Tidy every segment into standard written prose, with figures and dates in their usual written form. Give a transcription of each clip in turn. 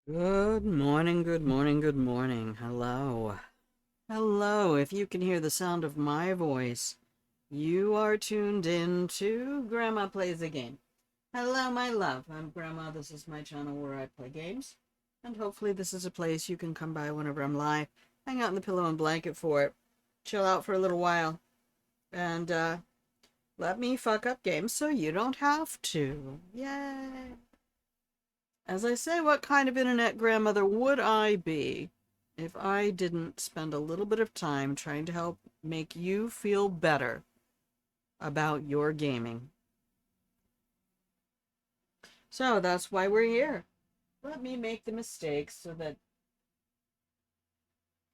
Good morning, good morning, good morning. Hello. Hello, if you can hear the sound of my voice, you are tuned in to Grandma Plays a Game. Hello, my love. I'm Grandma. This is my channel where I play games. And hopefully this is a place you can come by whenever I'm live, hang out in the pillow and blanket for it, chill out for a little while, and let me fuck up games so you don't have to. Yay! As I say, what kind of internet grandmother would I be if I didn't spend a little bit of time trying to help make you feel better about your gaming? So that's why we're here. Let me make the mistakes so that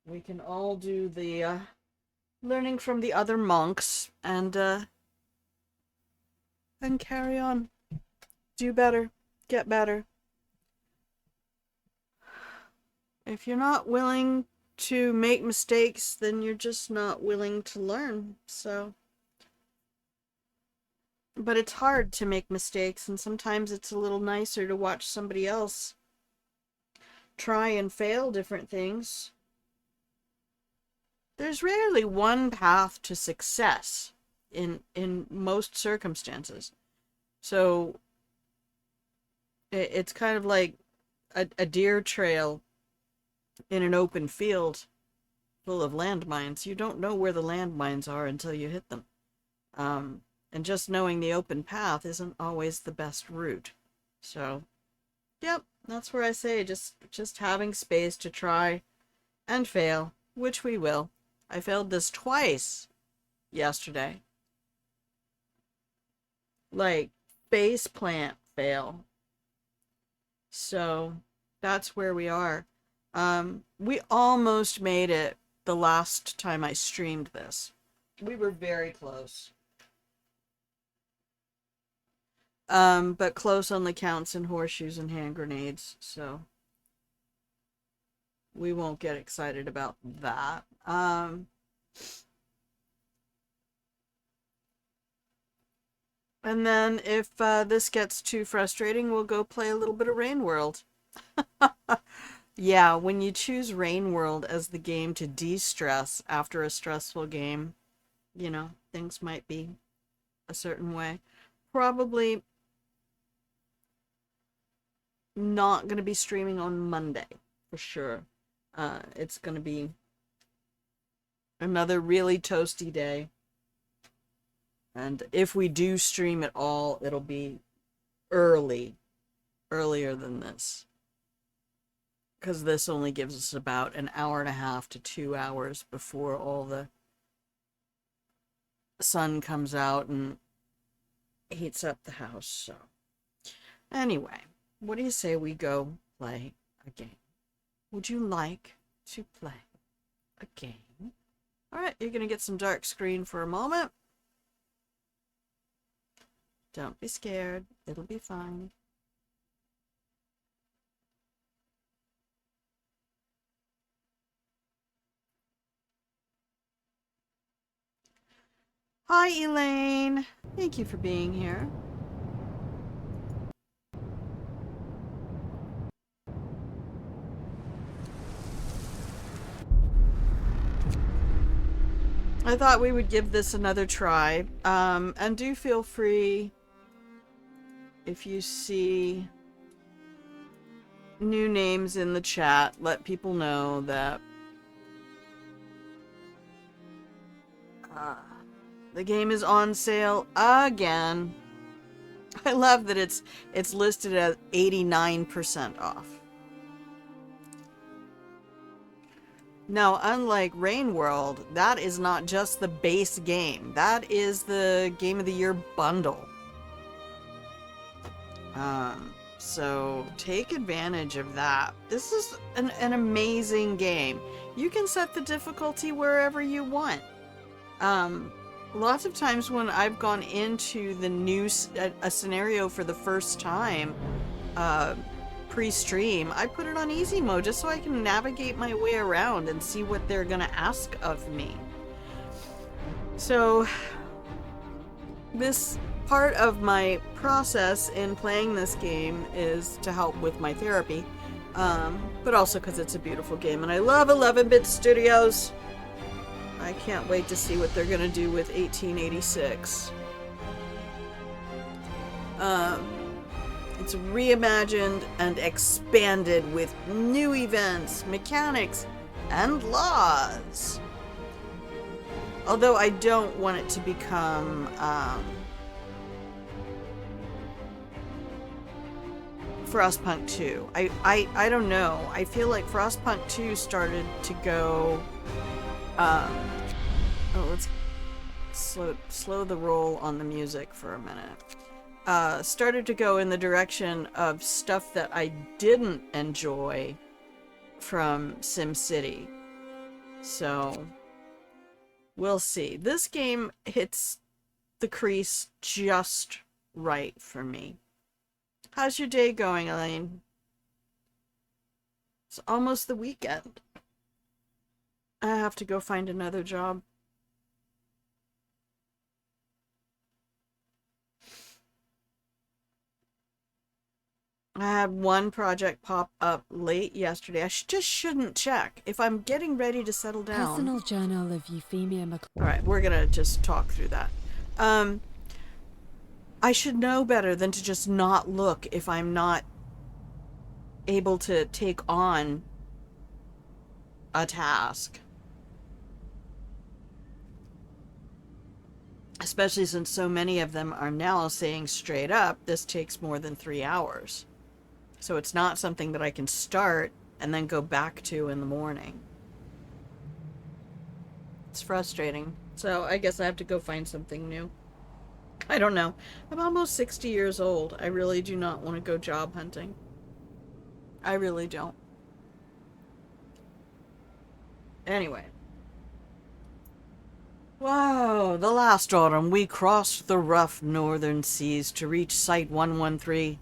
we can all do the learning from the other monks and carry on. Do better. Get better. If you're not willing to make mistakes, then you're just not willing to learn. But it's hard to make mistakes, and sometimes it's a little nicer to watch somebody else try and fail different things. There's rarely one path to success in most circumstances. So it's kind of like a deer trail in an open field full of landmines. You don't know where the landmines are until you hit them. And just knowing the open path isn't always the best route. So, yep, that's where I say just having space to try and fail, which we will. I failed this twice yesterday. Like, base plant fail. So, that's where we are. We almost made it the last time I streamed this. We were very close. But close on the counts and horseshoes and hand grenades, so we won't get excited about that. And then if this gets too frustrating, we'll go play a little bit of Rain World. Yeah, when you choose Rain World as the game to de-stress after a stressful game, you know, things might be a certain way. Probably not going to be streaming on Monday, for sure. It's going to be another really toasty day. And if we do stream at all, it'll be earlier than this. Because this only gives us about an hour and a half to 2 hours before all the sun comes out and heats up the house. So, anyway, what do you say we go play a game? Would you like to play a game? Alright, you're going to get some dark screen for a moment. Don't be scared. It'll be fine. Hi, Elaine. Thank you for being here. I thought we would give this another try. And do feel free if you see new names in the chat, let people know that the game is on sale again. I love that it's listed at 89% off. Now, unlike Rain World, that is not just the base game. That is the Game of the Year bundle. So take advantage of that. This is an amazing game. You can set the difficulty wherever you want. Lots of times when I've gone into the new a scenario for the first time, pre-stream, I put it on easy mode just so I can navigate my way around and see what they're gonna ask of me. So this part of my process in playing this game is to help with my therapy. But also because it's a beautiful game, and I love 11-bit studios. I can't wait to see what they're gonna do with 1886. It's reimagined and expanded with new events, mechanics, and laws. Although I don't want it to become Frostpunk 2. I don't know. I feel like Frostpunk 2 started to go let's slow the roll on the music for a minute. Started to go in the direction of stuff that I didn't enjoy from SimCity. So we'll see. This game hits the crease just right for me. How's your day going, Elaine? It's almost the weekend. I have to go find another job. I had one project pop up late yesterday. I just shouldn't check. If I'm getting ready to settle down... Personal Journal of Euphemia Mc... Alright, we're gonna just talk through that. I should know better than to just not look if I'm not able to take on a task. Especially since so many of them are now saying straight up, this takes more than 3 hours. So it's not something that I can start and then go back to in the morning. It's frustrating. So I guess I have to go find something new. I don't know. I'm almost 60 years old. I really do not want to go job hunting. I really don't. Anyway. Wow, the last autumn we crossed the rough northern seas to reach Site 113,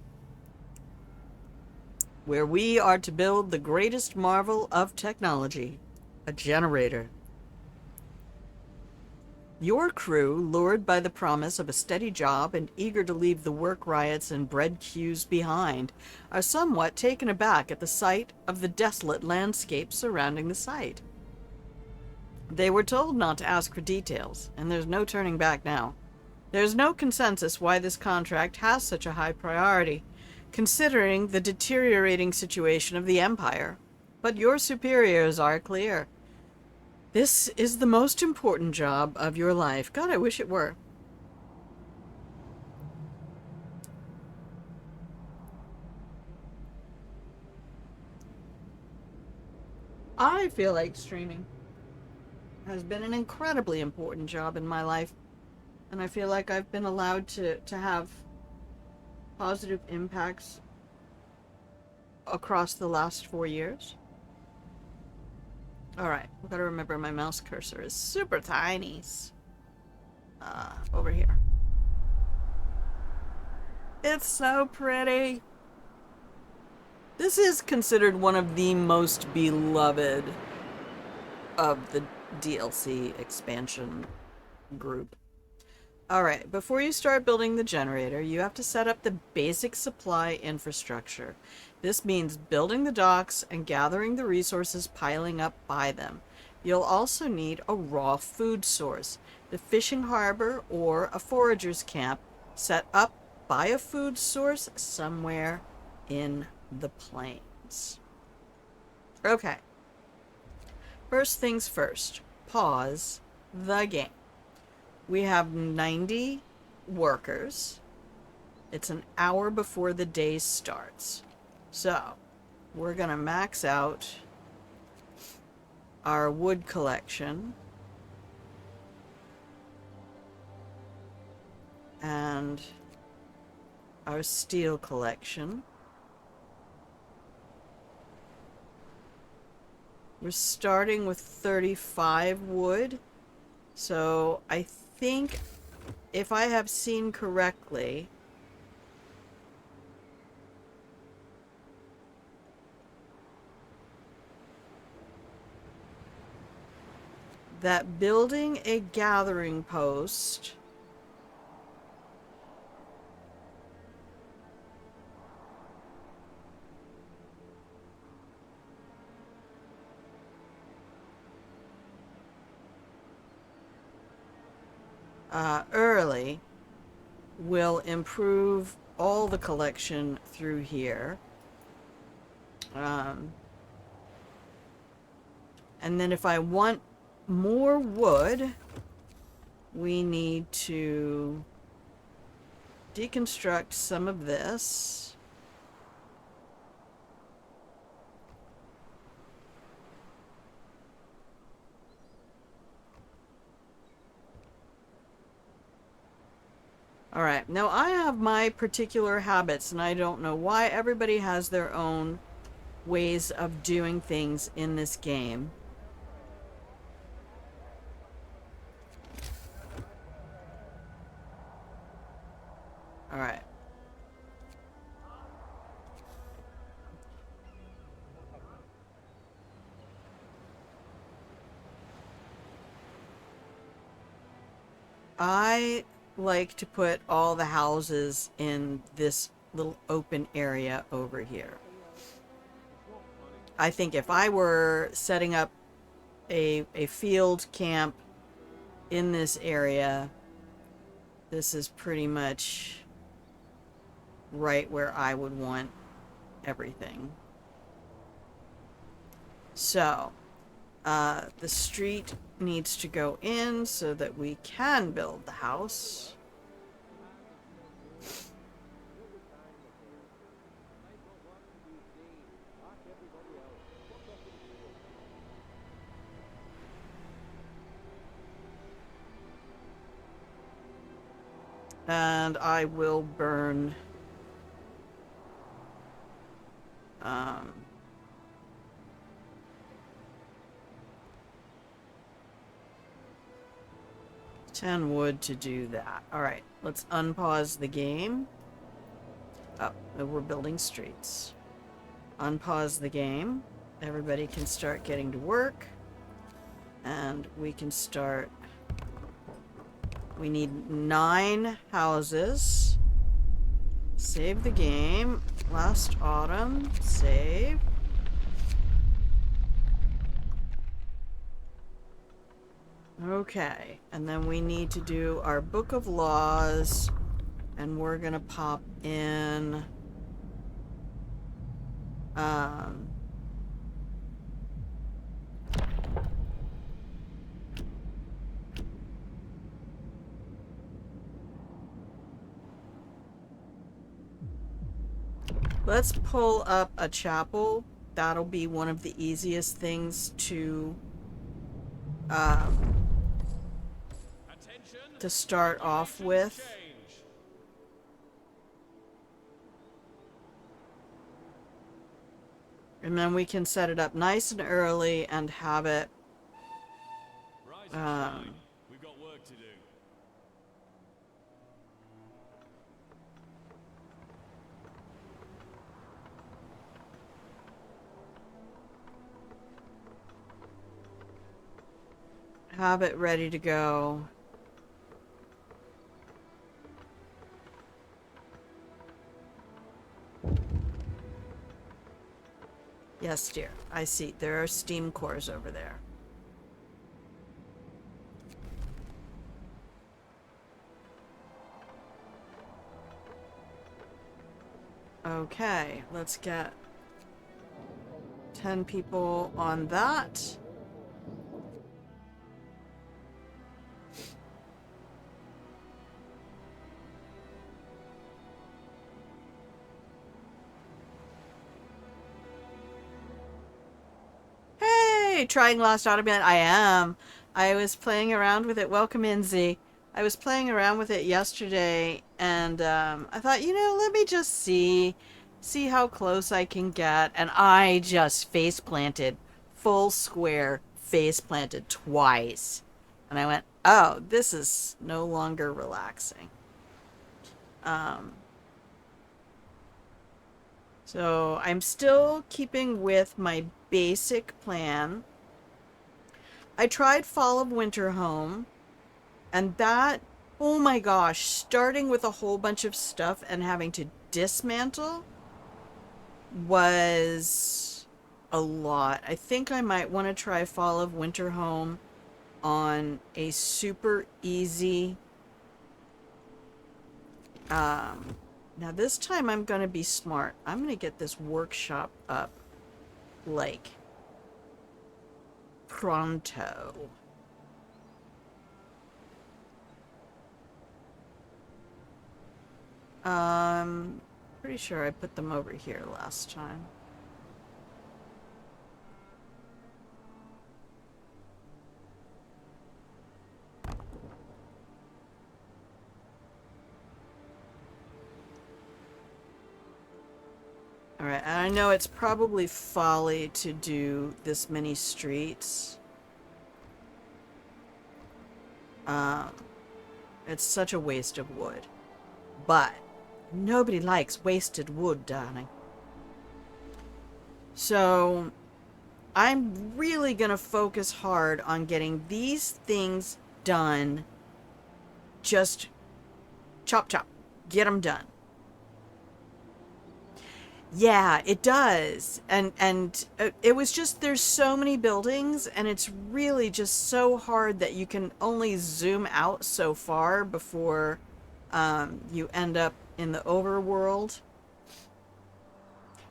where we are to build the greatest marvel of technology, a generator. Your crew, lured by the promise of a steady job and eager to leave the work riots and bread queues behind, are somewhat taken aback at the sight of the desolate landscape surrounding the site. They were told not to ask for details, and there's no turning back now. There's no consensus why this contract has such a high priority, considering the deteriorating situation of the Empire. But your superiors are clear. This is the most important job of your life. God, I wish it were. I feel like streaming has been an incredibly important job in my life. And I feel like I've been allowed to have positive impacts across the last 4 years. Alright, I've got to remember my mouse cursor is super tiny. Over here. It's so pretty. This is considered one of the most beloved of the DLC expansion group. Alright, before you start building the generator, you have to set up the basic supply infrastructure. This means building the docks and gathering the resources piling up by them. You'll also need a raw food source, the fishing harbor or a forager's camp set up by a food source somewhere in the plains. Okay. First things first, pause the game. We have 90 workers. It's an hour before the day starts. So, we're gonna max out our wood collection. And our steel collection. We're starting with 35 wood. So I think if I have seen correctly, that building a gathering post early will improve all the collection through here. And then if I want more wood, we need to deconstruct some of this. Alright, now I have my particular habits, and I don't know why everybody has their own ways of doing things in this game. Alright. I like to put all the houses in this little open area over here. I think if I were setting up a field camp in this area, this is pretty much right where I would want everything. So, the street needs to go in so that we can build the house. And I will burn 10 wood to do that. Alright, let's unpause the game. Oh, we're building streets. Unpause the game. Everybody can start getting to work. And we can start... We need 9 houses. Save the game. Last autumn. Save. Okay, and then we need to do our book of laws, and we're gonna pop in let's pull up a chapel. That'll be one of the easiest things to start off with. And then we can set it up nice and early and have it We've got work to do. have it ready to go. Yes, dear. I see. There are steam cores over there. Okay, let's get 10 people on that. Hey, trying Lost Autobahn. I am. I was playing around with it. Welcome in, Z. I was playing around with it yesterday, and I thought, you know, let me just see how close I can get. And I just face planted, full square, face planted twice. And I went, oh, this is no longer relaxing. So I'm still keeping with my basic plan. I tried Fall of Winter Home, and that, oh my gosh, starting with a whole bunch of stuff and having to dismantle was a lot. I think I might want to try Fall of Winter Home on a super easy Now this time I'm gonna be smart. I'm gonna get this workshop up, like, pronto. Pretty sure I put them over here last time. Alright, and I know it's probably folly to do this many streets. It's such a waste of wood. But nobody likes wasted wood, darling. So I'm really gonna focus hard on getting these things done. Just chop chop. Get them done. Yeah, it does. And it was just, there's so many buildings, and it's really just so hard that you can only zoom out so far before you end up in the overworld.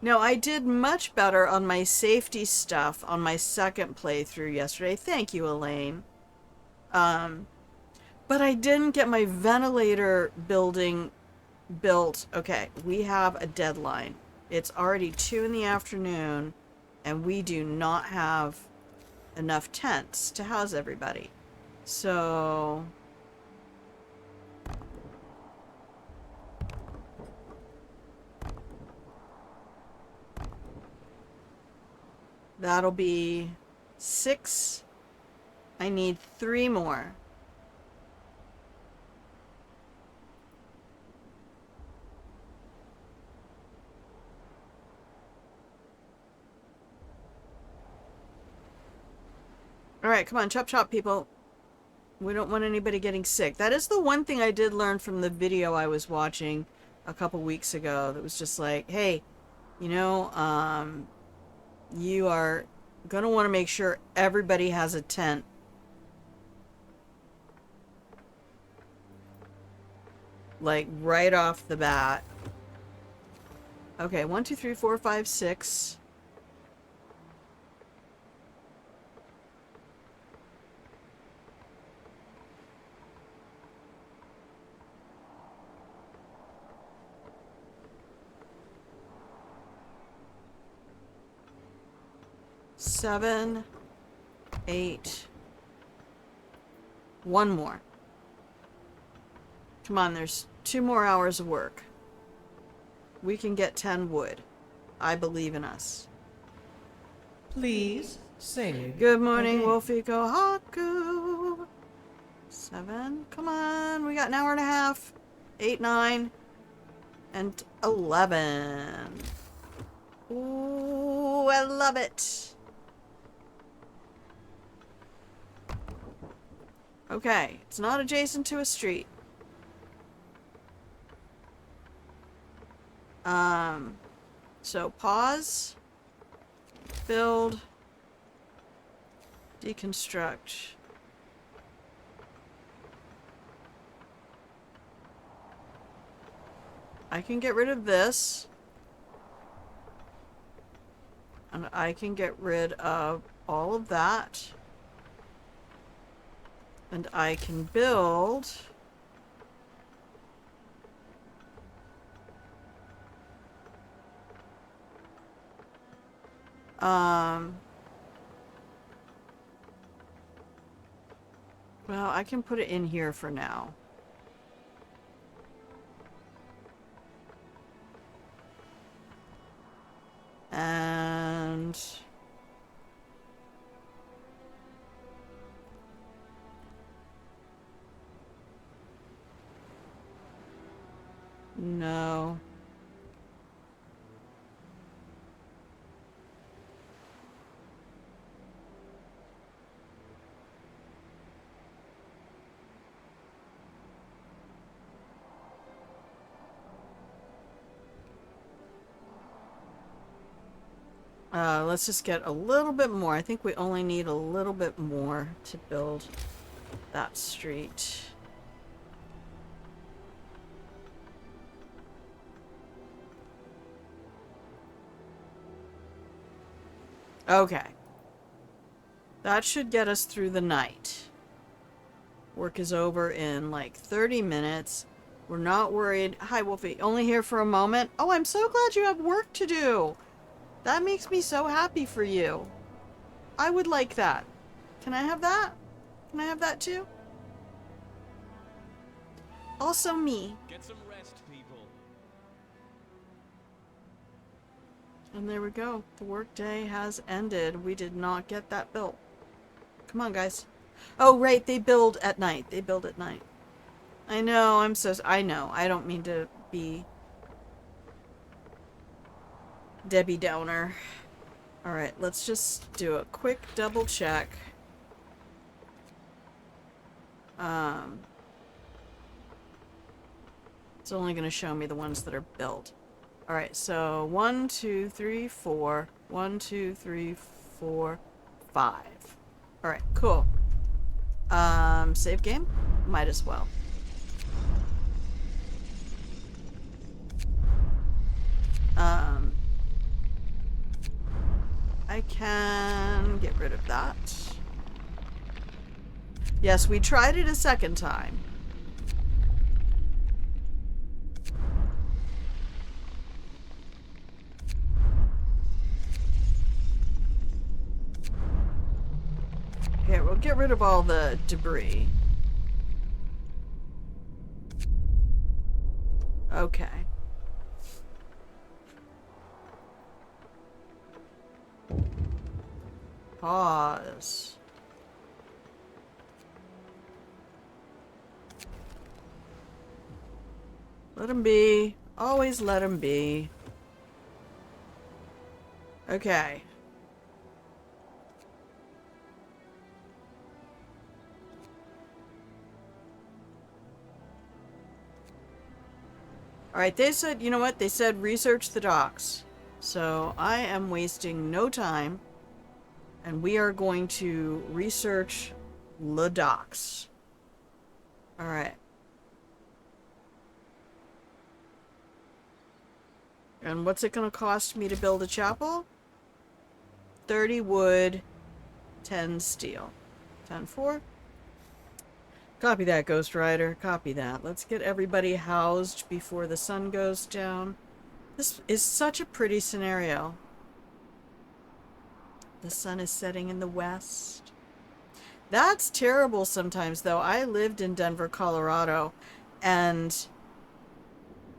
No, I did much better on my safety stuff on my second playthrough yesterday. Thank you, Elaine. But I didn't get my ventilator building built. Okay, we have a deadline. It's already 2 in the afternoon, and we do not have enough tents to house everybody. So that'll be 6. I need 3 more. Alright, come on, chop chop, people. We don't want anybody getting sick. That is the one thing I did learn from the video I was watching a couple weeks ago that was just like, hey, you know, you are gonna want to make sure everybody has a tent. Like, right off the bat. Okay, 1, 2, 3, 4, 5, 6. Seven, 8. 1 more. Come on, there's 2 more hours of work. We can get 10 wood. I believe in us. Please say Good morning, again. Wolfie Kohaku. 7. Come on, we got an hour and a half. 8, 9, and 11. Ooh, I love it. Okay, it's not adjacent to a street. So pause, build, deconstruct. I can get rid of this. And I can get rid of all of that. And I can build well, I can put it in here for now. And no. Let's just get a little bit more. I think we only need a little bit more to build that street. Okay. That should get us through the night. Work is over in like 30 minutes. We're not worried. Hi, Wolfie. Only here for a moment. Oh, I'm so glad you have work to do. That makes me so happy for you. I would like that. Can I have that? Can I have that too? Also me. Get some rest, people. And there we go. The workday has ended. We did not get that built. Come on, guys. Oh, right. They build at night. They build at night. I know. I know. I don't mean to be Debbie Downer. Alright, let's just do a quick double check. It's only going to show me the ones that are built. Alright, so 1, 2, 3, 4. 1, 2, 3, 4, 5. Alright, cool. Save game? Might as well. I can get rid of that. Yes, we tried it a second time. Here, we'll get rid of all the debris. Okay. Pause. Let him be. Always let him be. Okay. Alright, they said, you know what? They said research the docks. So I am wasting no time. And we are going to research the docks. Alright. And what's it going to cost me to build a chapel? 30 wood, 10 steel. 10-4. Copy that, Ghost Rider. Copy that. Let's get everybody housed before the sun goes down. This is such a pretty scenario. The sun is setting in the west. That's terrible sometimes, though. I lived in Denver, Colorado, and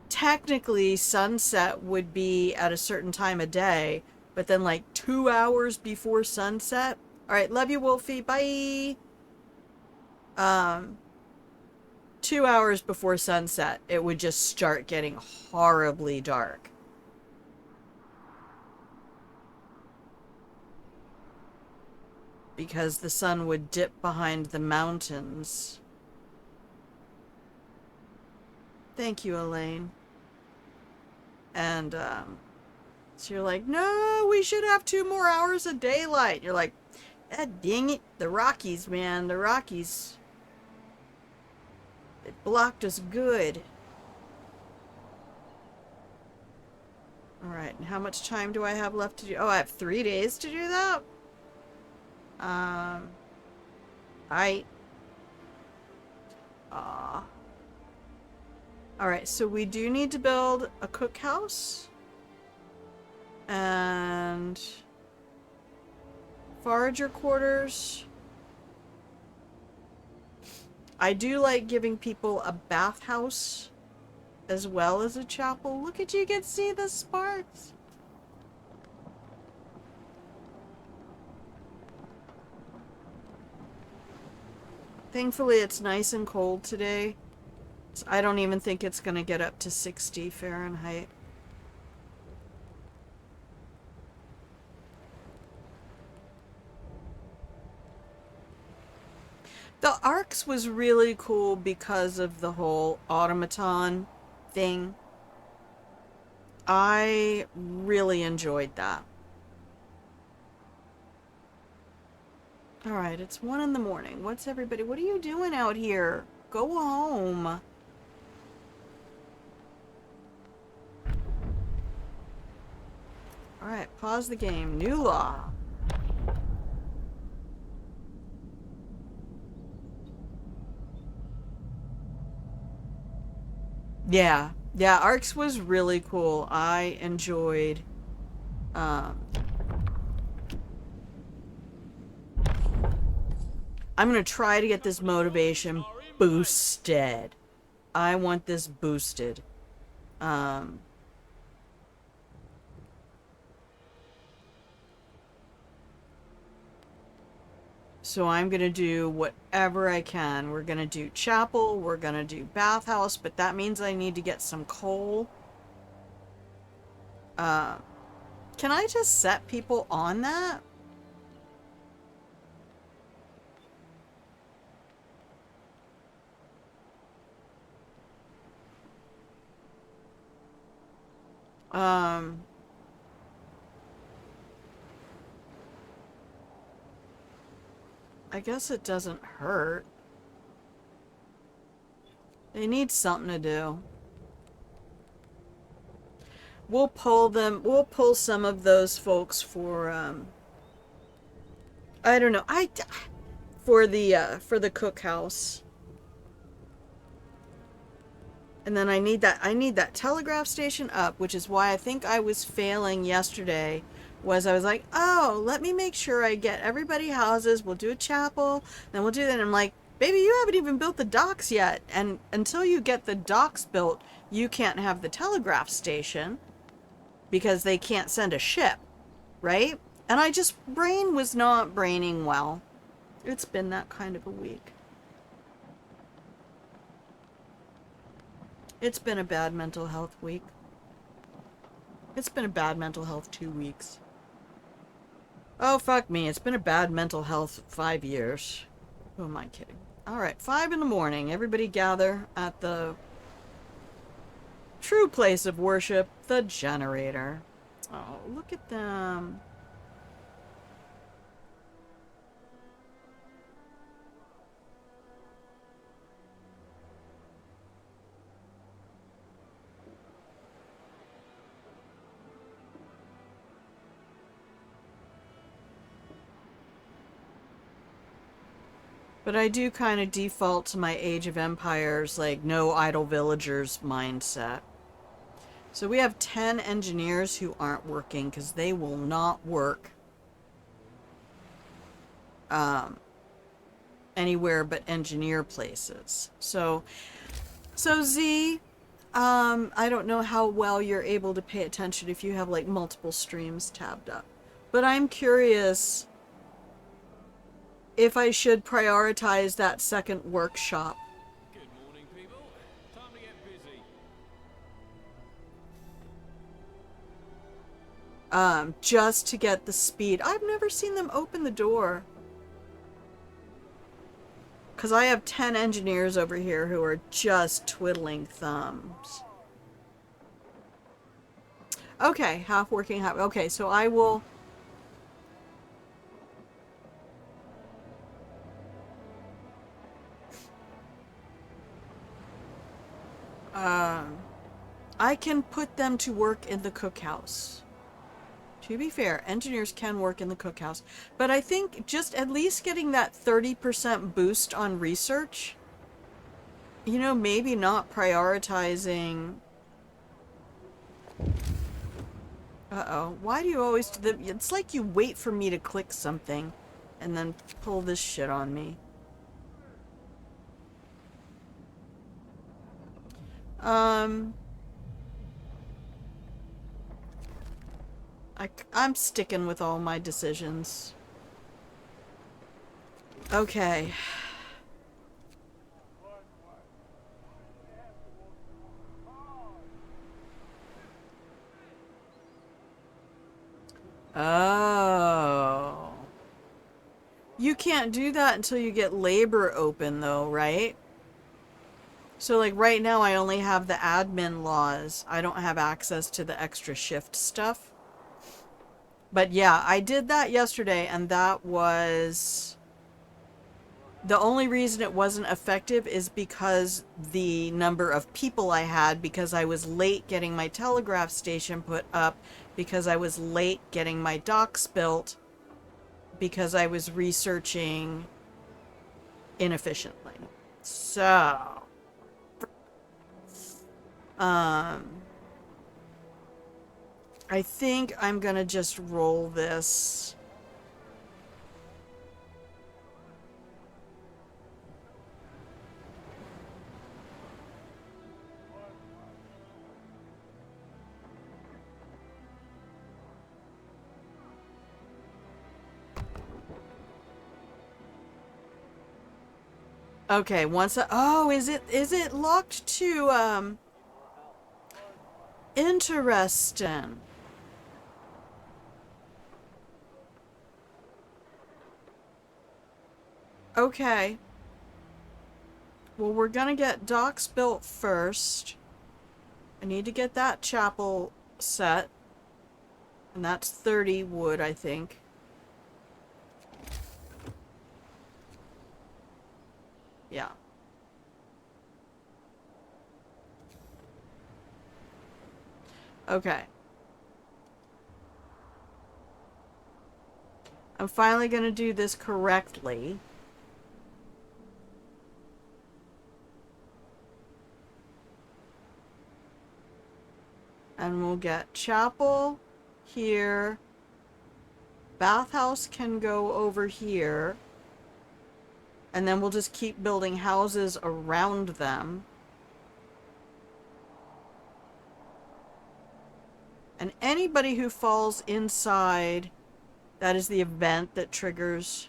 technically sunset would be at a certain time of day, but then like 2 hours before sunset. All right, love you, Wolfie. Bye. 2 hours before sunset, it would just start getting horribly dark. Because the sun would dip behind the mountains. Thank you, Elaine. And, so you're like, no, we should have 2 more hours of daylight. You're like, ah, dang it. The Rockies, man. The Rockies. It blocked us good. Alright, and how much time do I have left to do? Oh, I have 3 days to do that? Alright, so we do need to build a cookhouse. And forager quarters. I do like giving people a bathhouse as well as a chapel. Look at you can see the sparks. Thankfully, it's nice and cold today. I don't even think it's going to get up to 60 Fahrenheit. The Arcs was really cool because of the whole automaton thing. I really enjoyed that. Alright, it's 1 in the morning. What's everybody? What are you doing out here? Go home. Alright, pause the game. New law. Yeah. Yeah, ARX was really cool. I enjoyed I'm gonna try to get this motivation boosted. I want this boosted. Um So I'm gonna do whatever I can. We're gonna do chapel, we're gonna do bathhouse, but that means I need to get some coal. Uh, can I just set people on that? Um, I guess it doesn't hurt. They need something to do. We'll pull some of those folks for, I don't know, for the cookhouse. And then I need that telegraph station up, which is why I think I was failing yesterday. I was like, oh, let me make sure I get everybody houses. We'll do a chapel, then we'll do that. And I'm like, baby, you haven't even built the docks yet. And until you get the docks built, you can't have the telegraph station because they can't send a ship, right? And brain was not braining well. It's been that kind of a week. It's been a bad mental health week. It's been a bad mental health 2 weeks. Oh, fuck me. It's been a bad mental health 5 years. Who am I kidding? Alright, 5 in the morning. Everybody gather at the true place of worship, the generator. Oh, look at them. But I do kind of default to my Age of Empires, like, no idle villagers mindset. So we have 10 engineers who aren't working because they will not work anywhere but engineer places. So Z, I don't know how well you're able to pay attention if you have like multiple streams tabbed up. But I'm curious if I should prioritize that second workshop. Good morning, people. Time to get busy. Just to get the speed. I've never seen them open the door. Because I have 10 engineers over here who are just twiddling thumbs. Okay, half working, half... Okay, so I will... I can put them to work in the cookhouse. To be fair, engineers can work in the cookhouse. But I think just at least getting that 30% boost on research, you know, maybe not prioritizing... Uh-oh. Why do you always do the... It's like you wait for me to click something and then pull this shit on me. I'm sticking with all my decisions. Okay. Oh. You can't do that until you get labor open though, right? So like right now I only have the admin laws. I don't have access to the extra shift stuff. But yeah, I did that yesterday and that was... The only reason it wasn't effective is because the number of people I had, because I was late getting my telegraph station put up, because I was late getting my docks built, because I was researching inefficiently. So... I think I'm gonna just roll this. Okay, once I, oh, is it locked to, interesting. Okay. Well, we're gonna get docks built first. I need to get that chapel set. And that's 30 wood, I think. Yeah. Okay. I'm finally gonna do this correctly. And we'll get chapel here. Bathhouse can go over here. And then we'll just keep building houses around them. And anybody who falls inside, that is the event that triggers,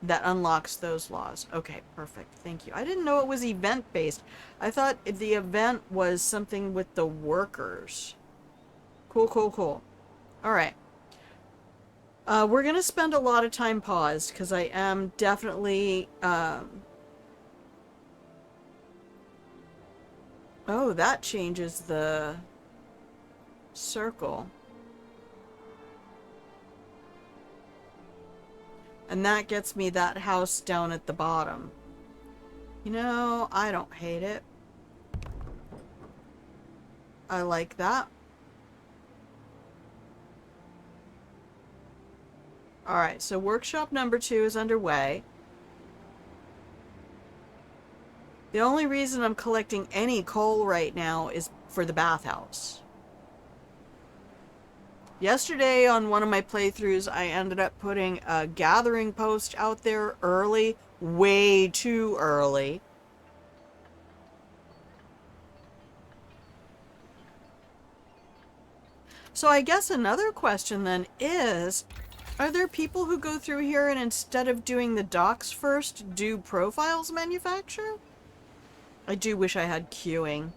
that unlocks those laws. Okay, perfect. Thank you. I didn't know it was event-based. I thought the event was something with the workers. Cool, cool, cool. Alright. We're gonna spend a lot of time paused, because I am definitely, oh, that changes the circle. And that gets me that house down at the bottom. You know, I don't hate it. I like that. Alright, so workshop number 2 is underway. The only reason I'm collecting any coal right now is for the bathhouse. Yesterday on one of my playthroughs, I ended up putting a gathering post out there early, way too early. So I guess another question then is, are there people who go through here and instead of doing the docks first, do profiles manufacture? I do wish I had queuing.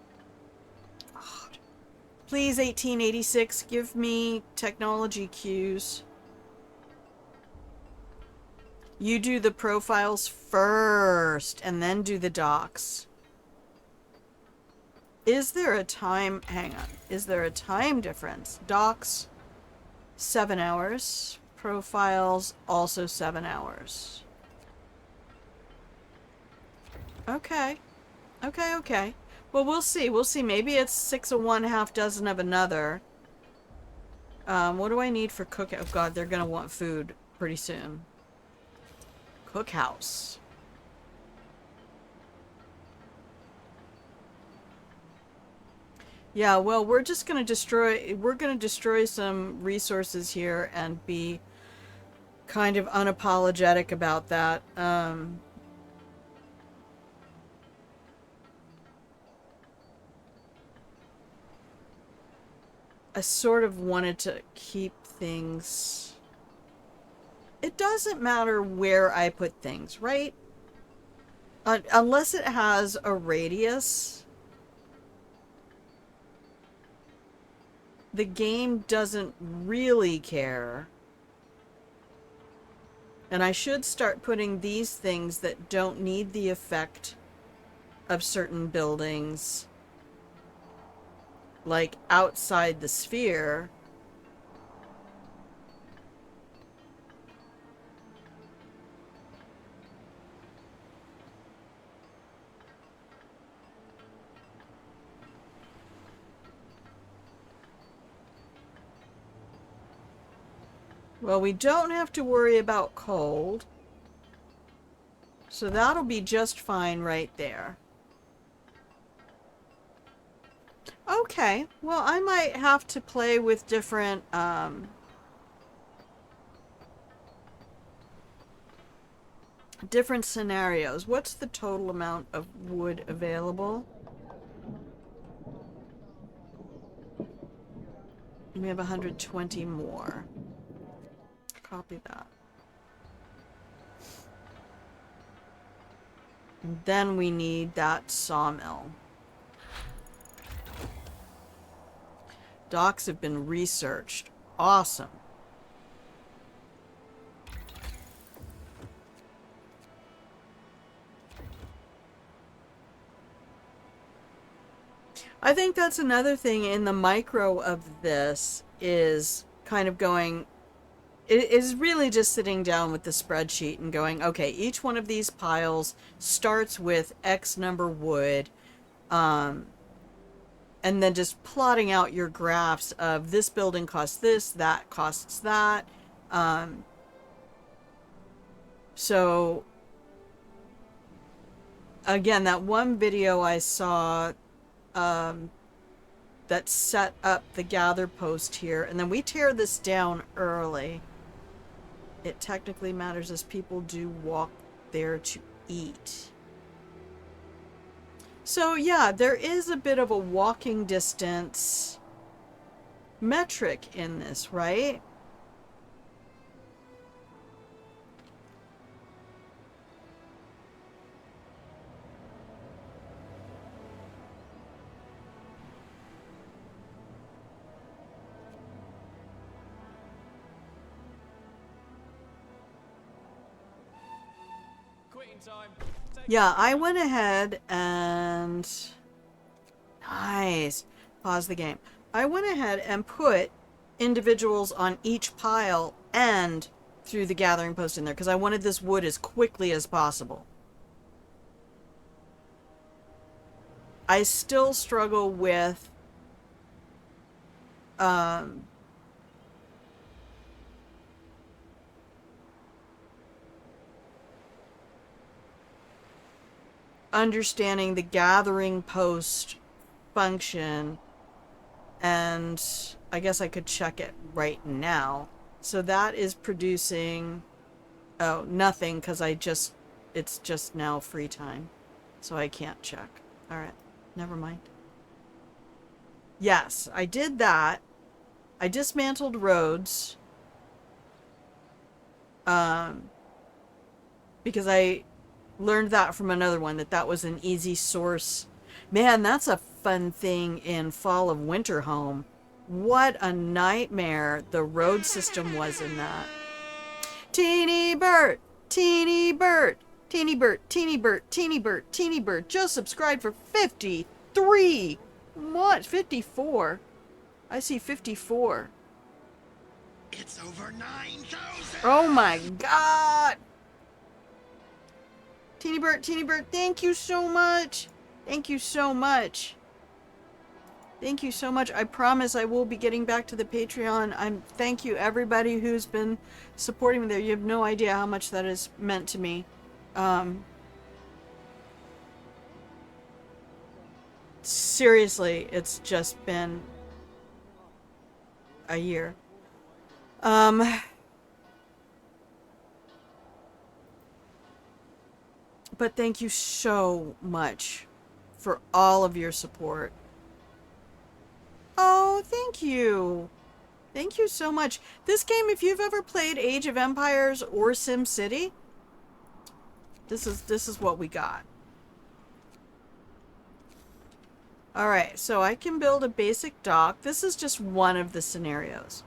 Please, 1886, give me technology cues. You do the profiles first, and then do the docs. Is there a time... Hang on. Is there a time difference? Docs, 7 hours. Profiles, also 7 hours. Okay. Okay, okay. Well, we'll see. We'll see. Maybe it's 6 of one, half dozen of another. What do I need for cook? Oh god, they're gonna want food pretty soon. Cookhouse. Yeah, well, we're just gonna destroy some resources here and be kind of unapologetic about that. I sort of wanted to keep things... It doesn't matter where I put things, right? Unless it has a radius. The game doesn't really care. And I should start putting these things that don't need the effect of certain buildings, like outside the sphere. Well, we don't have to worry about cold. So that'll be just fine right there. Okay, well, I might have to play with different, different scenarios. What's the total amount of wood available? We have 120 more. Copy that. And then we need that sawmill. Docks have been researched. Awesome. I think that's another thing in the micro of this is kind of going, it is really just sitting down with the spreadsheet and going, okay, each one of these piles starts with X number wood, and then just plotting out your graphs of this building costs this, that costs that. So again, that one video I saw, that set up the gather post here, and then we tear this down early. It technically matters as people do walk there to eat. So yeah, there is a bit of a walking distance metric in this, right? Quitting time. Yeah, I went ahead and... Nice. Pause the game. I went ahead and put individuals on each pile and threw the gathering post in there because I wanted this wood as quickly as possible. I still struggle with understanding the gathering post function, and I guess I could check it right now. So that is producing, oh, nothing, because it's just now free time, so I can't check. All right, never mind. Yes, I did that. I dismantled roads, because I learned that from another one, that was an easy source. Man, that's a fun thing in Fall of Winter Home. What a nightmare the road system was in that. Teeny Bert, Teeny Bert, Teeny Bert, Teeny Bert, Teeny Bert, Teeny Bert just subscribed for 53. What? 54? I see 54. It's over 9,000! Oh my god! Teeny Bert, thank you so much. Thank you so much. Thank you so much. I promise I will be getting back to the Patreon. Thank you everybody who's been supporting me there. You have no idea how much that has meant to me. Seriously, it's just been a year. But thank you so much for all of your support. Oh, thank you. Thank you so much. This game, if you've ever played Age of Empires or SimCity, this is what we got. Alright, so I can build a basic dock. This is just one of the scenarios.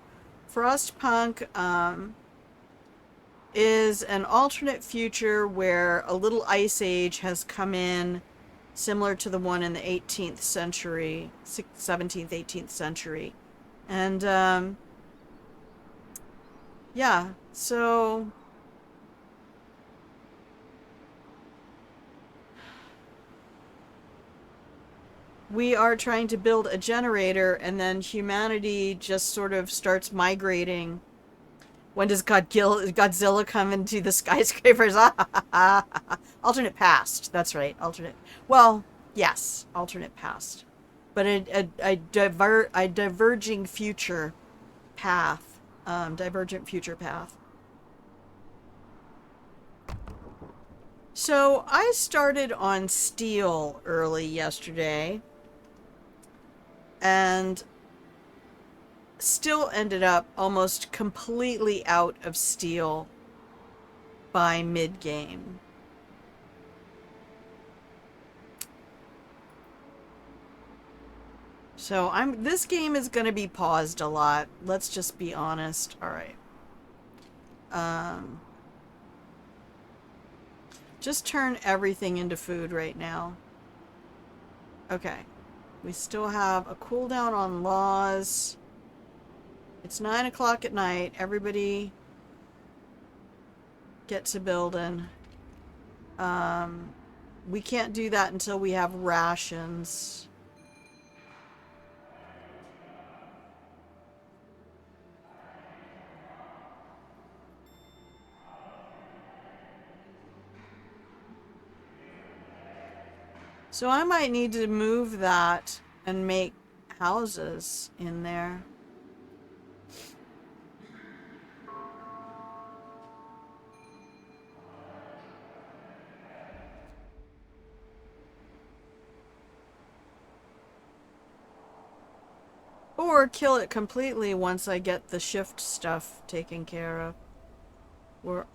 Frostpunk, is an alternate future where a little ice age has come in, similar to the one in the 18th century, 17th, 18th century. And, yeah, so... we are trying to build a generator, and then humanity just sort of starts migrating. When does Godzilla come into the skyscrapers? Alternate past. That's right. Alternate. Well, yes. Alternate past. but a diverging future path. Divergent future path. So I started on steel early yesterday and still ended up almost completely out of steel by mid-game. So this game is going to be paused a lot. Let's just be honest. All right. Just turn everything into food right now. Okay. We still have a cooldown on laws. It's 9 o'clock at night. Everybody get to building. We can't do that until we have rations. So I might need to move that and make houses in there. Or kill it completely once I get the shift stuff taken care of. Or,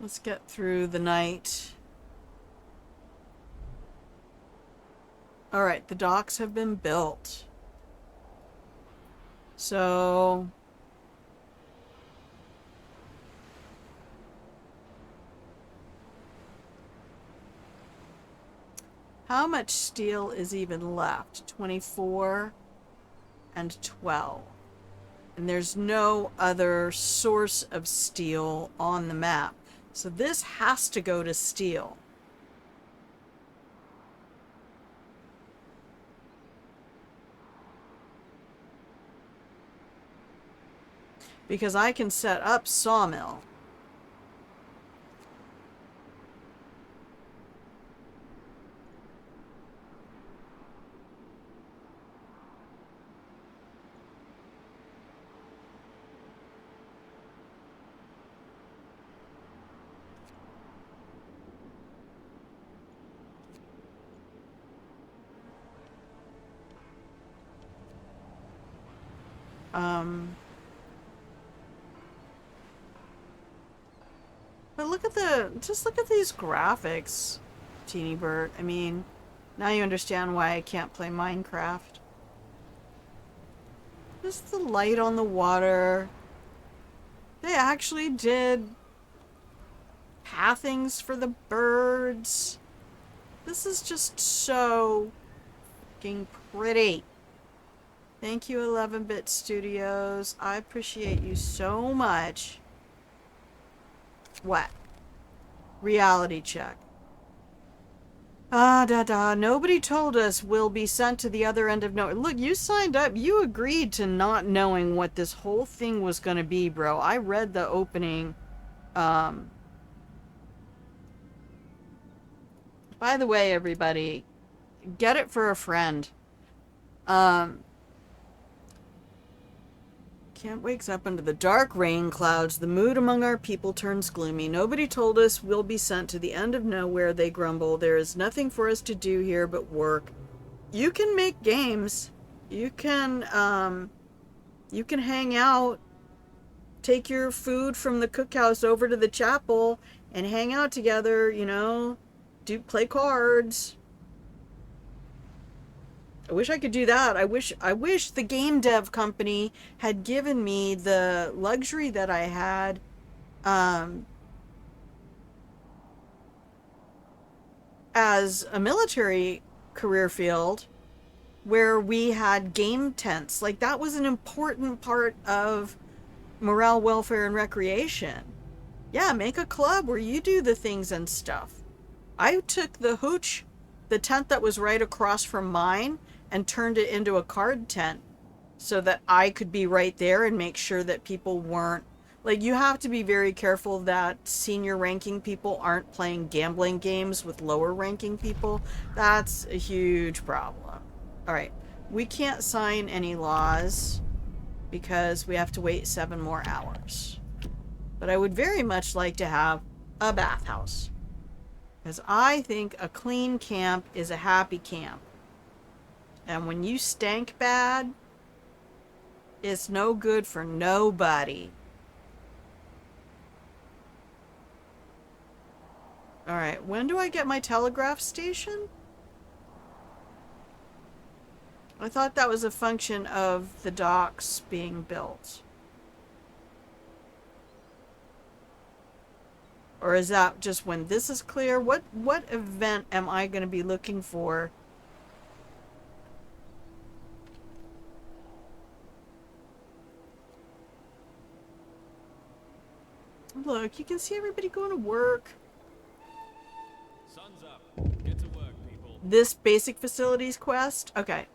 let's get through the night. Alright, the docks have been built. So... how much steel is even left? 24 and 12. And there's no other source of steel on the map. So this has to go to steel. Because I can set up sawmill. But look at just look at these graphics, Teeny Bird. I mean, now you understand why I can't play Minecraft. Just the light on the water. They actually did pathings for the birds. This is just so fucking pretty. Thank you, 11-Bit Studios. I appreciate you so much. What? Reality check. Nobody told us we'll be sent to the other end of nowhere. Look, you signed up. You agreed to not knowing what this whole thing was going to be, bro. I read the opening. By the way, everybody, get it for a friend. Camp wakes up under the dark rain clouds. The mood among our people turns gloomy. Nobody told us we'll be sent to the end of nowhere, they grumble. There is nothing for us to do here but work. You can make games. You can hang out. Take your food from the cookhouse over to the chapel and hang out together, you know. Play cards. I wish I could do that. I wish the game dev company had given me the luxury that I had as a military career field where we had game tents. Like, that was an important part of morale, welfare, and recreation. Yeah, make a club where you do the things and stuff. I took the hooch, the tent that was right across from mine, and turned it into a card tent so that I could be right there and make sure that people weren't Like, you have to be very careful that senior ranking people aren't playing gambling games with lower ranking people. That's a huge problem. Alright, we can't sign any laws because we have to wait 7 more hours. But I would very much like to have a bathhouse. Because I think a clean camp is a happy camp. And when you stank bad, it's no good for nobody. Alright, when do I get my telegraph station? I thought that was a function of the docks being built. Or is that just when this is clear? What event am I going to be looking for? Look, you can see everybody going to work. Sun's up. Get to work, people. This basic facilities quest? Okay.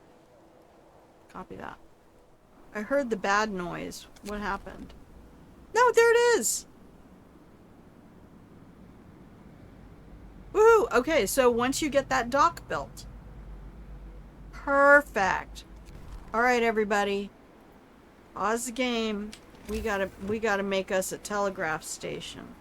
Copy that. I heard the bad noise. What happened? No, there it is! Woohoo! Okay, so once you get that dock built. Perfect. Alright, everybody. Pause the game. We gotta make us a telegraph station.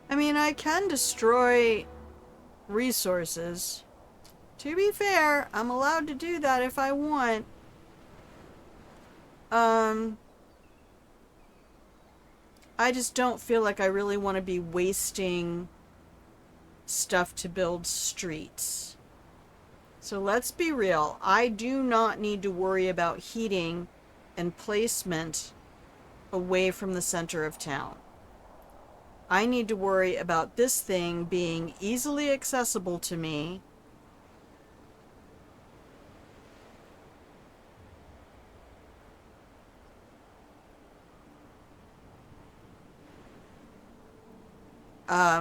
I mean, I can destroy resources. To be fair, I'm allowed to do that if I want. I just don't feel like I really want to be wasting stuff to build streets. So let's be real. I do not need to worry about heating and placement away from the center of town. I need to worry about this thing being easily accessible to me.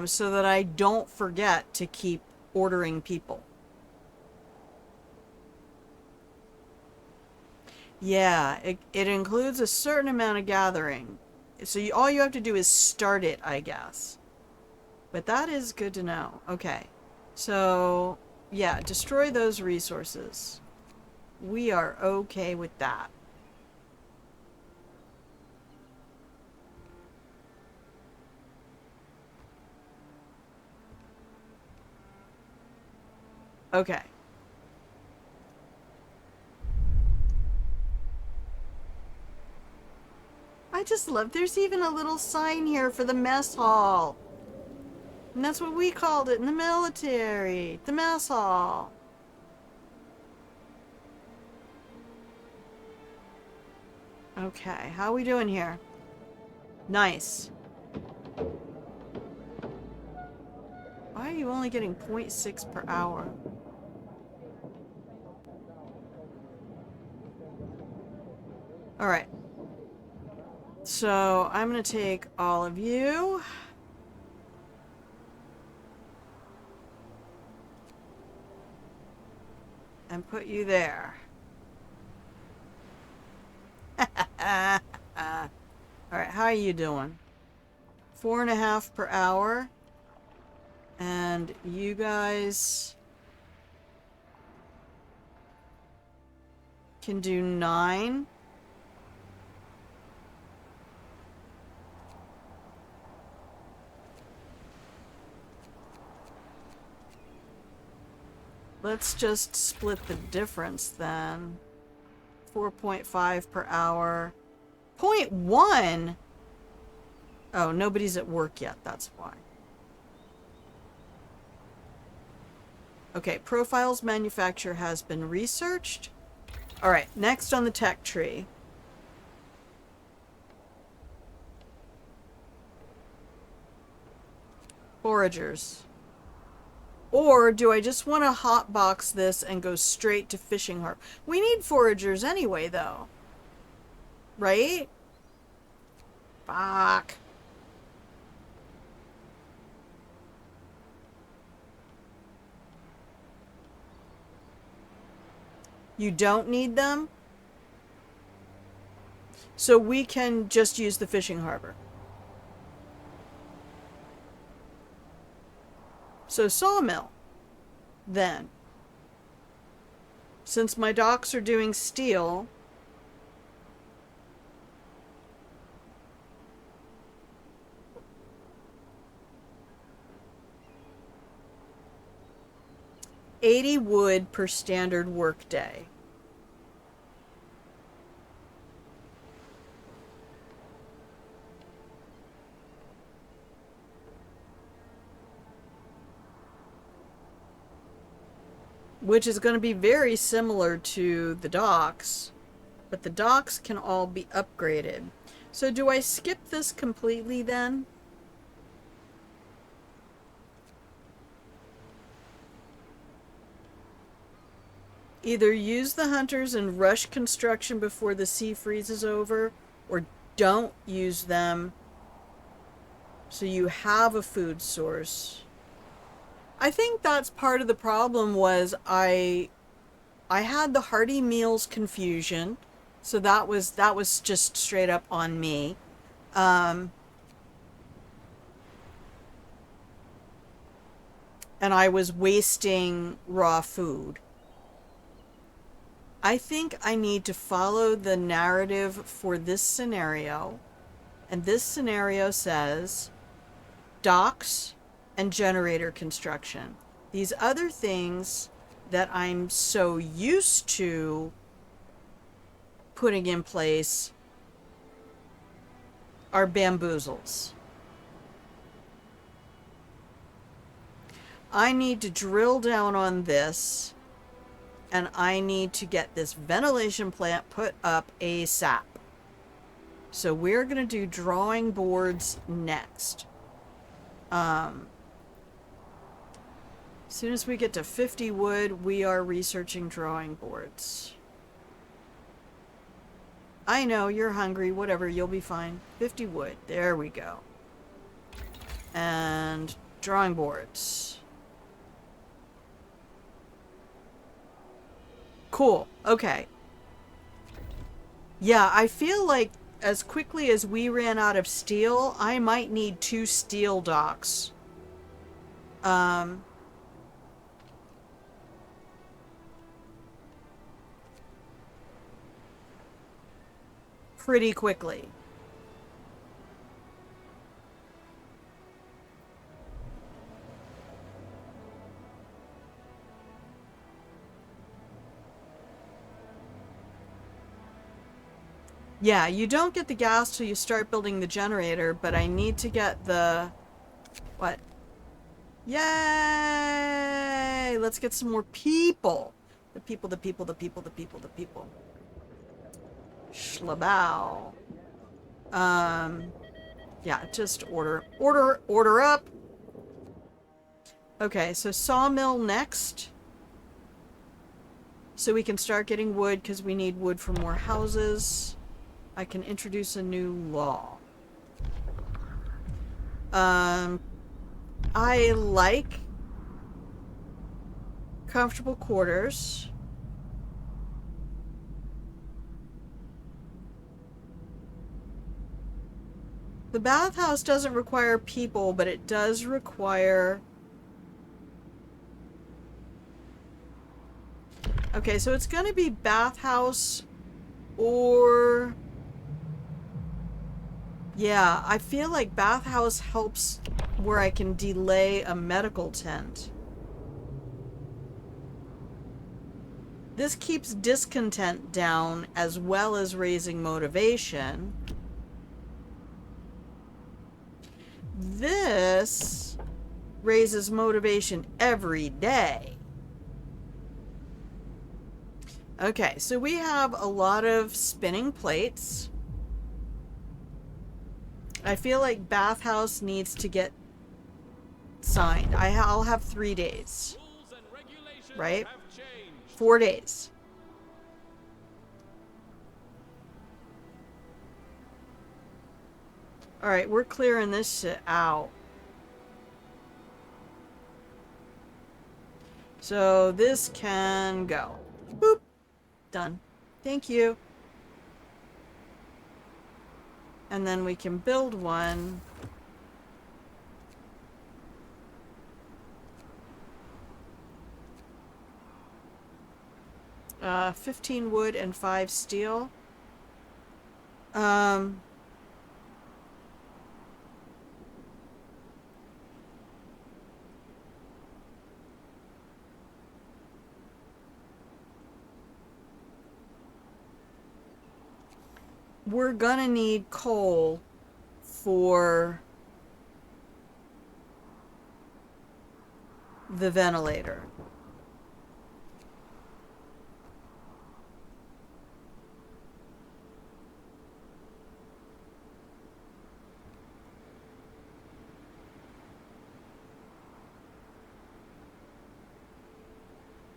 So that I don't forget to keep ordering people. Yeah, it includes a certain amount of gathering. So all you have to do is start it, I guess. But that is good to know. Okay. So, yeah, destroy those resources. We are okay with that. Okay. I just love, there's even a little sign here for the mess hall. And that's what we called it in the military. The mess hall. Okay, how are we doing here? Nice. Why are you only getting 0.6 per hour? Alright. So, I'm going to take all of you. And put you there. Alright, how are you doing? 4.5 per hour. And you guys can do 9. Let's just split the difference then. 4.5 per hour. 0.1? Oh, nobody's at work yet, that's why. Okay, Profiles Manufacture has been researched. Alright, next on the tech tree. Foragers. Or do I just want to hotbox this and go straight to fishing harbor? We need foragers anyway, though. Right? Fuck. You don't need them? So we can just use the fishing harbor. So sawmill, then. Since my docks are doing steel, $80 wood per standard work day. Which is going to be very similar to the docks, but the docks can all be upgraded. So do I skip this completely then? Either use the hunters and rush construction before the sea freezes over, or don't use them so you have a food source. I think that's part of the problem was I had the hearty meals confusion, so that was just straight up on me. And I was wasting raw food. I think I need to follow the narrative for this scenario, and this scenario says docks and generator construction. These other things that I'm so used to putting in place are bamboozles. I need to drill down on this, and I need to get this ventilation plant put up ASAP. So we're going to do drawing boards next. As soon as we get to 50 wood, we are researching drawing boards. I know, you're hungry, whatever, you'll be fine. 50 wood, there we go. And drawing boards. Cool, okay. Yeah, I feel like as quickly as we ran out of steel, I might need 2 steel docks. Pretty quickly. Yeah, you don't get the gas till you start building the generator, but I need to get the... What? Yay! Let's get some more people. The people. Schlabow. Yeah, just order up. Okay, so sawmill next. So we can start getting wood because we need wood for more houses. I can introduce a new law. I like comfortable quarters. The bathhouse doesn't require people, but it does require... Okay, so it's going to be bathhouse or... Yeah, I feel like bathhouse helps where I can delay a medical tent. This keeps discontent down as well as raising motivation. This raises motivation every day. Okay, so we have a lot of spinning plates. I feel like bathhouse needs to get signed. I'll have 3 days, Rules and regulations right? have changed. 4 days. Alright, we're clearing this shit out. So this can go. Boop. Done. Thank you. And then we can build one. Uh, 15 wood and 5 steel. Um... We're gonna need coal for the ventilator.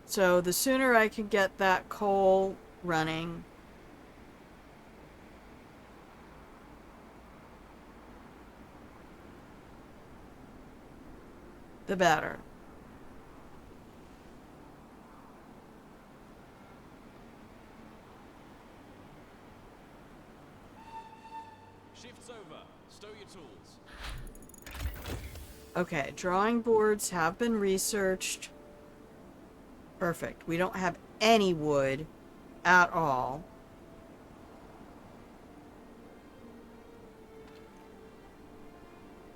So the sooner I can get that coal running, the better. Shifts over. Stow your tools. Okay, drawing boards have been researched. Perfect. We don't have any wood at all.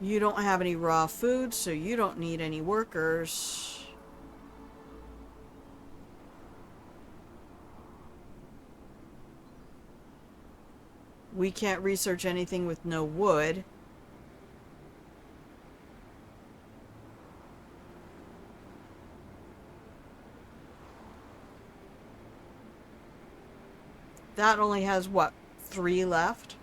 You don't have any raw food, so you don't need any workers. We can't research anything with no wood. That only has, what, 3 left?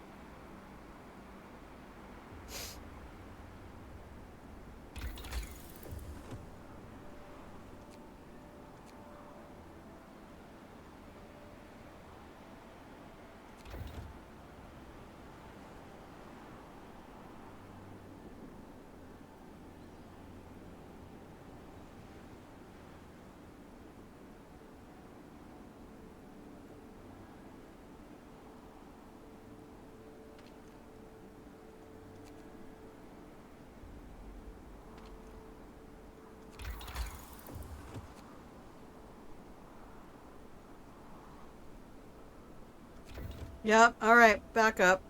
Yep, alright, back up.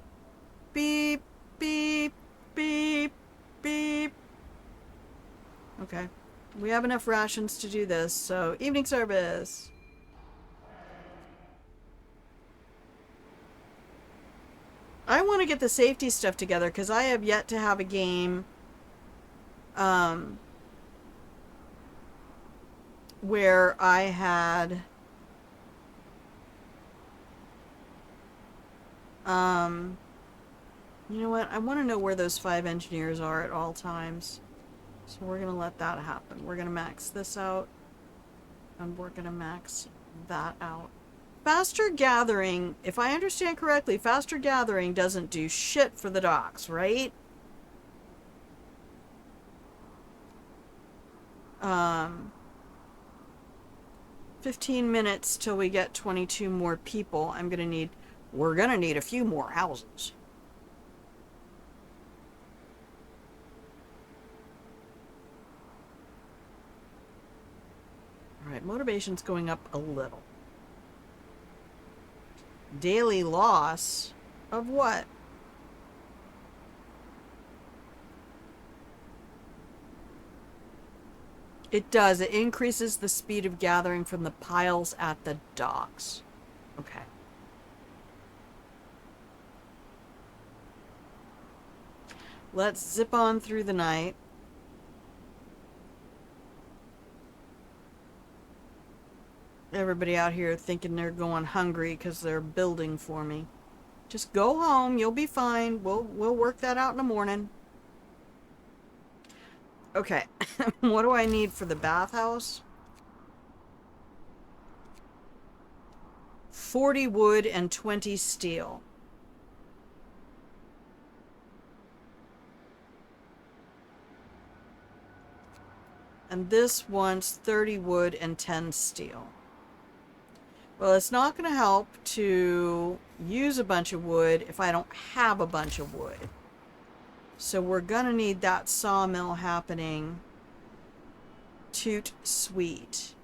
Beep, beep, beep, beep. Okay. We have enough rations to do this, so evening service. I want to get the safety stuff together because I have yet to have a game where I had you know what? I want to know where those 5 engineers are at all times. So we're going to let that happen. We're going to max this out. And we're going to max that out. Faster gathering, if I understand correctly, faster gathering doesn't do shit for the docks, right? 15 minutes till we get 22 more people. We're gonna need a few more houses. Alright, motivation's going up a little. Daily loss of what? It does. It increases the speed of gathering from the piles at the docks. Okay. Let's zip on through the night. Everybody out here thinking they're going hungry because they're building for me. Just go home. You'll be fine. We'll work that out in the morning. Okay. What do I need for the bathhouse? 40 wood and 20 steel. And this wants 30 wood and 10 steel. Well, it's not going to help to use a bunch of wood if I don't have a bunch of wood. So we're going to need that sawmill happening. Toot sweet.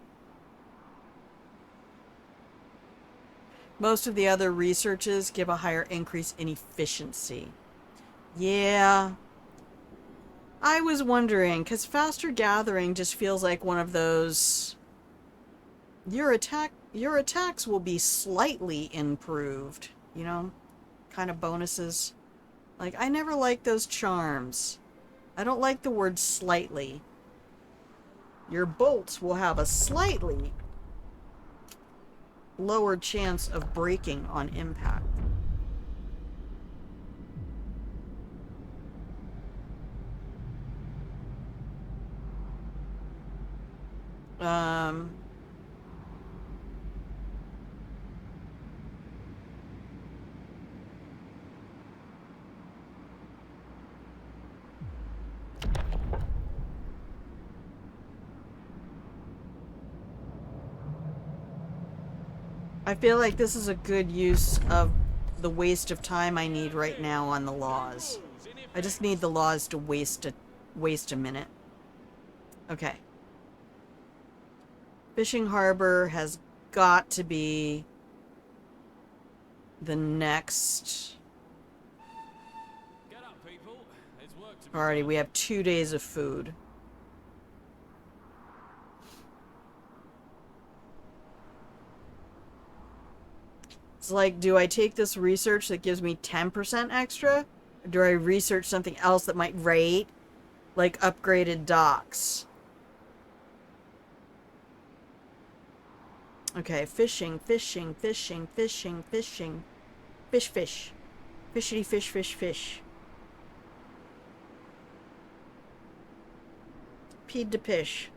Most of the other researches give a higher increase in efficiency. Yeah. I was wondering, because faster gathering just feels like one of those... Your attacks will be slightly improved, you know? Kind of bonuses. Like, I never like those charms. I don't like the word slightly. Your bolts will have a slightly lower chance of breaking on impact. I feel like this is a good use of the waste of time I need right now on the laws. I just need the laws to waste a minute. Okay. Fishing harbor has got to be the next Get up, people. There's work to be priority. done. We have 2 days of food. It's like, do I take this research that gives me 10% extra? Or do I research something else that might rate? Like upgraded docks. Okay, fishing, fishing, fishing, fishing, fishing. Fish, fish. Fishity, fish, fish, fish. Peed to pish.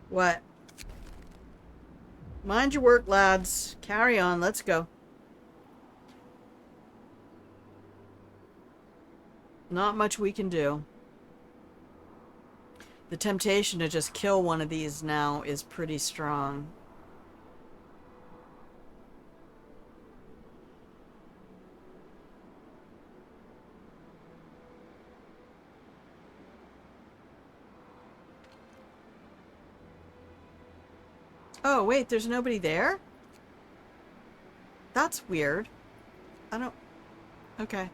What? Mind your work, lads. Carry on. Let's go. Not much we can do. The temptation to just kill one of these now is pretty strong. Oh, wait, there's nobody there? That's weird. I don't... Okay.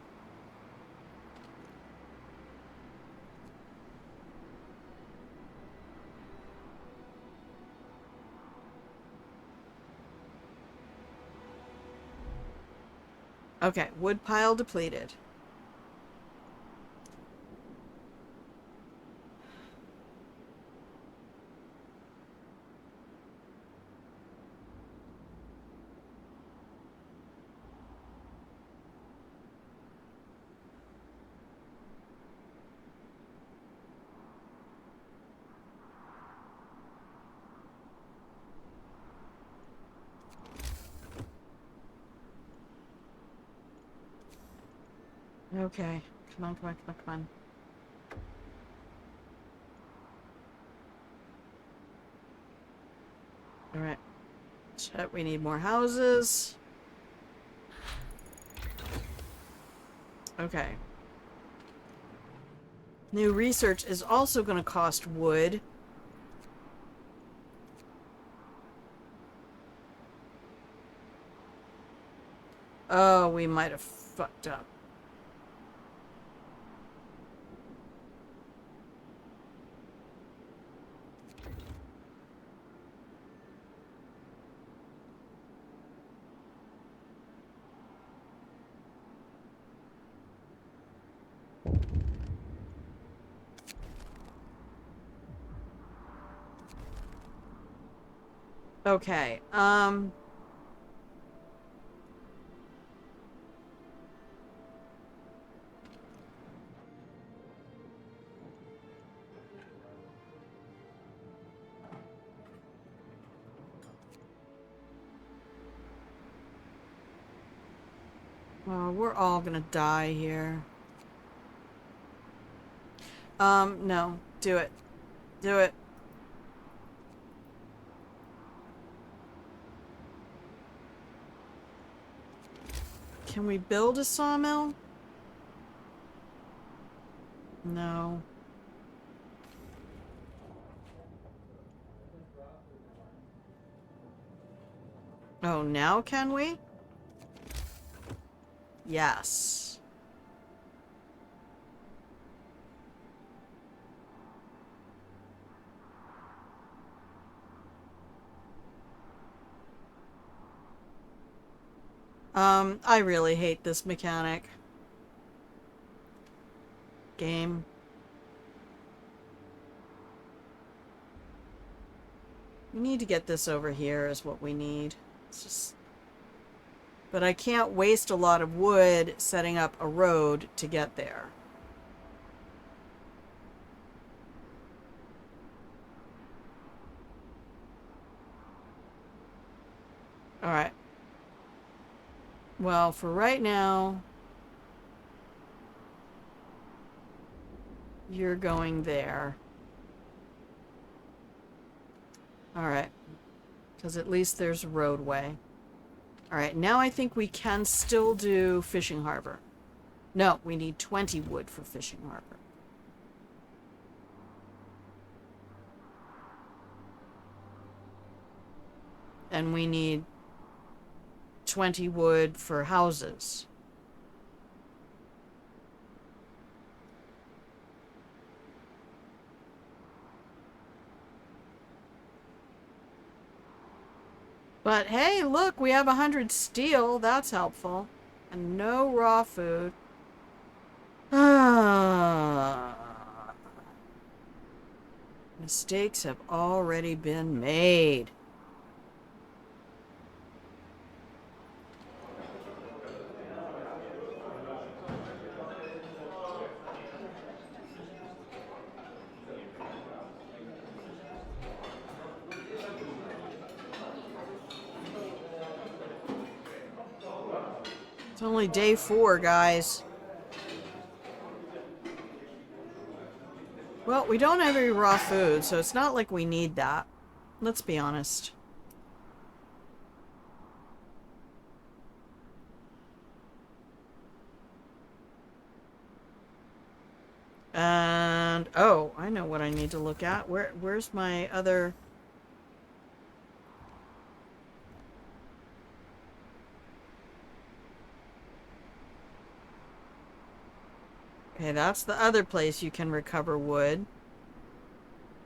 Okay, wood pile depleted. Okay. Come on, come on, come on, come on. Alright. Shit, we need more houses. Okay. New research is also going to cost wood. Oh, we might have fucked up. Okay, well, we're all gonna die here. No. Do it. Do it. Can we build a sawmill? No. Oh, now can we? Yes. I really hate this mechanic. Game. We need to get this over here is what we need. It's just... But I can't waste a lot of wood setting up a road to get there. Alright. Well, for right now, you're going there. Alright. Because at least there's a roadway. Alright, now I think we can still do fishing harbor. No, we need 20 wood for fishing harbor. And we need 20 wood for houses. But hey, look, we have 100 steel. That's helpful. And no raw food. Mistakes have already been made. It's only day 4, guys. Well, we don't have any raw food, so it's not like we need that. Let's be honest. And oh, I know what I need to look at. Where's my other... Okay, that's the other place you can recover wood.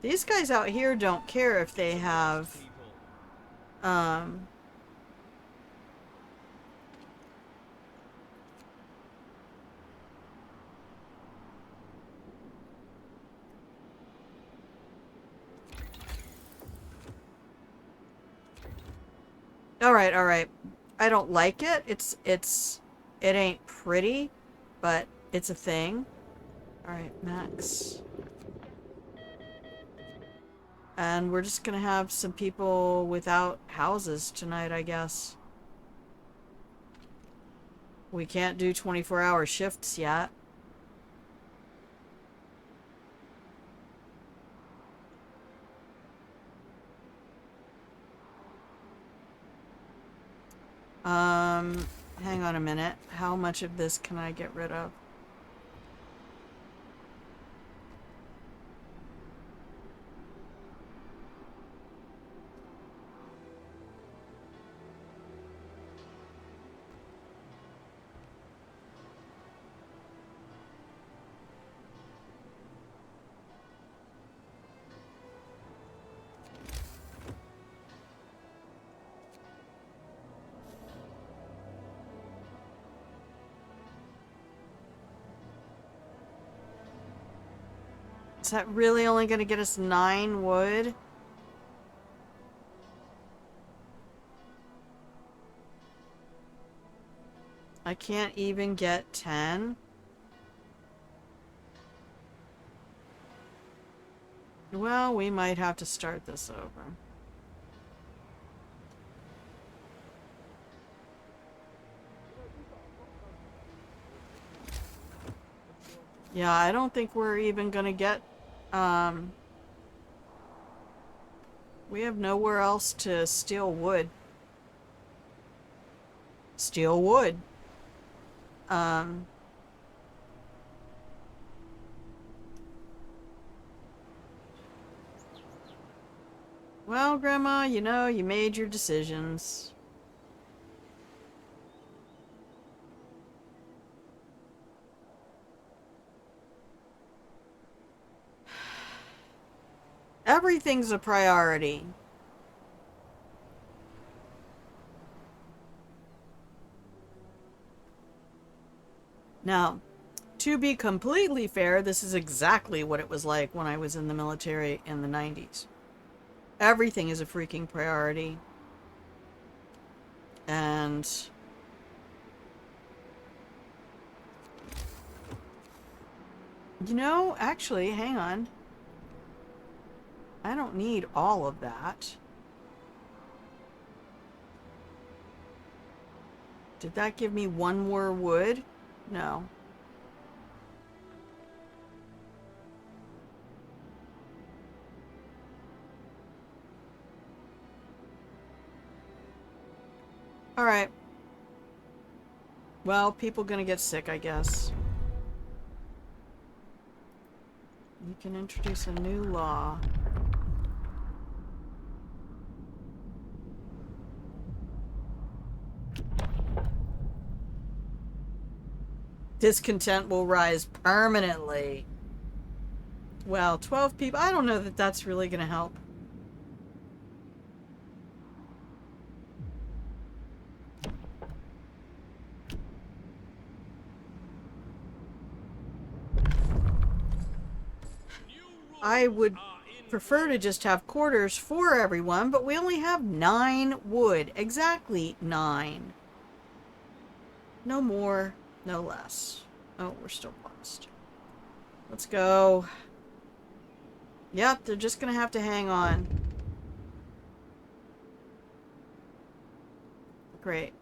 These guys out here don't care if they have Alright, alright. I don't like it. It ain't pretty, but it's a thing. Alright, Max. And we're just gonna have some people without houses tonight, I guess. We can't do 24-hour shifts yet. Hang on a minute. How much of this can I get rid of? Is that really only going to get us 9 wood? I can't even get 10? Well, we might have to start this over. Yeah, I don't think we're even gonna get, we have nowhere else to steal wood. Steal wood. Well, Grandma, you know, you made your decisions. Everything's a priority. Now, to be completely fair, this is exactly what it was like when I was in the military in the 90s. Everything is a freaking priority. And you know, actually, hang on. I don't need all of that. Did that give me 1 more wood? No. Alright. Well, people gonna get sick, I guess. You can introduce a new law. Discontent will rise permanently. Well, 12 people. I don't know that that's really gonna help. I would prefer to just have quarters for everyone, but we only have 9 wood. Exactly 9. No more, no less. Oh, we're still paused. Let's go. Yep, they're just gonna have to hang on. Great.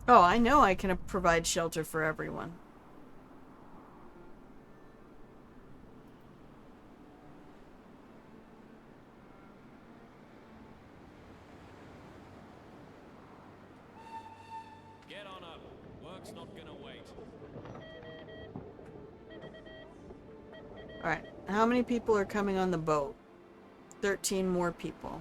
Oh, I know I can provide shelter for everyone. Get on up. Work's not gonna wait. Alright, how many people are coming on the boat? 13 more people.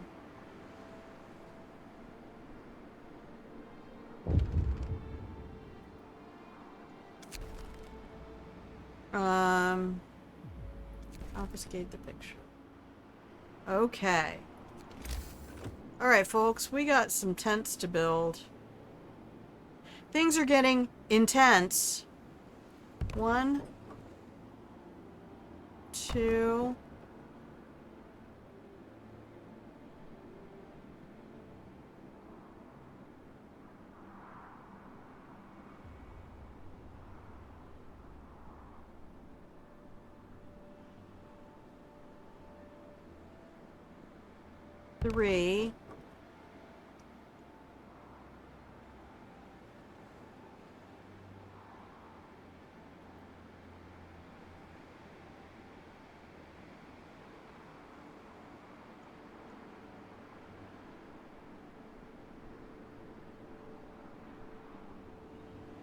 Obfuscate the picture. Okay. Alright, folks, we got some tents to build. Things are getting intense. 1, 2. Three.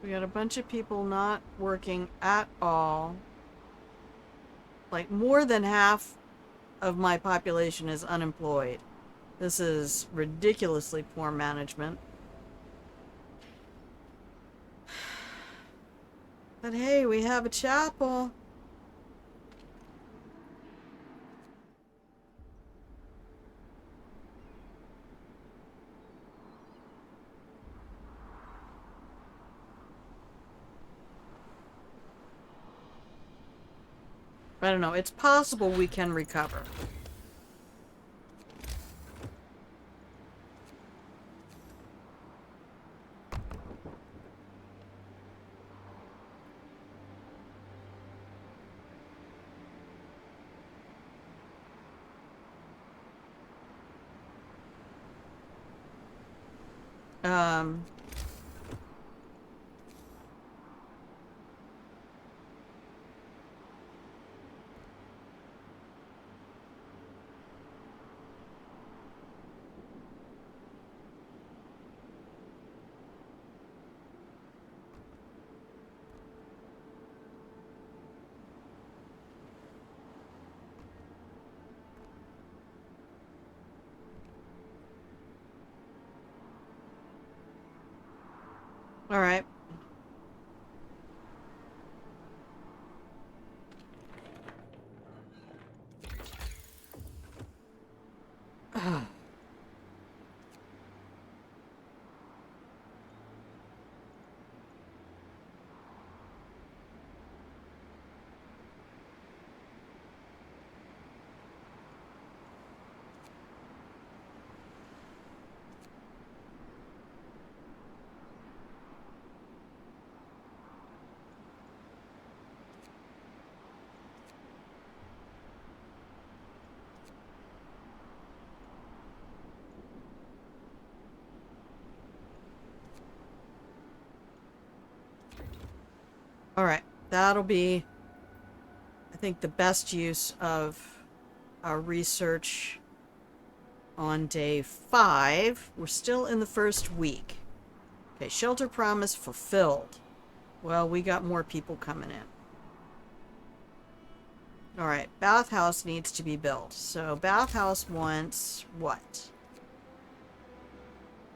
We got a bunch of people not working at all. Like, more than half of my population is unemployed. This is ridiculously poor management. But hey, we have a chapel. I don't know. It's possible we can recover. Um... All right. All right. That'll be, I think, the best use of our research on day 5. We're still in the first week. Okay, shelter promise fulfilled. Well, we got more people coming in. Alright, bathhouse needs to be built. So, bathhouse wants what?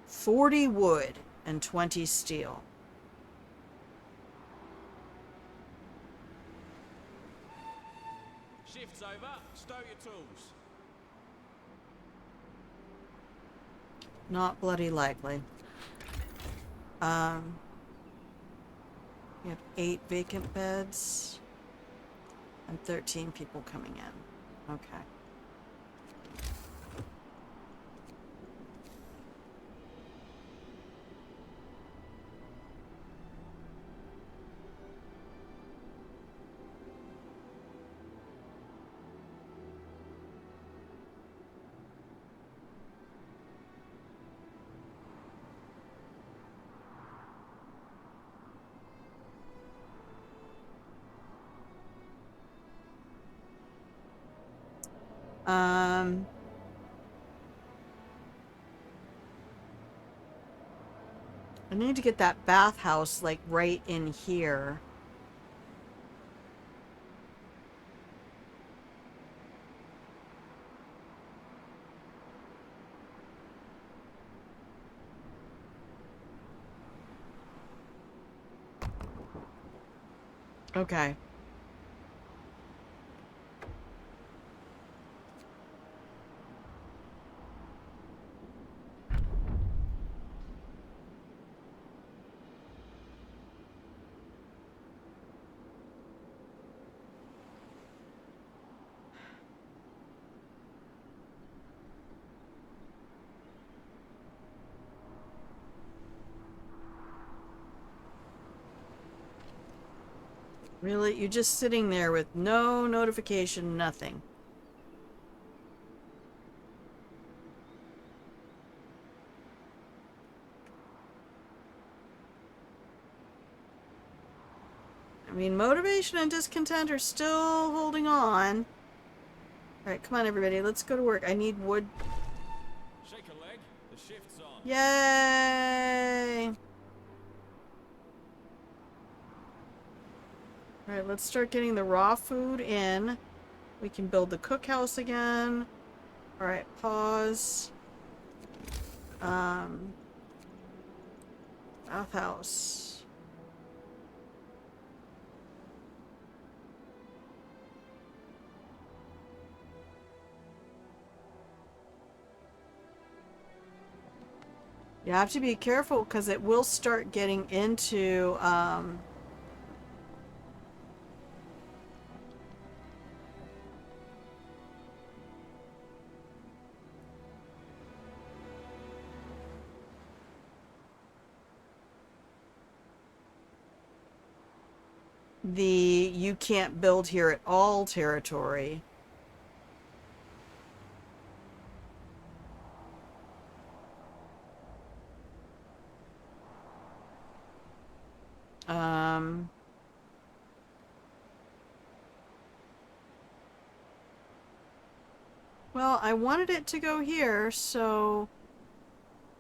40 wood and 20 steel. Shift's over. Stow your tools. Not bloody likely. We have 8 vacant beds and 13 people coming in. Okay. I need to get that bathhouse, like, right in here. Okay. Really? You're just sitting there with no notification, nothing. I mean, motivation and discontent are still holding on. Alright, come on everybody, let's go to work. I need wood. Shake a leg. The shift's on. Yay! Alright, let's start getting the raw food in. We can build the cookhouse again. Alright, pause. Bathhouse. You have to be careful because it will start getting into, the you can't build here at all territory. Well, I wanted it to go here, so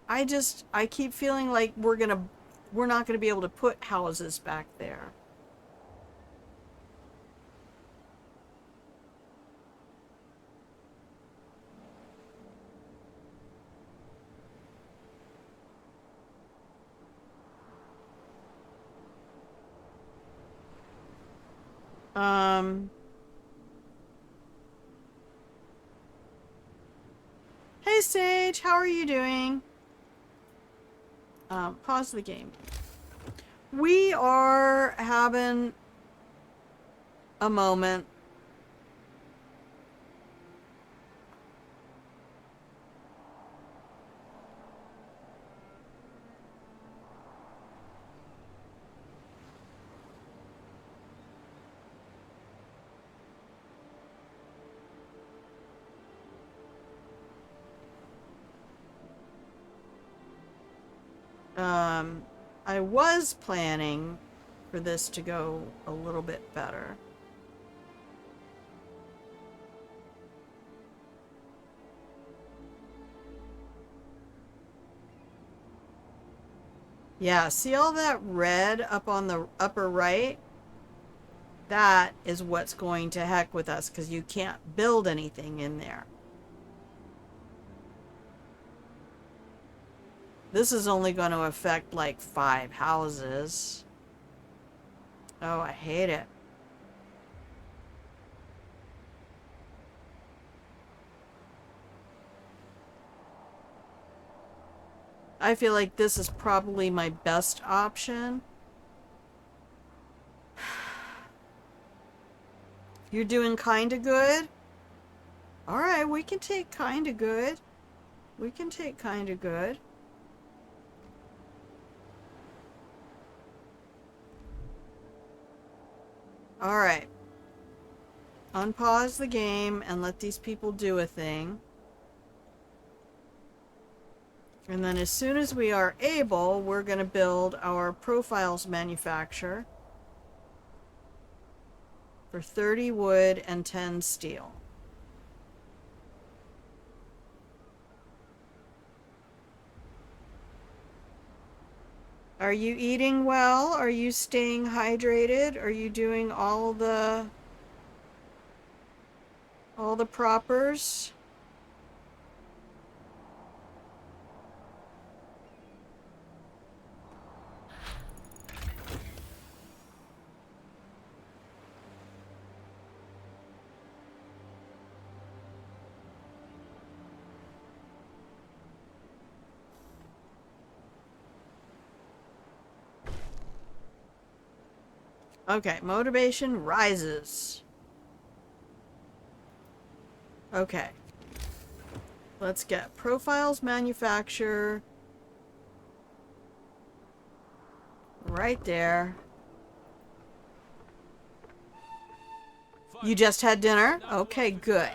I keep feeling like we're not gonna be able to put houses back there. Hey Sage, how are you doing? Pause the game. We are having a moment. I was planning for this to go a little bit better. Yeah, see all that red up on the upper right? That is what's going to heck with us because you can't build anything in there. This is only going to affect like 5 houses. Oh, I hate it. I feel like this is probably my best option. You're doing kinda good? Alright, we can take kinda good. We can take kinda good. Alright. Unpause the game and let these people do a thing. And then as soon as we are able, we're going to build our profiles manufacturer for 30 wood and 10 steel. Are you eating well? Are you staying hydrated? Are you doing all the propers? Okay, motivation rises. Okay. Let's get profiles manufacturer right there. You just had dinner? Okay, good.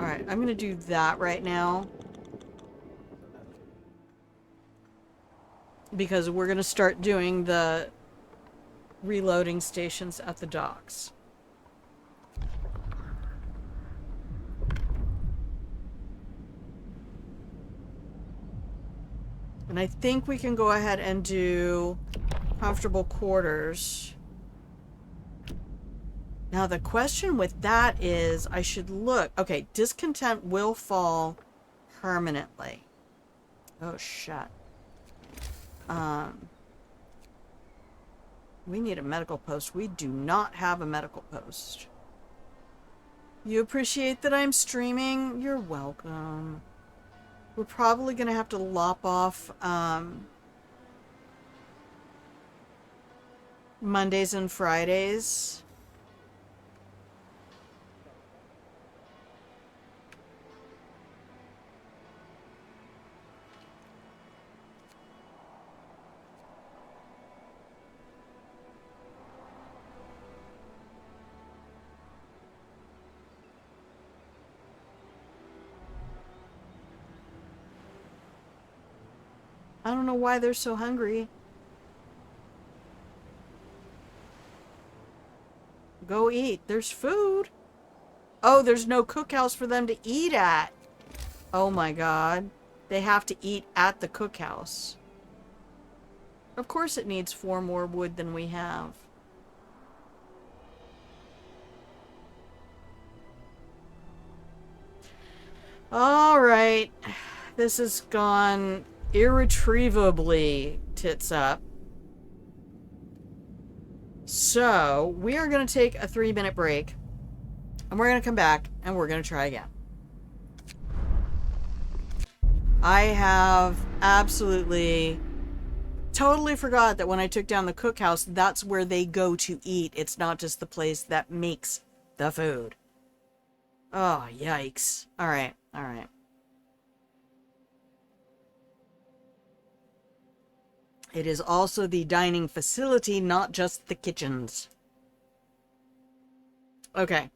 Alright, I'm gonna do that right now. Because we're gonna start doing the reloading stations at the docks. And I think we can go ahead and do comfortable quarters. Now the question with that is, I should look. Okay, discontent will fall permanently. Oh, shit. We need a medical post. We do not have a medical post. You appreciate that I'm streaming? You're welcome. We're probably going to have to lop off Mondays and Fridays. I don't know why they're so hungry. Go eat. There's food. Oh, there's no cookhouse for them to eat at. Oh my god. They have to eat at the cookhouse. Of course it needs 4 more wood than we have. Alright. This has gone irretrievably tits up. So, we are going to take a 3-minute break. And we're going to come back and we're going to try again. I have absolutely totally forgot that when I took down the cookhouse, that's where they go to eat. It's not just the place that makes the food. Oh, yikes. Alright, alright. It is also the dining facility, not just the kitchens. Okay.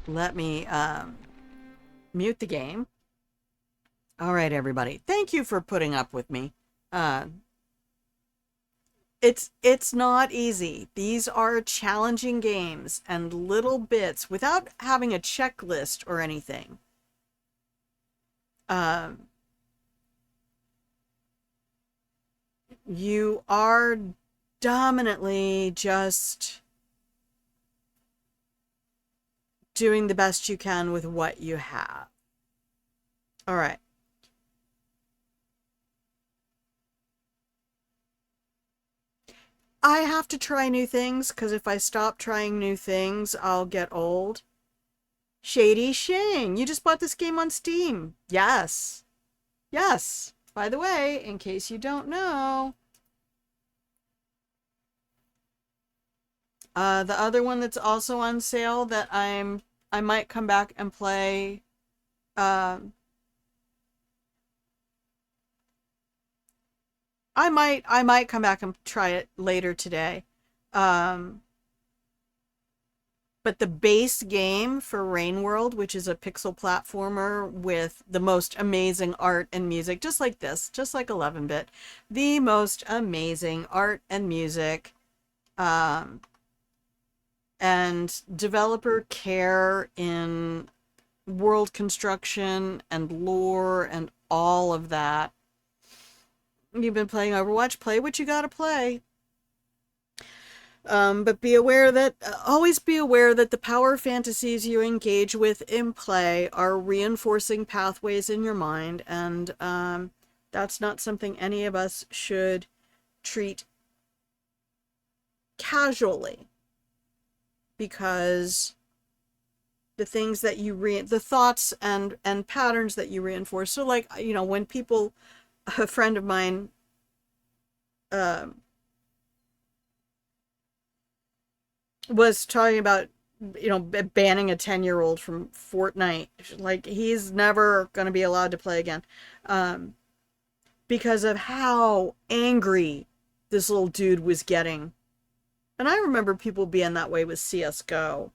Let me mute the game. All right, everybody. Thank you for putting up with me. It's not easy. These are challenging games and little bits without having a checklist or anything. You are dominantly just doing the best you can with what you have. All right. I have to try new things because if I stop trying new things, I'll get old. Shady Shing, you just bought this game on Steam. Yes. Yes. By the way, in case you don't know, the other one that's also on sale that I might come back and play, I might come back and try it later today. But the base game for Rain World, which is a pixel platformer with the most amazing art and music, just like this, just like 11-bit, the most amazing art and music, and developer care in world construction and lore and all of that. You've been playing Overwatch, play what you gotta play. But be aware that, always be aware that the power fantasies you engage with in play are reinforcing pathways in your mind, and that's not something any of us should treat casually, because the things that you the thoughts and patterns that you reinforce. So like, you know, when people, a friend of mine, was talking about, you know, banning a 10-year-old from Fortnite. Like, he's never going to be allowed to play again. Because of how angry this little dude was getting. And I remember people being that way with CSGO.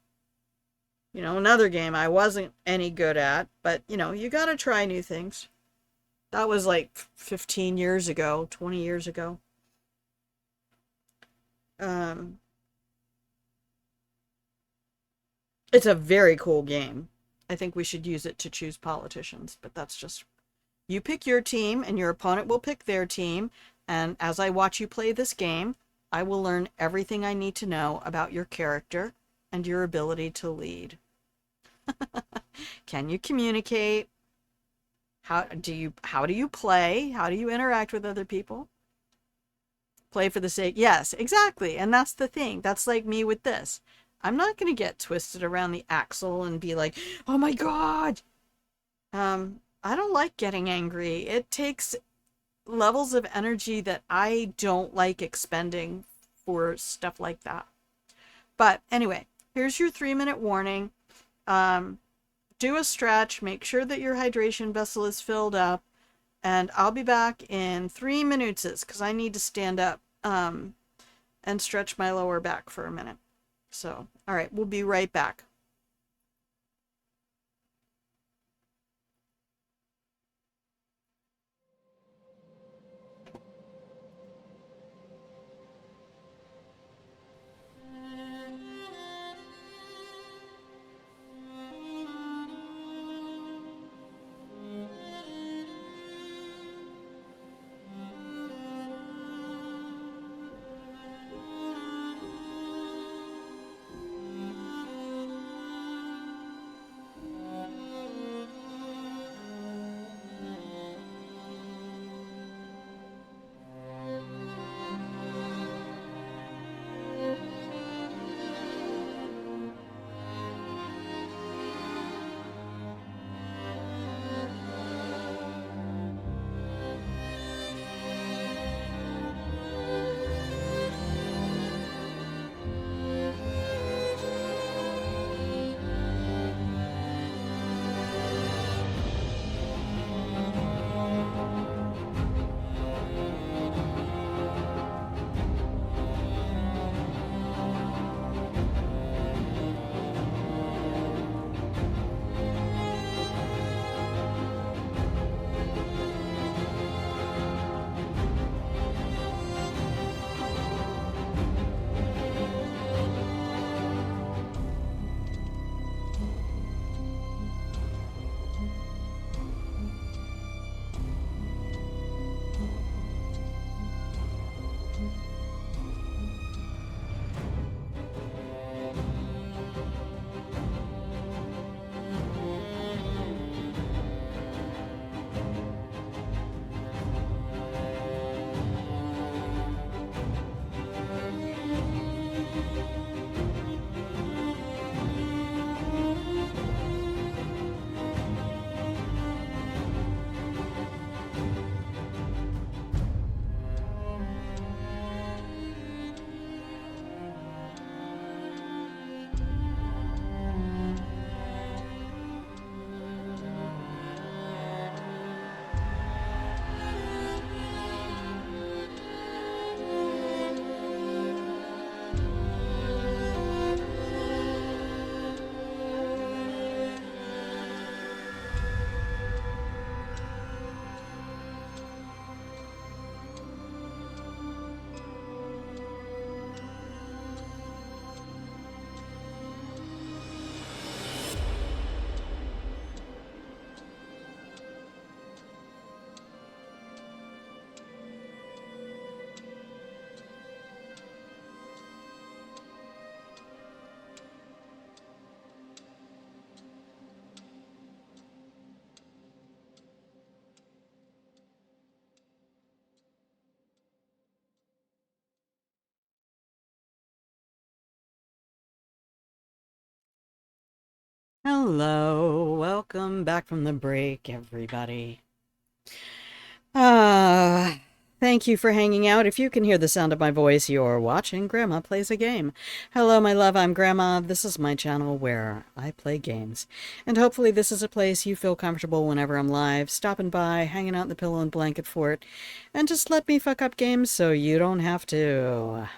You know, another game I wasn't any good at, but, you know, you gotta try new things. That was like 15 years ago, 20 years ago. It's a very cool game. I think we should use it to choose politicians, but that's just... You pick your team, and your opponent will pick their team, and as I watch you play this game, I will learn everything I need to know about your character and your ability to lead. Can you communicate? How do you play? How do you interact with other people? Play for the sake... Yes, exactly. And that's the thing. That's like me with this. I'm not going to get twisted around the axle and be like, oh my god! I don't like getting angry. It takes levels of energy that I don't like expending for stuff like that. But anyway, here's your 3-minute warning. Do a stretch, make sure that your hydration vessel is filled up, and I'll be back in 3 minutes because I need to stand up and stretch my lower back for a minute. So, all right, we'll be right back. Hello, welcome back from the break, everybody. Ah, thank you for hanging out. If you can hear the sound of my voice, you're watching Grandma Plays a Game. Hello, my love, I'm Grandma. This is my channel where I play games. And hopefully this is a place you feel comfortable whenever I'm live, stopping by, hanging out in the pillow and blanket fort, and just let me fuck up games so you don't have to.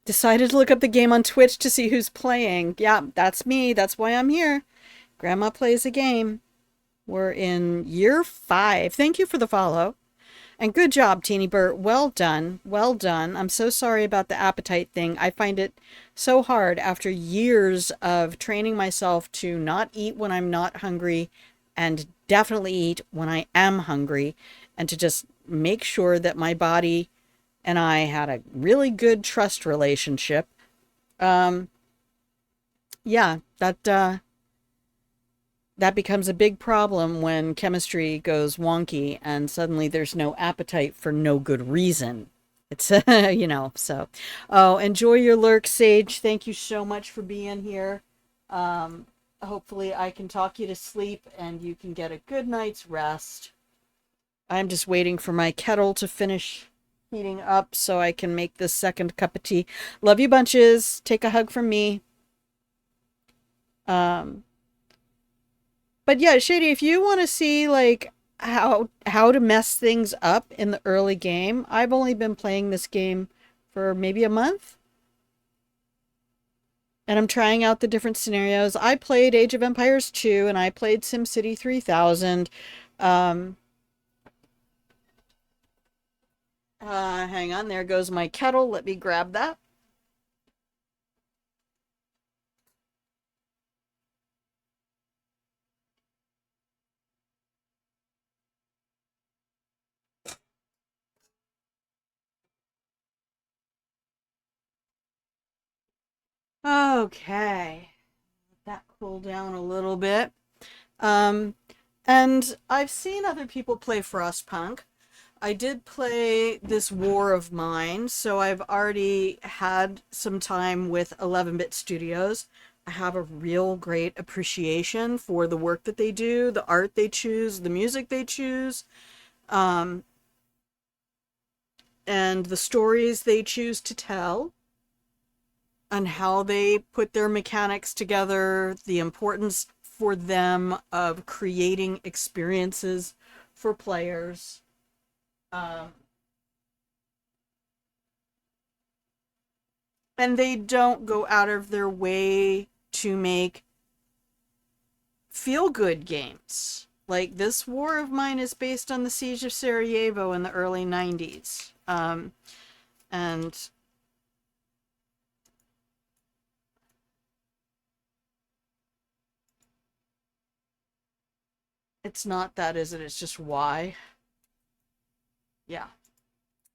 Decided to look up the game on Twitch to see who's playing. Yeah, that's me. That's why I'm here. Grandma Plays a Game. We're in year 5. Thank you for the follow. And good job, Teeny Bert. Well done. Well done. I'm so sorry about the appetite thing. I find it so hard after years of training myself to not eat when I'm not hungry and definitely eat when I am hungry, and to just make sure that my body and I had a really good trust relationship. Yeah, that becomes a big problem when chemistry goes wonky and suddenly there's no appetite for no good reason. It's, so. Oh, enjoy your lurk, Sage. Thank you so much for being here. Hopefully I can talk you to sleep and you can get a good night's rest. I'm just waiting for my kettle to finish heating up so I can make this second cup of tea. Love you bunches. Take a hug from me. But yeah, Shady, if you want to see like how to mess things up in the early game, I've only been playing this game for maybe a month. And I'm trying out the different scenarios. I played Age of Empires 2 and I played SimCity 3000. Hang on, there goes my kettle. Let me grab that. Okay. Let that cool down a little bit. And I've seen other people play Frostpunk. I did play this War of Mine, so I've already had some time with 11-Bit Studios. I have a real great appreciation for the work that they do, the art they choose, the music they choose, and the stories they choose to tell, and how they put their mechanics together, the importance for them of creating experiences for players. And they don't go out of their way to make feel-good games. Like, this War of Mine is based on the Siege of Sarajevo in the early 90s. And it's not that, is it? It's just why. Yeah.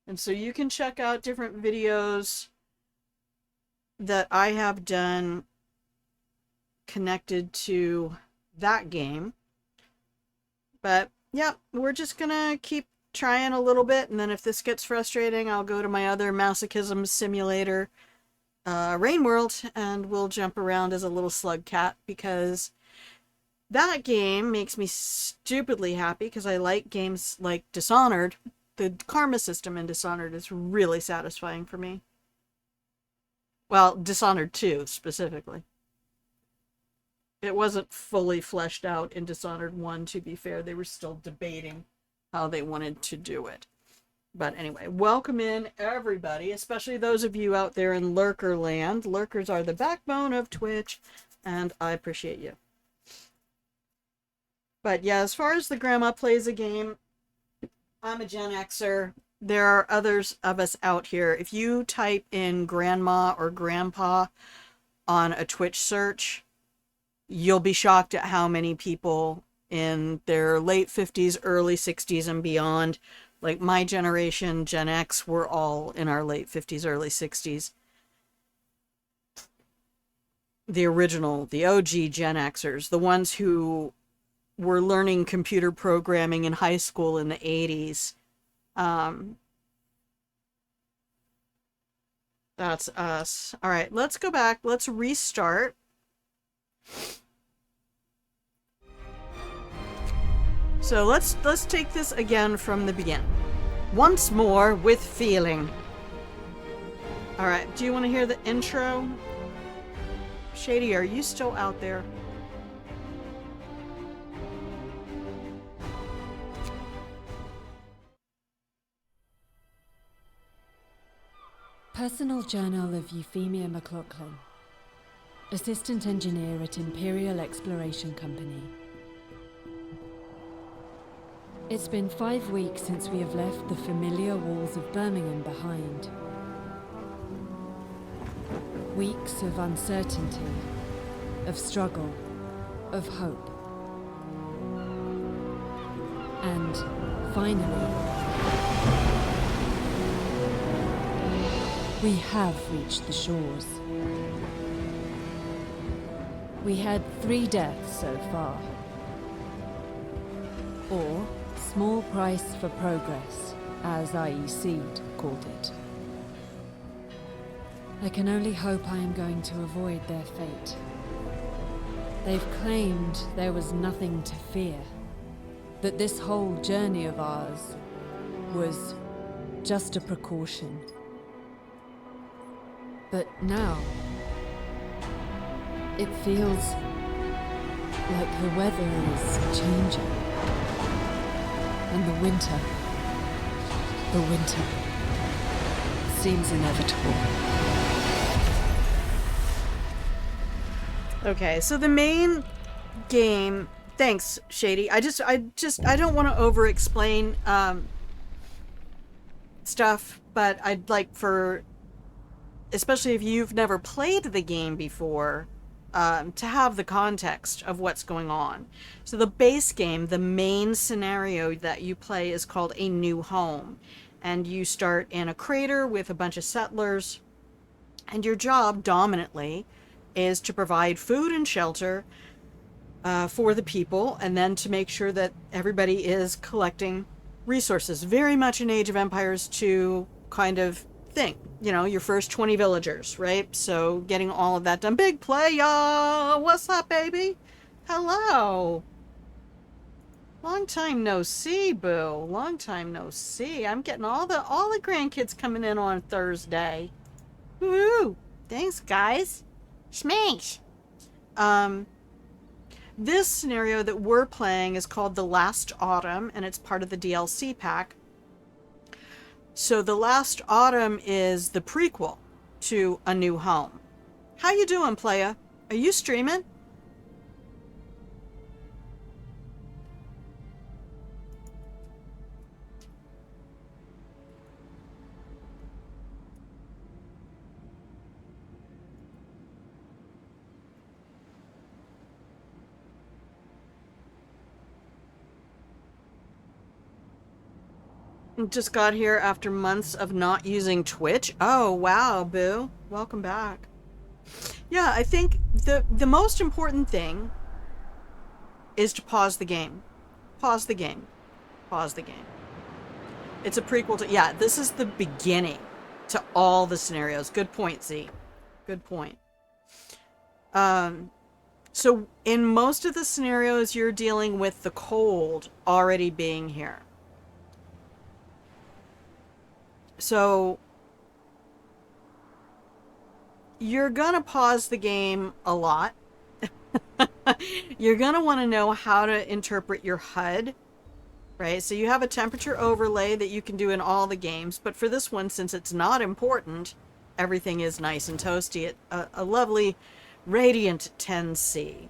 And so you can check out different videos that I have done connected to that game. But yeah, we're just gonna keep trying a little bit, and then if this gets frustrating, I'll go to my other masochism simulator, Rain World, and we'll jump around as a little slug cat, because that game makes me stupidly happy, because I like games like Dishonored. The karma system in Dishonored is really satisfying for me. Well, Dishonored 2, specifically. It wasn't fully fleshed out in Dishonored 1, to be fair. They were still debating how they wanted to do it. But anyway, welcome in, everybody, especially those of you out there in Lurker land. Lurkers are the backbone of Twitch, and I appreciate you. But yeah, as far as the grandma plays a game, I'm a Gen Xer. There are others of us out here. If you type in grandma or grandpa on a Twitch search, you'll be shocked at how many people in their late 50s, early 60s, and beyond, like my generation, Gen X, we're all in our late 50s, early 60s. The original, the OG Gen Xers, the ones who were learning computer programming in high school in the 80s. That's us. All right, let's go back. Let's restart. So let's take this again from the beginning. Once more with feeling. All right, do you want to hear the intro? Shady, are you still out there? Personal Journal of Euphemia McLaughlin, Assistant Engineer at Imperial Exploration Company. It's been 5 weeks since we have left the familiar walls of Birmingham behind. Weeks of uncertainty, of struggle, of hope. And finally, we have reached the shores. We had 3 deaths so far. Or small price for progress, as IEC called it. I can only hope I am going to avoid their fate. They've claimed there was nothing to fear, that this whole journey of ours was just a precaution. But now, it feels like the weather is changing. And the winter seems inevitable. Okay, so the main game. Thanks, Shady. I don't want to over explain stuff, but I'd like for, especially if you've never played the game before, to have the context of what's going on. So the base game, the main scenario that you play is called A New Home. And you start in a crater with a bunch of settlers. And your job, dominantly, is to provide food and shelter for the people, and then to make sure that everybody is collecting resources. Very much an Age of Empires 2 kind of thing. You know, your first 20 villagers, right? So getting all of that done. Big playa! What's up, baby? Hello! Long time no see, boo. Long time no see. I'm getting all the grandkids coming in on Thursday. Woo! Thanks, guys. Schmanks. This scenario that we're playing is called The Last Autumn, and it's part of the DLC pack. So The Last Autumn is the prequel to A New Home. How you doing, playa? Are you streaming? Just got here after months of not using Twitch. Oh, wow, boo. Welcome back. Yeah, I think the most important thing is to pause the game. Pause the game. Pause the game. It's a prequel to... Yeah, this is the beginning to all the scenarios. Good point, Z. Good point. So in most of the scenarios, you're dealing with the cold already being here. So you're gonna pause the game a lot. You're gonna want to know how to interpret your HUD, right? So you have a temperature overlay that you can do in all the games, but for this one, since it's not important, everything is nice and toasty at a lovely radiant 10C.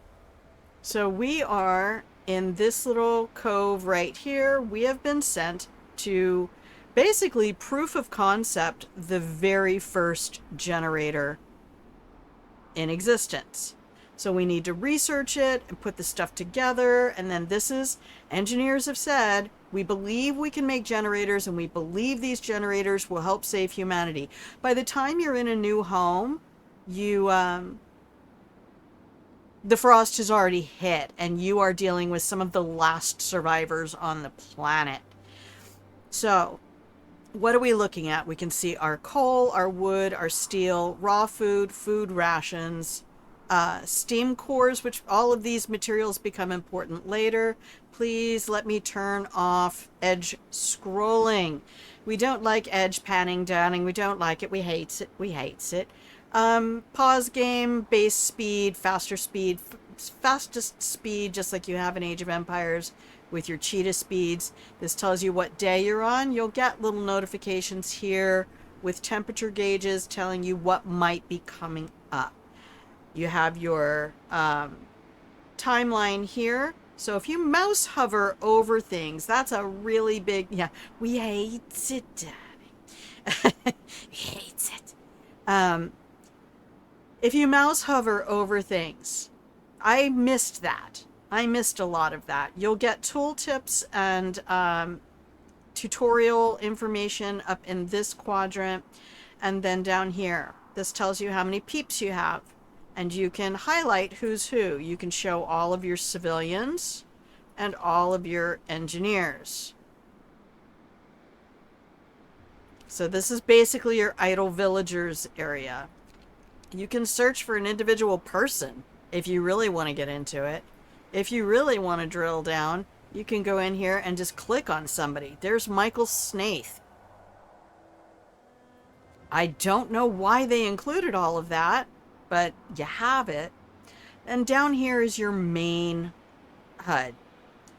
So we are in this little cove right here. We have been sent to basically proof of concept, the very first generator in existence. So we need to research it and put the stuff together. And then this is, engineers have said, we believe we can make generators, and we believe these generators will help save humanity. By the time you're in a new home, you, the frost has already hit, and you are dealing with some of the last survivors on the planet. So what are we looking at? We can see our coal, our wood, our steel, raw food, food rations, steam cores, which all of these materials become important later. Please let me turn off edge scrolling. We don't like edge panning downing. We don't like it. We hates it. We hates it. Pause game, base speed, fastest speed, just like you have in Age of Empires with your cheetah speeds. This tells you what day you're on. You'll get little notifications here with temperature gauges telling you what might be coming up. You have your timeline here. So if you mouse hover over things, that's a really big... Yeah, we hate it, Daddy. Hates it. If you mouse hover over things, I missed that. I missed a lot of that. You'll get tooltips and tutorial information up in this quadrant. And then down here, this tells you how many peeps you have. And you can highlight who's who. You can show all of your civilians and all of your engineers. So this is basically your idle villagers area. You can search for an individual person if you really want to get into it. If you really want to drill down, you can go in here and just click on somebody. There's Michael Snaith. I don't know why they included all of that, but you have it. And down here is your main HUD.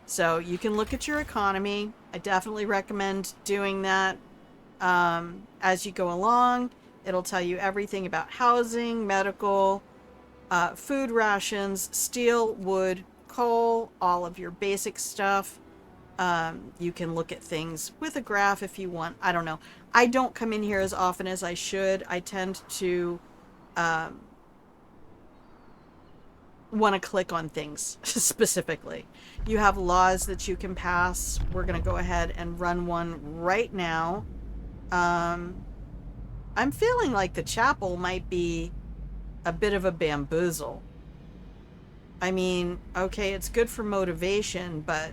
So you can look at your economy. I definitely recommend doing that as you go along. It'll tell you everything about housing, medical, food rations, steel, wood, coal, all of your basic stuff. You can look at things with a graph if you want. I don't know. I don't come in here as often as I should. I tend to want to click on things specifically. You have laws that you can pass. We're going to go ahead and run one right now. I'm feeling like the chapel might be a bit of a bamboozle. I mean, okay, it's good for motivation, but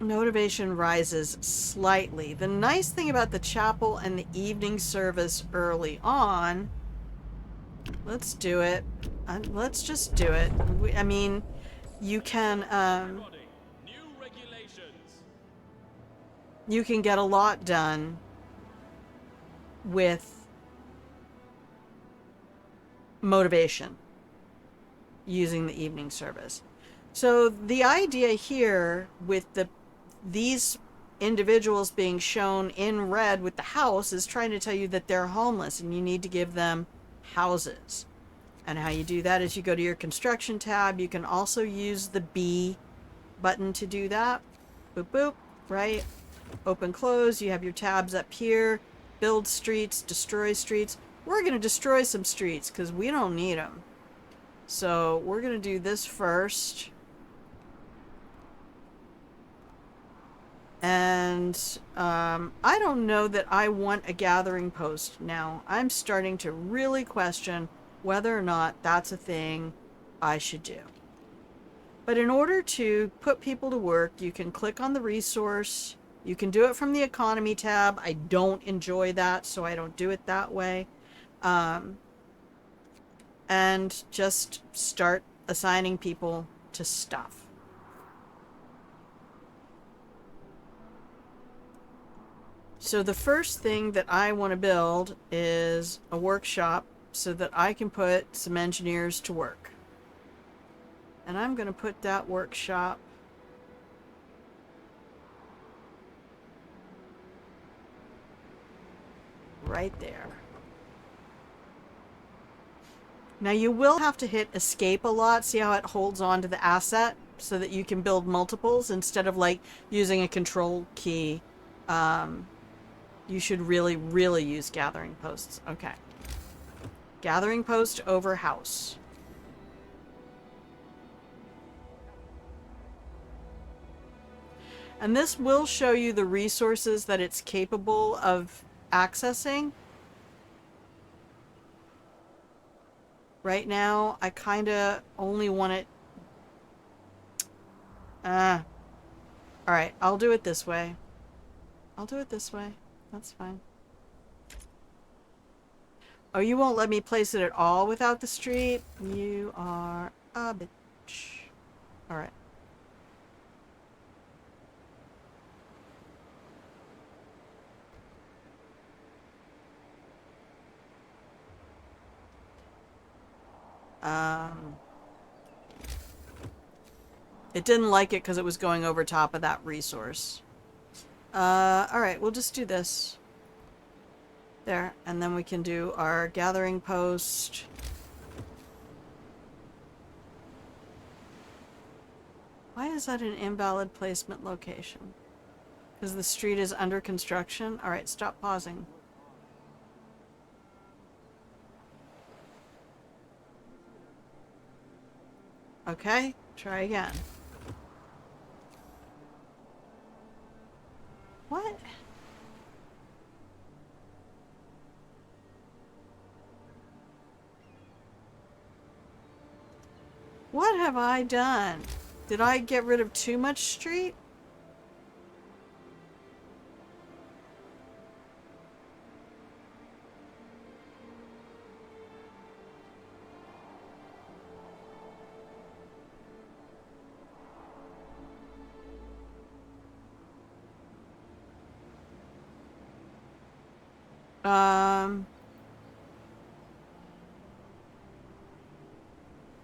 motivation rises slightly. The nice thing about the chapel and the evening service early on, let's do it. Let's just do it. I mean, you can New regulations. you can get a lot done with motivation using the evening service. So the idea here with these individuals being shown in red with the house is trying to tell you that they're homeless and you need to give them houses. And how you do that is you go to your construction tab. You can also use the B button to do that. Boop, boop, right? Open, close. You have your tabs up here. Build streets, destroy streets. We're going to destroy some streets because we don't need them. So we're going to do this first. And I don't know that I want a gathering post now. I'm starting to really question whether or not that's a thing I should do. But in order to put people to work, you can click on the resource. You can do it from the economy tab. I don't enjoy that, so I don't do it that way. And just start assigning people to stuff. So the first thing that I want to build is a workshop so that I can put some engineers to work. And I'm going to put that workshop right there. Now you will have to hit escape a lot. See how it holds on to the asset so that you can build multiples instead of like using a control key. You should really, really use gathering posts. Okay. Gathering post over house. And this will show you the resources that it's capable of accessing. Right now, I kind of only want it... Alright, I'll do it this way. I'll do it this way. That's fine. Oh, you won't let me place it at all without the street? You are a bitch. Alright. It didn't like it because it was going over top of that resource. Alright, we'll just do this. There, and then we can do our gathering post. Why is that an invalid placement location? Because the street is under construction? Alright, stop pausing. Okay, try again. What? What have I done? Did I get rid of too much street?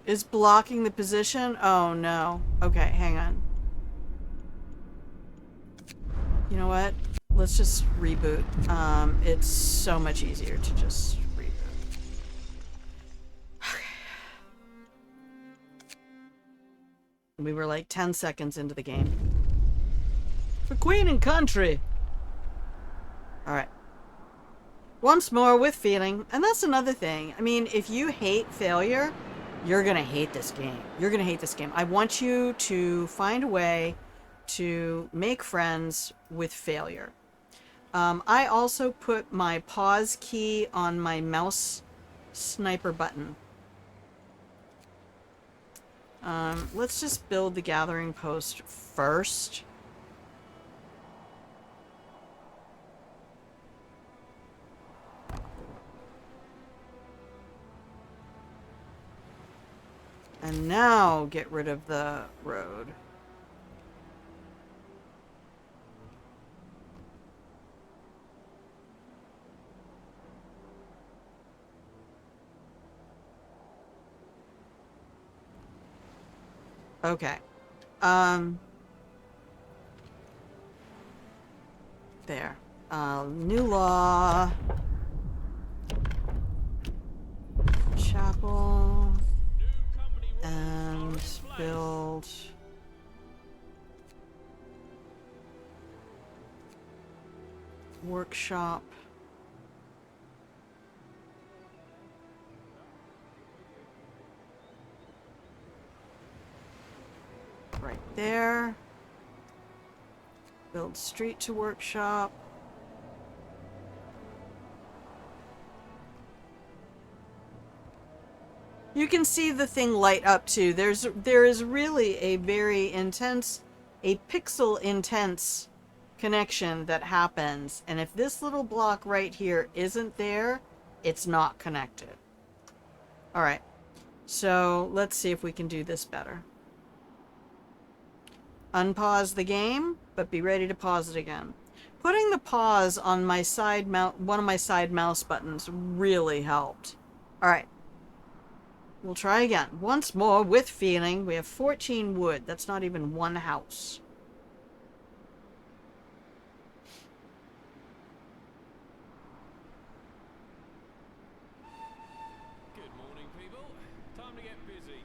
Is blocking the position? Oh no. Okay, hang on. You know what? Let's just reboot. It's so much easier to just reboot. Okay. We were like 10 seconds into the game. For Queen and Country! Alright. Once more with feeling. And that's another thing. I mean, if you hate failure, you're gonna hate this game. You're gonna hate this game. I want you to find a way to make friends with failure. I also put my pause key on my mouse sniper button. Let's just build the gathering post first. And now get rid of the road. Okay. There. New law. Chapel. And build. Workshop. Right there. Build street to workshop. You can see the thing light up too. There is really a very intense, a pixel intense connection that happens. And if this little block right here isn't there, it's not connected. All right. So let's see if we can do this better. Unpause the game, but be ready to pause it again. Putting the pause on my side one of my side mouse buttons really helped. All right. We'll try again. Once more with feeling. We have 14 wood. That's not even one house. Good morning, people. Time to get busy.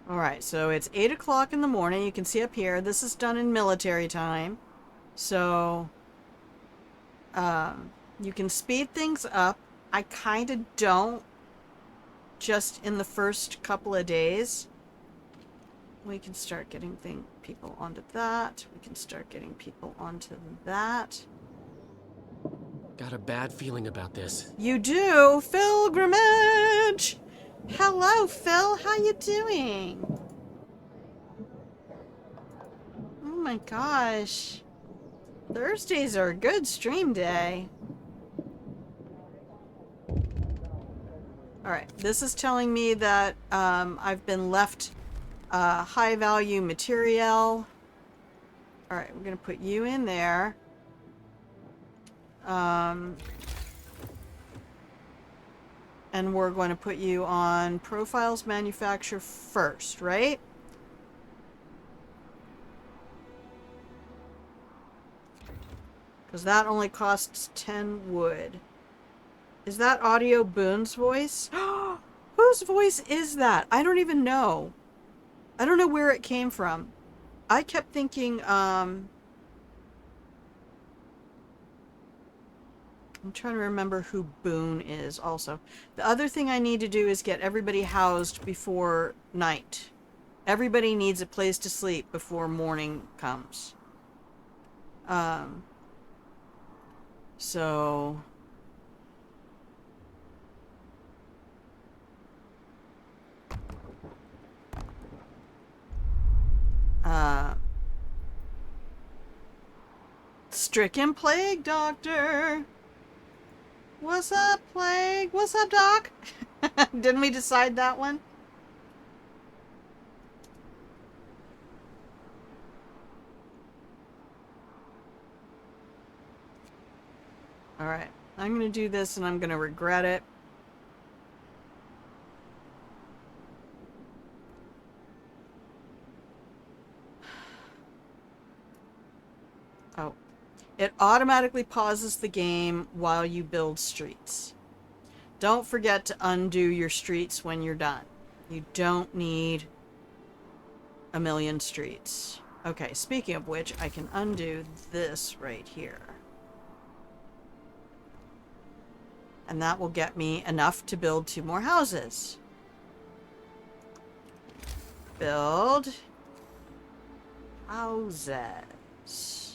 Alright, so it's 8 o'clock in the morning. You can see up here. This is done in military time. So, you can speed things up. I kind of don't. Just in the first couple of days. We can start getting people onto that. We can start getting people onto that. Got a bad feeling about this. You do? Pilgrimage! Hello, Phil. How you doing? Oh my gosh. Thursdays are a good stream day. Alright, this is telling me that I've been left high value material. Alright, we're going to put you in there. And we're going to put you on Profiles Manufacture first, right? Because that only costs 10 wood. Is that Audio Boone's voice? Whose voice is that? I don't even know. I don't know where it came from. I kept thinking, I'm trying to remember who Boone is also. The other thing I need to do is get everybody housed before night. Everybody needs a place to sleep before morning comes. So... Stricken Plague Doctor! What's up, Plague? What's up, Doc? Didn't we decide that one? Alright. I'm gonna do this and I'm gonna regret it. It automatically pauses the game while you build streets. Don't forget to undo your streets when you're done. You don't need a million streets. Okay, speaking of which, I can undo this right here. And that will get me enough to build 2 more houses. Build houses.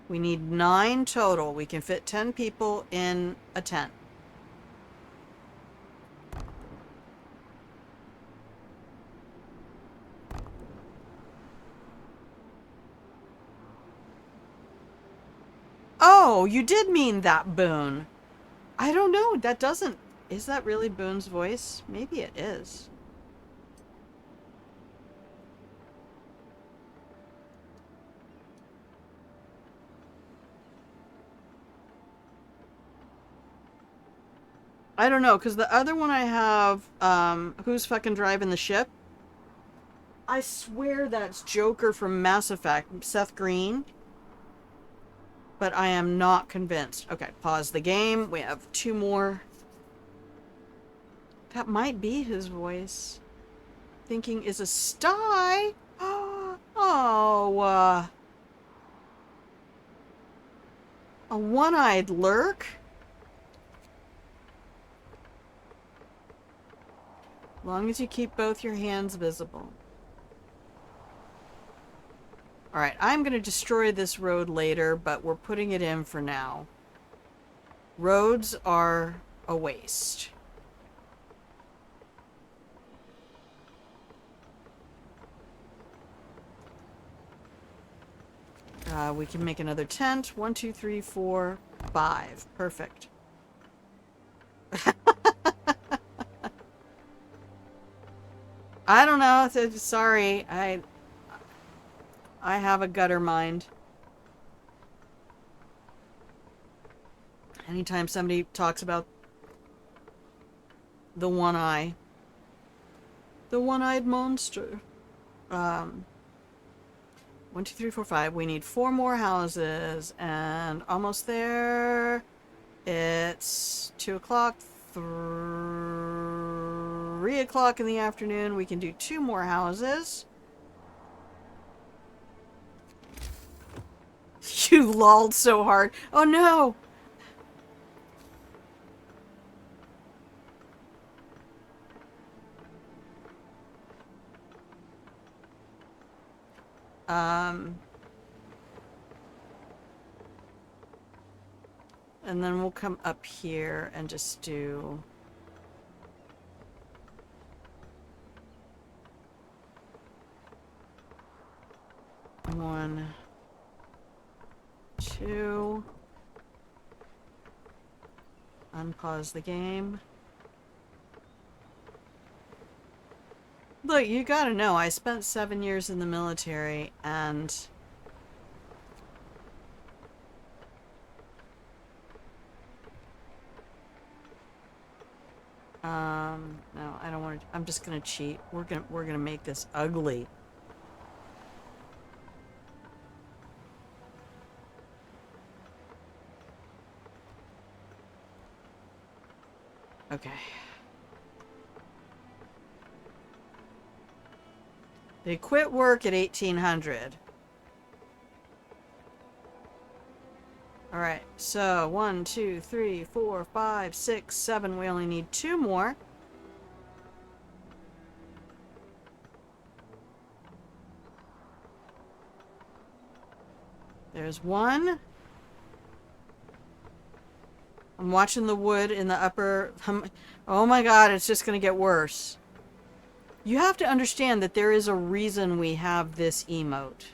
We need 9 total. We can fit 10 people in a tent. Oh, you did mean that, Boone. I don't know. That doesn't... Is that really Boone's voice? Maybe it is. I don't know, because the other one I have, Who's Fucking Driving the Ship? I swear that's Joker from Mass Effect, Seth Green. But I am not convinced. Okay, pause the game. We have 2 more. That might be his voice. Thinking is a sty. Oh, a one-eyed lurk? Long as you keep both your hands visible. Alright, I'm going to destroy this road later, but we're putting it in for now. Roads are a waste. We can make another tent. 1, 2, 3, 4, 5. Perfect. I don't know. Sorry. I have a gutter mind. Anytime somebody talks about the one eye. The one-eyed monster. 1, 2, 3, 4, 5. We need 4 more houses. And almost there. It's 2 o'clock. 3 o'clock in the afternoon. We can do 2 more houses. You lolled so hard. Oh no! And then we'll come up here and just do... One, 2. Unpause the game. Look, you gotta know, I spent 7 years in the military, and... no, I don't want to... I'm just gonna cheat. We're gonna make this ugly. Okay. They quit work at 1800. Alright, so 1, 2, 3, 4, 5, 6, 7. We only need 2 more. There's 1. I'm watching the wood in the upper... Oh my god, it's just gonna get worse. You have to understand that there is a reason we have this emote.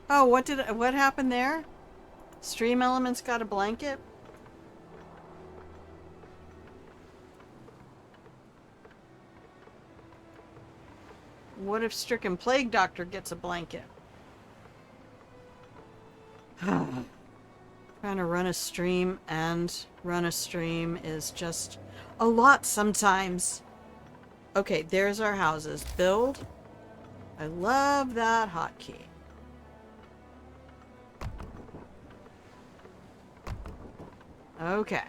Oh, what happened there? Stream Elements got a blanket? What if Stricken Plague Doctor gets a blanket? Trying to run a stream and run a stream is just a lot sometimes. Okay, there's our houses. Build. I love that hotkey. Okay.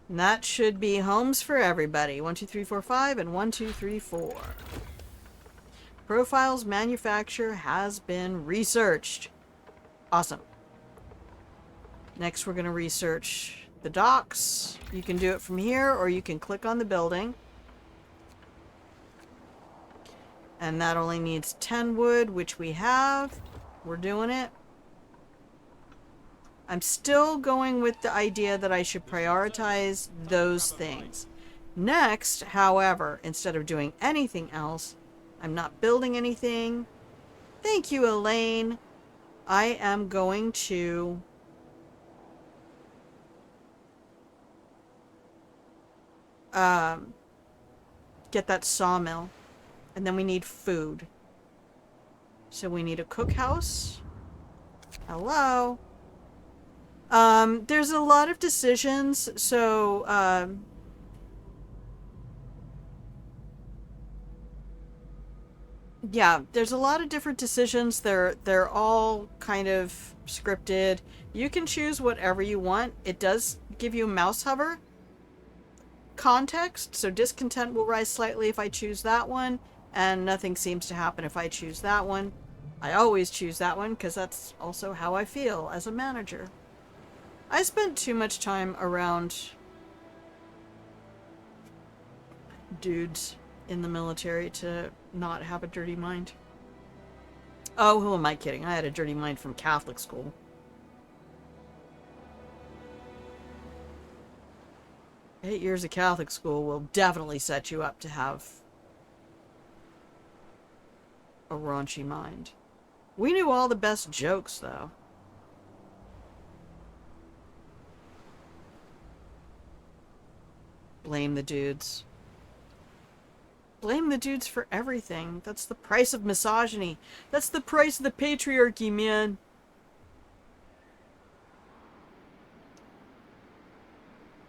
And that should be homes for everybody. 1, 2, 3, 4, 5, and 1, 2, 3, 4. Profiles manufacturer has been researched. Awesome. Next, we're going to research the docks. You can do it from here, or you can click on the building. And that only needs 10 wood, which we have. We're doing it. I'm still going with the idea that I should prioritize those things. Next, however, instead of doing anything else, I'm not building anything. Thank you, Elaine. I am going to get that sawmill. And then we need food. So we need a cookhouse. Hello. There's a lot of decisions, so, yeah, there's a lot of different decisions. They're all kind of scripted. You can choose whatever you want. It does give you a mouse hover context, so discontent will rise slightly if I choose that one, and nothing seems to happen if I choose that one. I always choose that one because that's also how I feel as a manager. I spent too much time around dudes in the military to not have a dirty mind. Oh, who am I kidding? I had a dirty mind from Catholic school. Eight years of Catholic school will definitely set you up to have a raunchy mind. We knew all the best jokes, though. Blame the dudes. Blame the dudes for everything. That's the price of misogyny. That's the price of the patriarchy, man.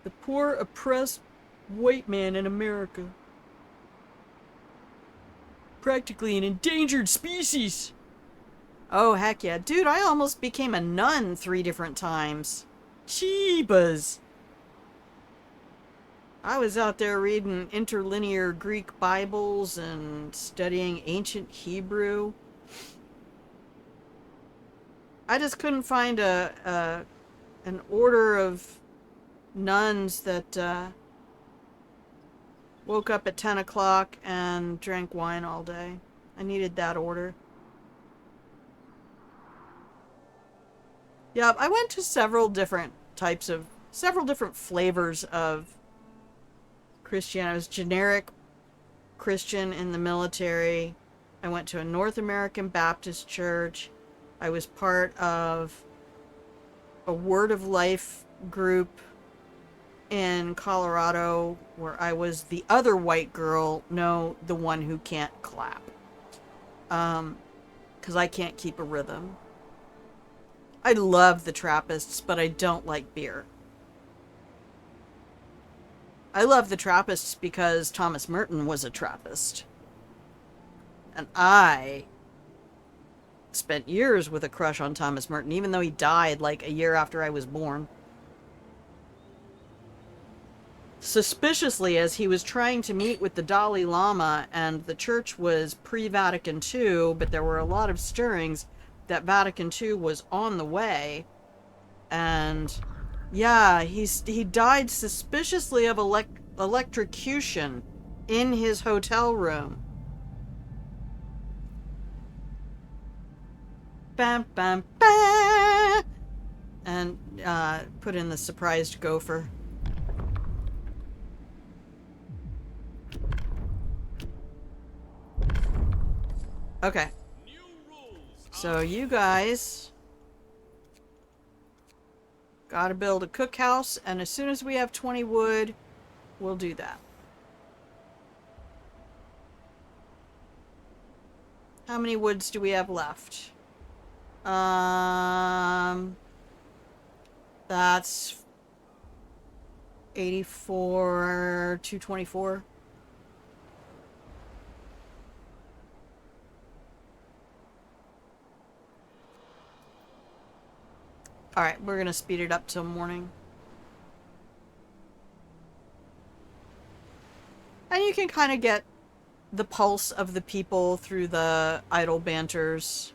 The poor, oppressed white man in America. Practically an endangered species. Oh, heck yeah. Dude, I almost became a nun 3 different times. Jeebas. I was out there reading interlinear Greek Bibles and studying ancient Hebrew. I just couldn't find an order of nuns that woke up at 10 o'clock and drank wine all day. I needed that order. Yep, I went to several different flavors of Christianity. I was generic Christian in the military. I went to a North American Baptist church. I was part of a Word of Life group in Colorado where I was the other white girl, no, the one who can't clap. 'Cause I can't keep a rhythm. I love the Trappists, but I don't like beer. I love the Trappists because Thomas Merton was a Trappist. And I spent years with a crush on Thomas Merton, even though he died like a year after I was born. Suspiciously, as he was trying to meet with the Dalai Lama, and the church was pre-Vatican II, but there were a lot of stirrings that Vatican II was on the way. And yeah, he died suspiciously of electrocution in his hotel room. Bam, bam, bam! And put in the surprised gopher. Okay. So you guys gotta build a cookhouse, and as soon as we have 20 wood, we'll do that. How many woods do we have left? That's 84, 224. Alright, we're gonna speed it up till morning. And you can kind of get the pulse of the people through the idle banters.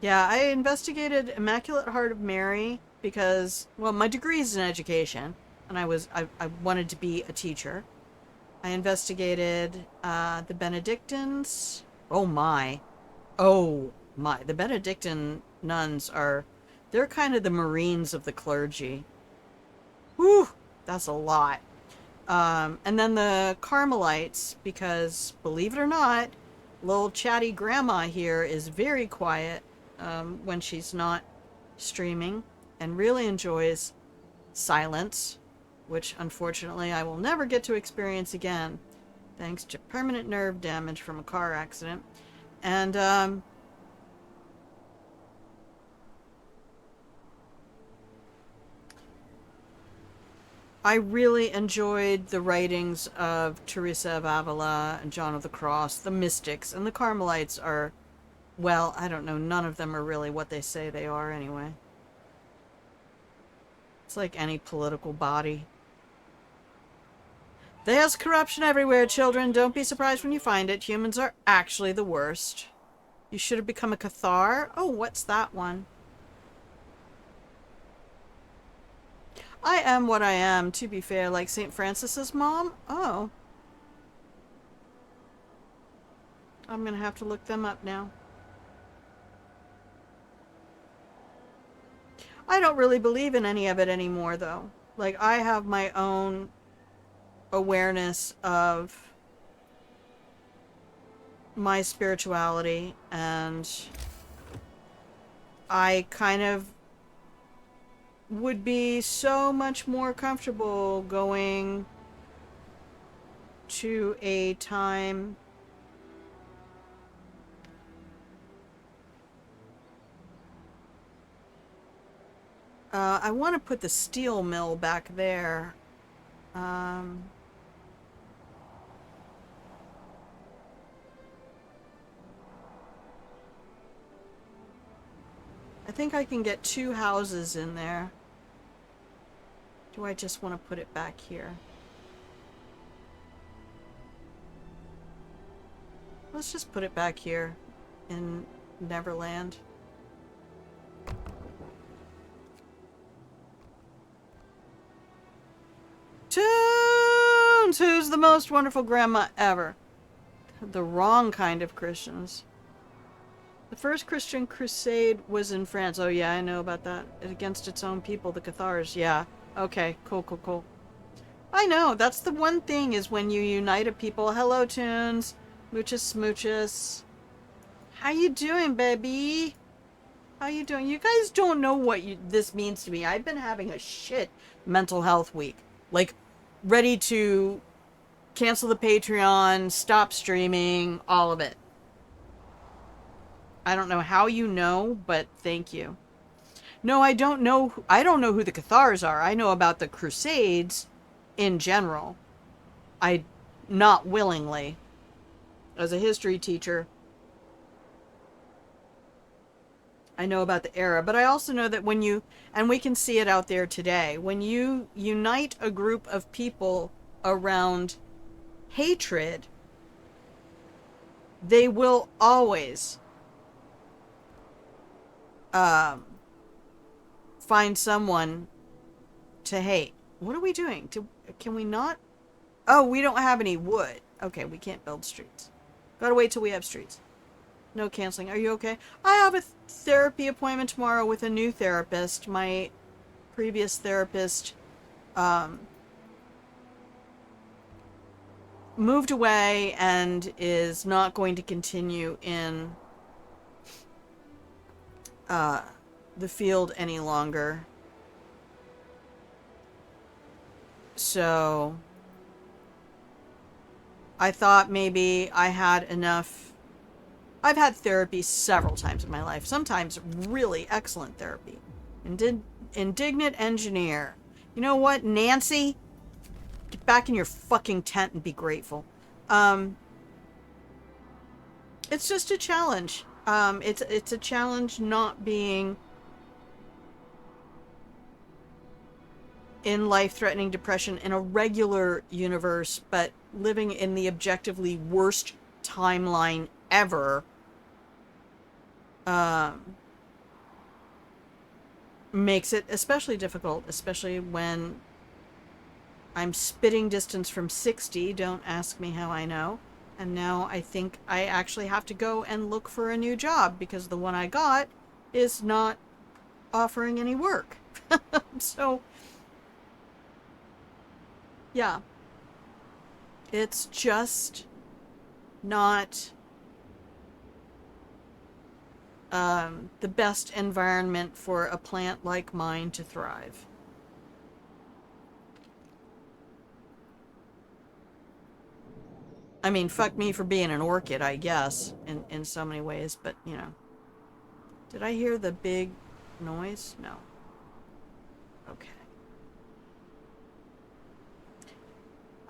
Yeah, I investigated Immaculate Heart of Mary because, well, my degree is in education, and I wanted to be a teacher. I investigated the Benedictines. Oh my. Oh my. The Benedictine nuns they're kind of the Marines of the clergy. Whew, that's a lot. And then the Carmelites, because believe it or not, little chatty grandma here is very quiet when she's not streaming and really enjoys silence, which unfortunately I will never get to experience again, thanks to permanent nerve damage from a car accident. And I really enjoyed the writings of Teresa of Avila and John of the Cross. The mystics and the Carmelites are, well, I don't know, none of them are really what they say they are anyway. It's like any political body. There's corruption everywhere, children. Don't be surprised when you find it. Humans are actually the worst. You should have become a Cathar? Oh, what's that one? I am what I am, to be fair, like St. Francis's mom? Oh. I'm gonna have to look them up now. I don't really believe in any of it anymore, though. Like, I have my own awareness of my spirituality, and I kind of would be so much more comfortable going to a time I want to put the steel mill back there. I think I can get 2 houses in there. Do I just want to put it back here? Let's just put it back here in Neverland. Tunes! Who's the most wonderful grandma ever? The wrong kind of Christians. The first Christian crusade was in France. Oh yeah, I know about that. Against its own people, the Cathars. Yeah. Okay, cool, cool, cool. I know, that's the one thing, is when you unite a people. Hello, Tunes. Moochus, smoochus. How you doing, baby? How you doing? You guys don't know what this means to me. I've been having a shit mental health week. Like, ready to cancel the Patreon, stop streaming, all of it. I don't know how you know, but thank you. No, I don't know. I don't know who the Cathars are. I know about the Crusades in general. Not willingly. As a history teacher, I know about the era, but I also know that when you, and we can see it out there today, when you unite a group of people around hatred, they will always find someone to hate. What are we doing? Can we not? Oh, we don't have any wood. Okay, we can't build streets. Gotta wait till we have streets. No canceling. Are you okay? I have a therapy appointment tomorrow with a new therapist. My previous therapist moved away and is not going to continue in the field any longer. So I thought maybe I had enough. I've had therapy several times in my life, sometimes really excellent therapy, and did indignant engineer. You know what, Nancy? Get back in your fucking tent and be grateful. It's just a challenge. It's a challenge not being in life-threatening depression in a regular universe, but living in the objectively worst timeline ever. Makes it especially difficult, especially when I'm spitting distance from 60. Don't ask me how I know. And now I think I actually have to go and look for a new job because the one I got is not offering any work. So, yeah. It's just not the best environment for a plant like mine to thrive. I mean, fuck me for being an orchid, I guess, in so many ways, but, you know. Did I hear the big noise? No. Okay.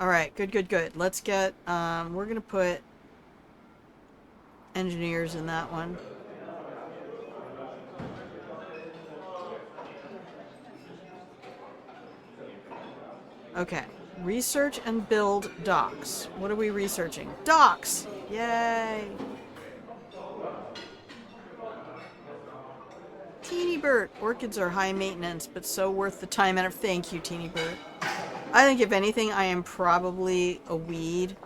Alright, good. Let's get, we're gonna put engineers in that one. Okay. Research and build docks. What are we researching? Docks! Yay! Teeny Bert. Orchids are high maintenance, but so worth the time and thank you, Teeny Bert. I think if anything, I am probably a weed.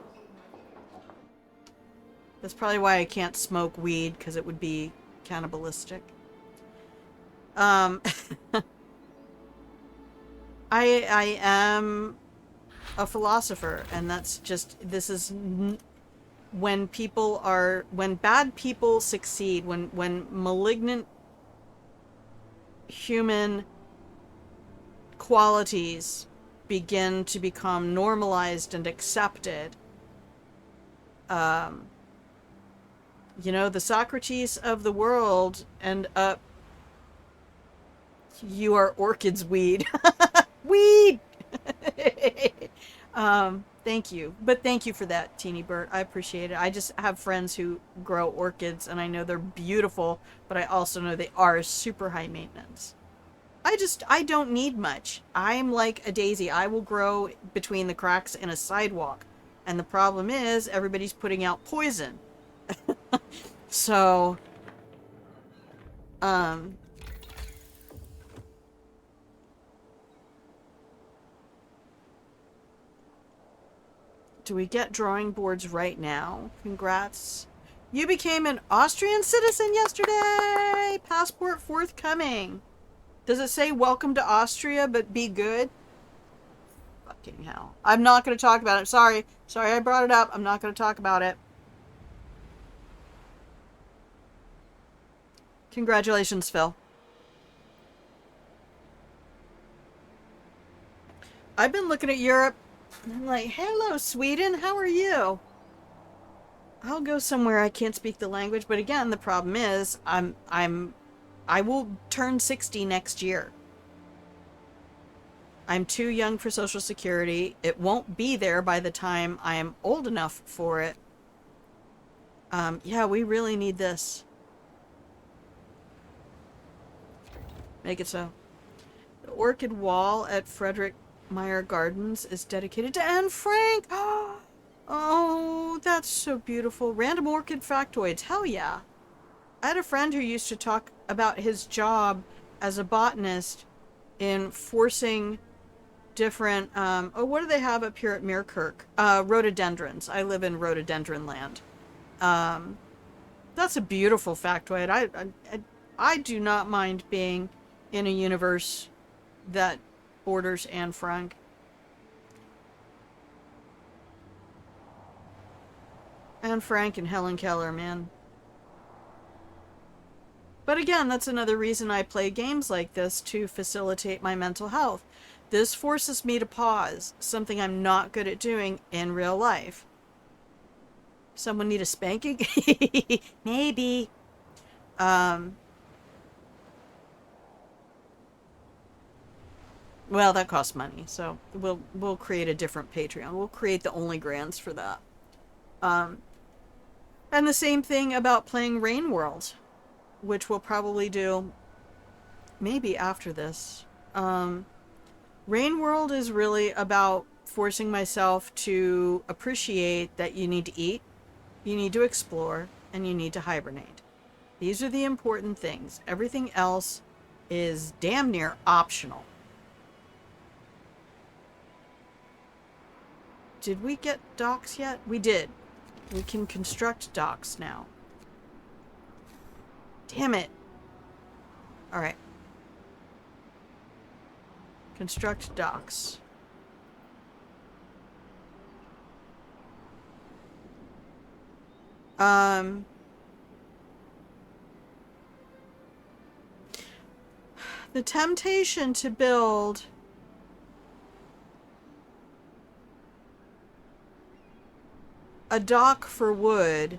That's probably why I can't smoke weed, because it would be cannibalistic. I am a philosopher, and that's just, this is when bad people succeed, when malignant human qualities begin to become normalized and accepted, you know, the Socrates of the world end up, you are orchids weed. Weed! Thank you. But thank you for that, Teeny Bert. I appreciate it. I just have friends who grow orchids, and I know they're beautiful, but I also know they are super high maintenance. I don't need much. I'm like a daisy. I will grow between the cracks in a sidewalk. And the problem is, everybody's putting out poison. So, do we get drawing boards right now? Congrats. You became an Austrian citizen yesterday! Passport forthcoming. Does it say welcome to Austria, but be good? Fucking hell. I'm not going to talk about it. Sorry I brought it up. I'm not going to talk about it. Congratulations, Phil. I've been looking at Europe, and I'm like, hello, Sweden, how are you? I'll go somewhere I can't speak the language, but again, the problem is, I will turn 60 next year. I'm too young for Social Security. It won't be there by the time I am old enough for it. Yeah, we really need this. Make it so. The orchid wall at Frederick Meyer Gardens is dedicated to Anne Frank. Oh, that's so beautiful. Random orchid factoids. Hell yeah. I had a friend who used to talk about his job as a botanist in forcing different, what do they have up here at Muirkirk? Rhododendrons. I live in rhododendron land. That's a beautiful factoid. I do not mind being in a universe that borders Anne Frank. Anne Frank and Helen Keller, man. But again, that's another reason I play games like this, to facilitate my mental health. This forces me to pause, something I'm not good at doing in real life. Someone need a spanking? Maybe. Well, that costs money, so we'll create a different Patreon. We'll create the only grants for that. Um, and the same thing about playing Rain World, which we'll probably do maybe after this. Rain World is really about forcing myself to appreciate that you need to eat, you need to explore, and you need to hibernate. These are the important things. Everything else is damn near optional. Did we get docks yet? We did. We can construct docks now. Damn it. Alright. Construct docks. The temptation to build a dock for wood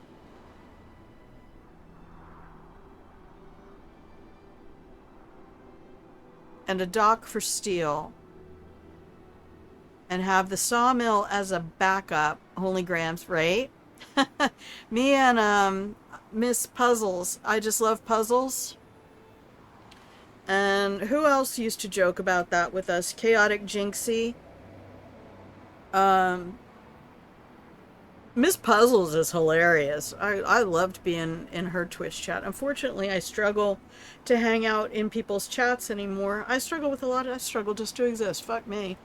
and a dock for steel and have the sawmill as a backup. Holy Grams, right? Me and Miss Puzzles. I just love puzzles. And who else used to joke about that with us? Chaotic Jinxie. Miss Puzzles is hilarious. I loved being in her Twitch chat. Unfortunately, I struggle to hang out in people's chats anymore. I struggle just to exist. Fuck me.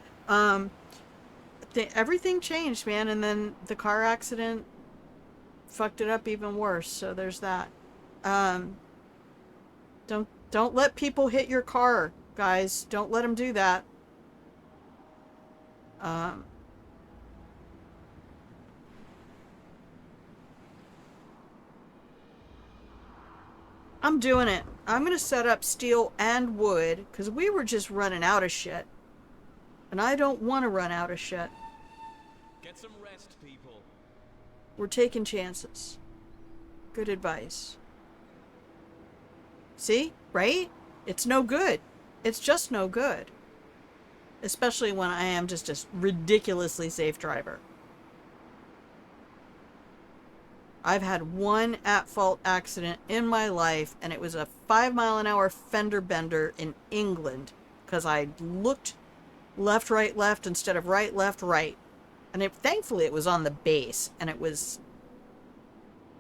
Everything changed, man, and then the car accident fucked it up even worse. So there's that. Don't let people hit your car, guys. Don't let them do that. I'm doing it. I'm gonna set up steel and wood because we were just running out of shit, and I don't want to run out of shit. Get some rest, people. We're taking chances. Good advice. See? Right? It's no good. It's just no good. Especially when I am just a ridiculously safe driver. I've had one at-fault accident in my life, and it was a 5-mile-an-hour fender bender in England because I looked left, right, left instead of right, left, right. And thankfully it was on the base, and it was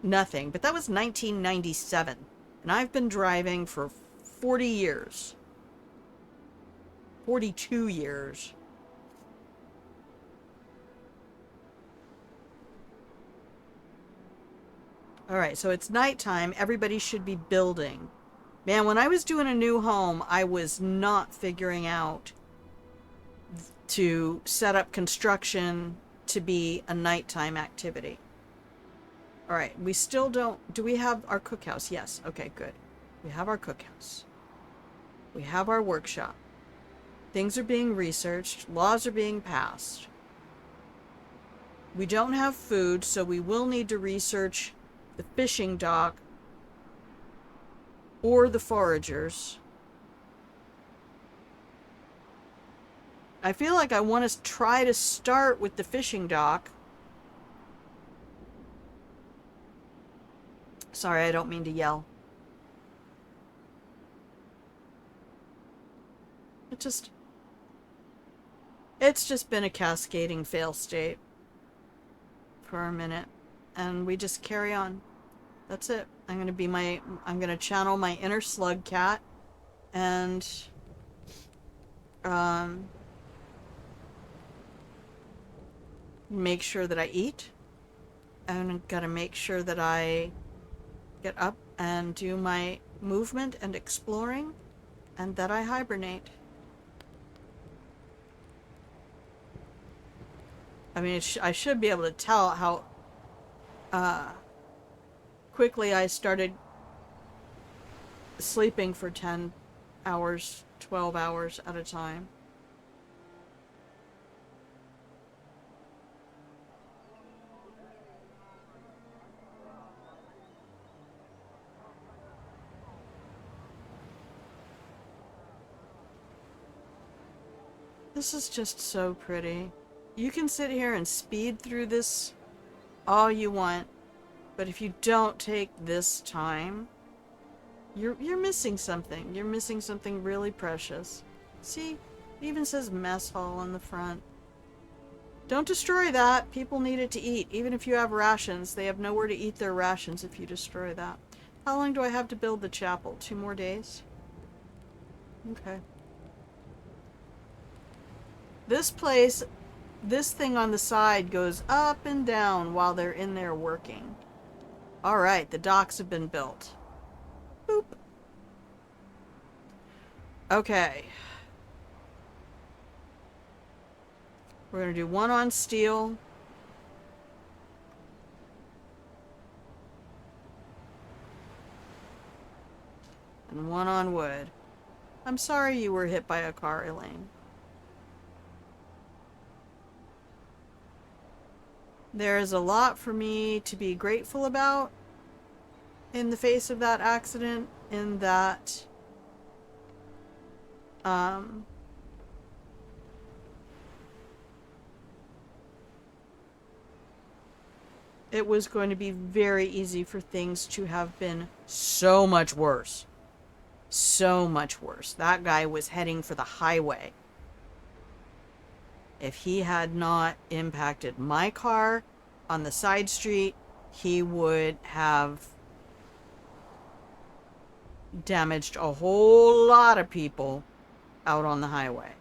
nothing. But that was 1997, and I've been driving for 40 years. 42 years. Alright, so it's nighttime. Everybody should be building. Man, when I was doing a new home, I was not figuring out to set up construction to be a nighttime activity. Alright, we still don't... Do we have our cookhouse? Yes. Okay, good. We have our cookhouse. We have our workshop. Things are being researched. Laws are being passed. We don't have food, so we will need to research the fishing dock or the foragers. I feel like I want to try to start with the fishing dock. Sorry, I don't mean to yell. It's just been a cascading fail state for a minute, and we just carry on. That's it. I'm gonna channel my inner slug cat and make sure that I eat, and I'm gonna make sure that I get up and do my movement and exploring, and that I hibernate. I mean, I should be able to tell how quickly I started sleeping for 10 hours, 12 hours at a time. This is just so pretty. You can sit here and speed through this all you want, but if you don't take this time, you're missing something. You're missing something really precious. See? It even says mess hall on the front. Don't destroy that. People need it to eat. Even if you have rations, they have nowhere to eat their rations if you destroy that. How long do I have to build the chapel? 2 more days? Okay. This place, this thing on the side goes up and down while they're in there working. Alright, the docks have been built. Boop. Okay. We're going to do 1 on steel. And 1 on wood. I'm sorry you were hit by a car, Elaine. There is a lot for me to be grateful about in the face of that accident, in that it was going to be very easy for things to have been so much worse. So much worse. That guy was heading for the highway. If he had not impacted my car on the side street, he would have damaged a whole lot of people out on the highway.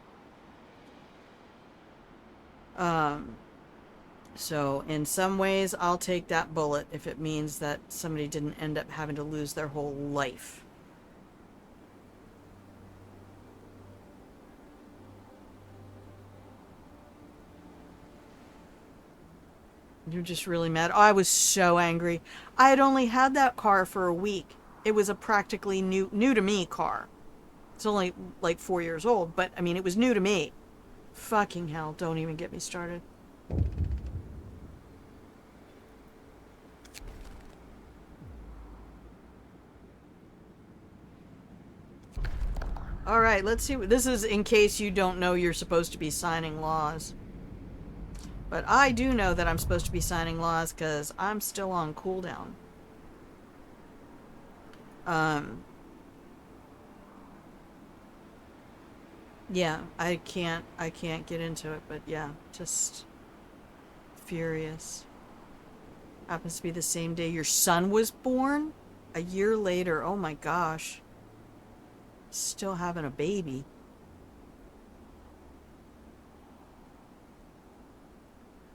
So in some ways, I'll take that bullet if it means that somebody didn't end up having to lose their whole life. You're just really mad. Oh, I was so angry. I had only had that car for a week. It was a practically new to me car. It's only like 4 years old, but I mean, it was new to me. Fucking hell, don't even get me started. Alright, let's see. This is in case you don't know you're supposed to be signing laws. But I do know that I'm supposed to be signing laws because I'm still on cooldown. Yeah, I can't get into it, but yeah, just furious. Happens to be the same day your son was born? A year later, oh my gosh. Still having a baby.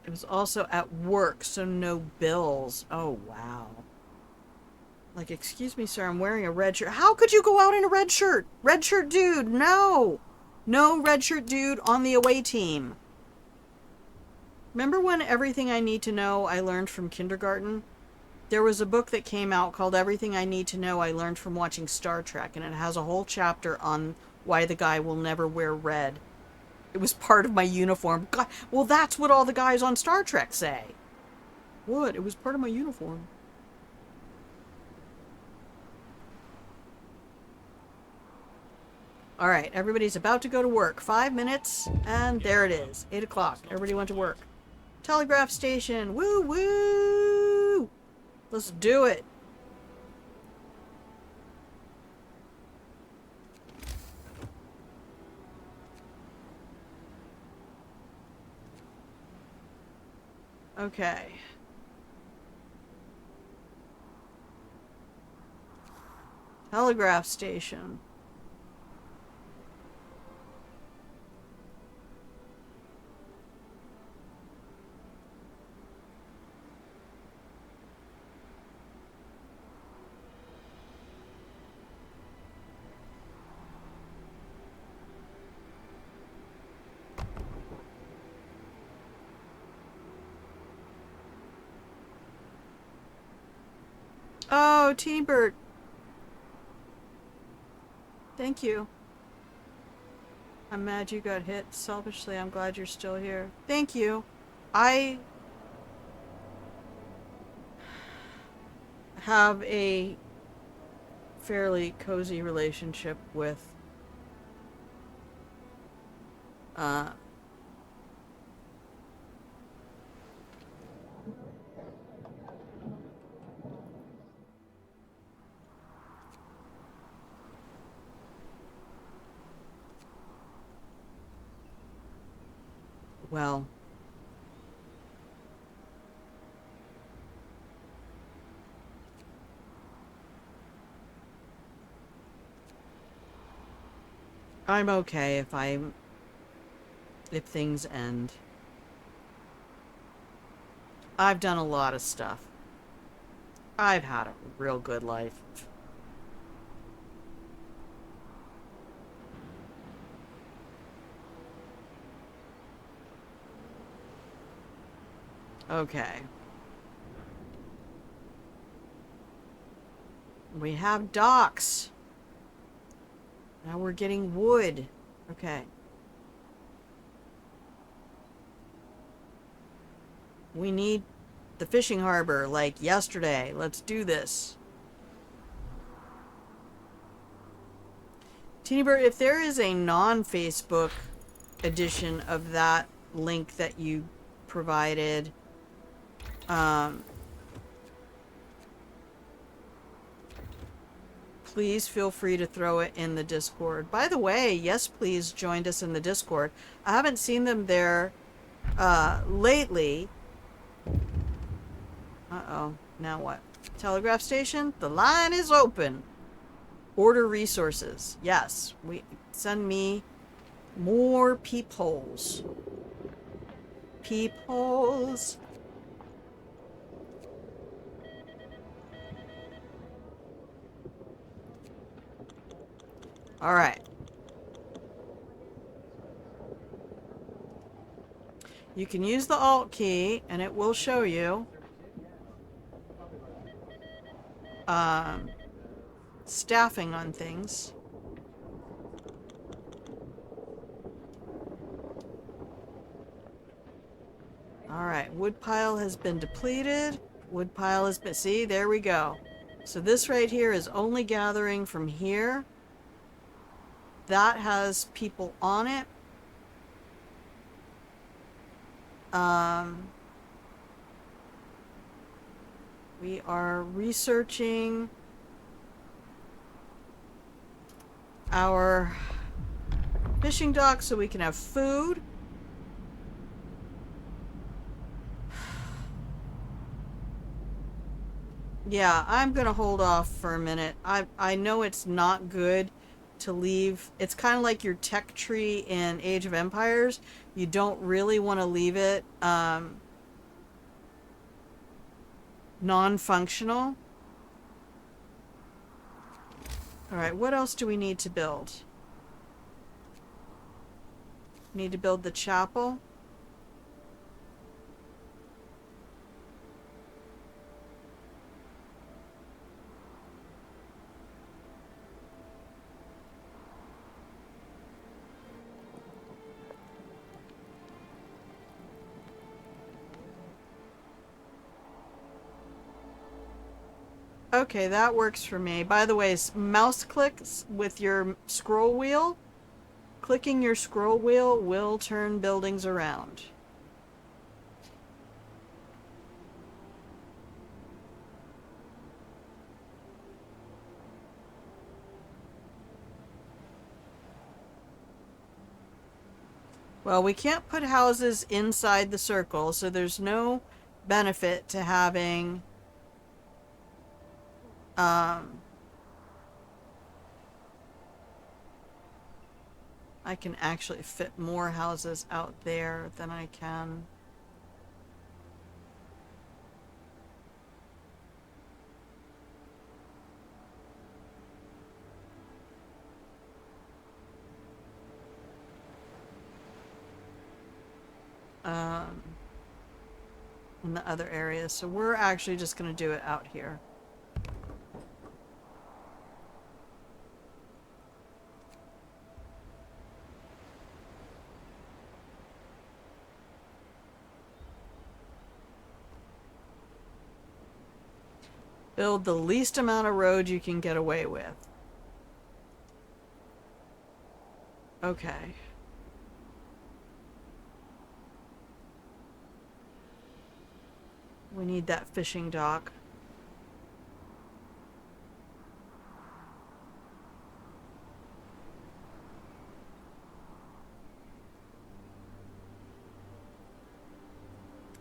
It was also at work, so no bills. Oh, wow. Like, excuse me, sir, I'm wearing a red shirt. How could you go out in a red shirt? Red shirt dude, no! No red shirt dude on the away team. Remember when Everything I Need to Know I learned from kindergarten? There was a book that came out called Everything I Need to Know I Learned from Watching Star Trek, and it has a whole chapter on why the guy will never wear red. It was part of my uniform. God, well, that's what all the guys on Star Trek say. What? It was part of my uniform. Alright, everybody's about to go to work. 5 minutes, and there it is. 8 o'clock. Everybody went to work. Telegraph station. Woo woo! Let's do it. Okay. Telegraph station. Oh, T-Bird. Thank you. I'm mad you got hit. Selfishly, I'm glad you're still here. Thank you. I have a fairly cozy relationship with Uh, well, I'm okay if things end. I've done a lot of stuff. I've had a real good life. Okay. We have docks. Now we're getting wood. Okay. We need the fishing harbor like yesterday. Let's do this. Teeny Bird, if there is a non-Facebook edition of that link that you provided, please feel free to throw it in the Discord. By the way, Yes Please joined us in the Discord. I haven't seen them there lately. Uh-oh. Now what? Telegraph station? The line is open. Order resources. Yes. Send me more peepholes. Peepholes. Alright. You can use the Alt key, and it will show you staffing on things. Alright, wood pile has been depleted. Wood pile has been... See, there we go. So this right here is only gathering from here. That has people on it. We are researching our fishing dock so we can have food. Yeah, I'm gonna hold off for a minute. I know it's not good to leave. It's kind of like your tech tree in Age of Empires. You don't really want to leave it non-functional. Alright, what else do we need to build? Need to build the chapel. Okay, that works for me. By the way, mouse clicks with your scroll wheel. Clicking your scroll wheel will turn buildings around. Well, we can't put houses inside the circle, so there's no benefit to having I can actually fit more houses out there than I can. In the other areas. So we're actually just going to do it out here. Build the least amount of road you can get away with. Okay. We need that fishing dock.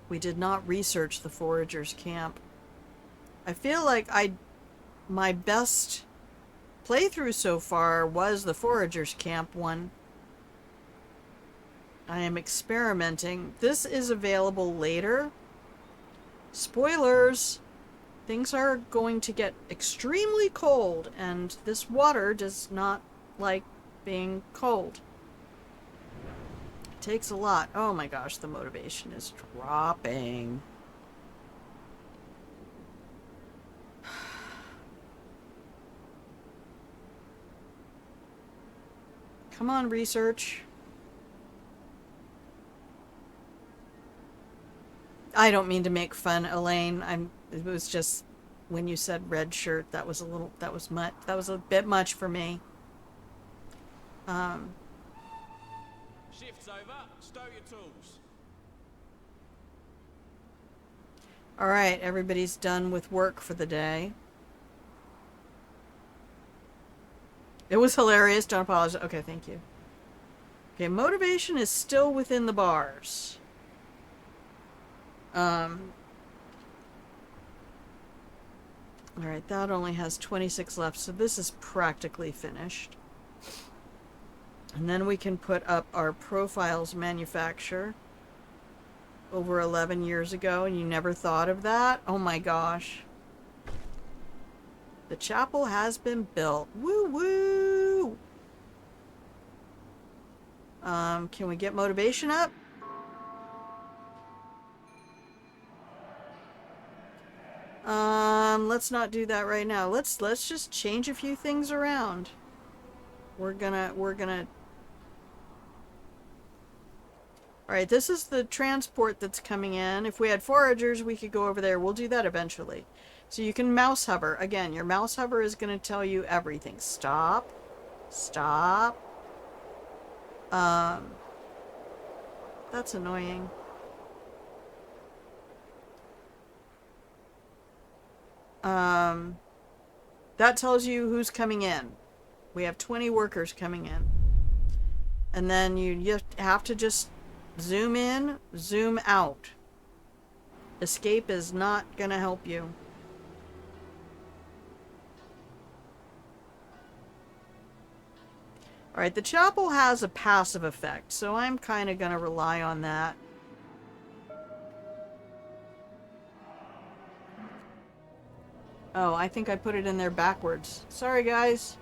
We did not research the foragers' camp. I feel like my best playthrough so far was the foragers' camp one. I am experimenting. This is available later. Spoilers! Things are going to get extremely cold, and this water does not like being cold. It takes a lot. Oh my gosh, the motivation is dropping. Come on, research. I don't mean to make fun, Elaine. It was just when you said red shirt, that was a bit much for me. Shift's over. Stow your tools. All right, everybody's done with work for the day. It was hilarious. Don't apologize. Okay, thank you. Okay, motivation is still within the bars. Alright, that only has 26 left, so this is practically finished. And then we can put up our profiles manufacture over 11 years ago, and you never thought of that? Oh my gosh. The chapel has been built. Woo woo! Can we get motivation up? Let's not do that right now. Let's just change a few things around. We're gonna Alright, this is the transport that's coming in. If we had foragers, we could go over there. We'll do that eventually. So you can mouse hover. Again, your mouse hover is gonna tell you everything. Stop. Stop. That's annoying. That tells you who's coming in. We have 20 workers coming in. And then you have to just zoom in, zoom out. Escape is not gonna help you. Alright, the chapel has a passive effect, so I'm kind of gonna rely on that. Oh, I think I put it in there backwards. Sorry, guys.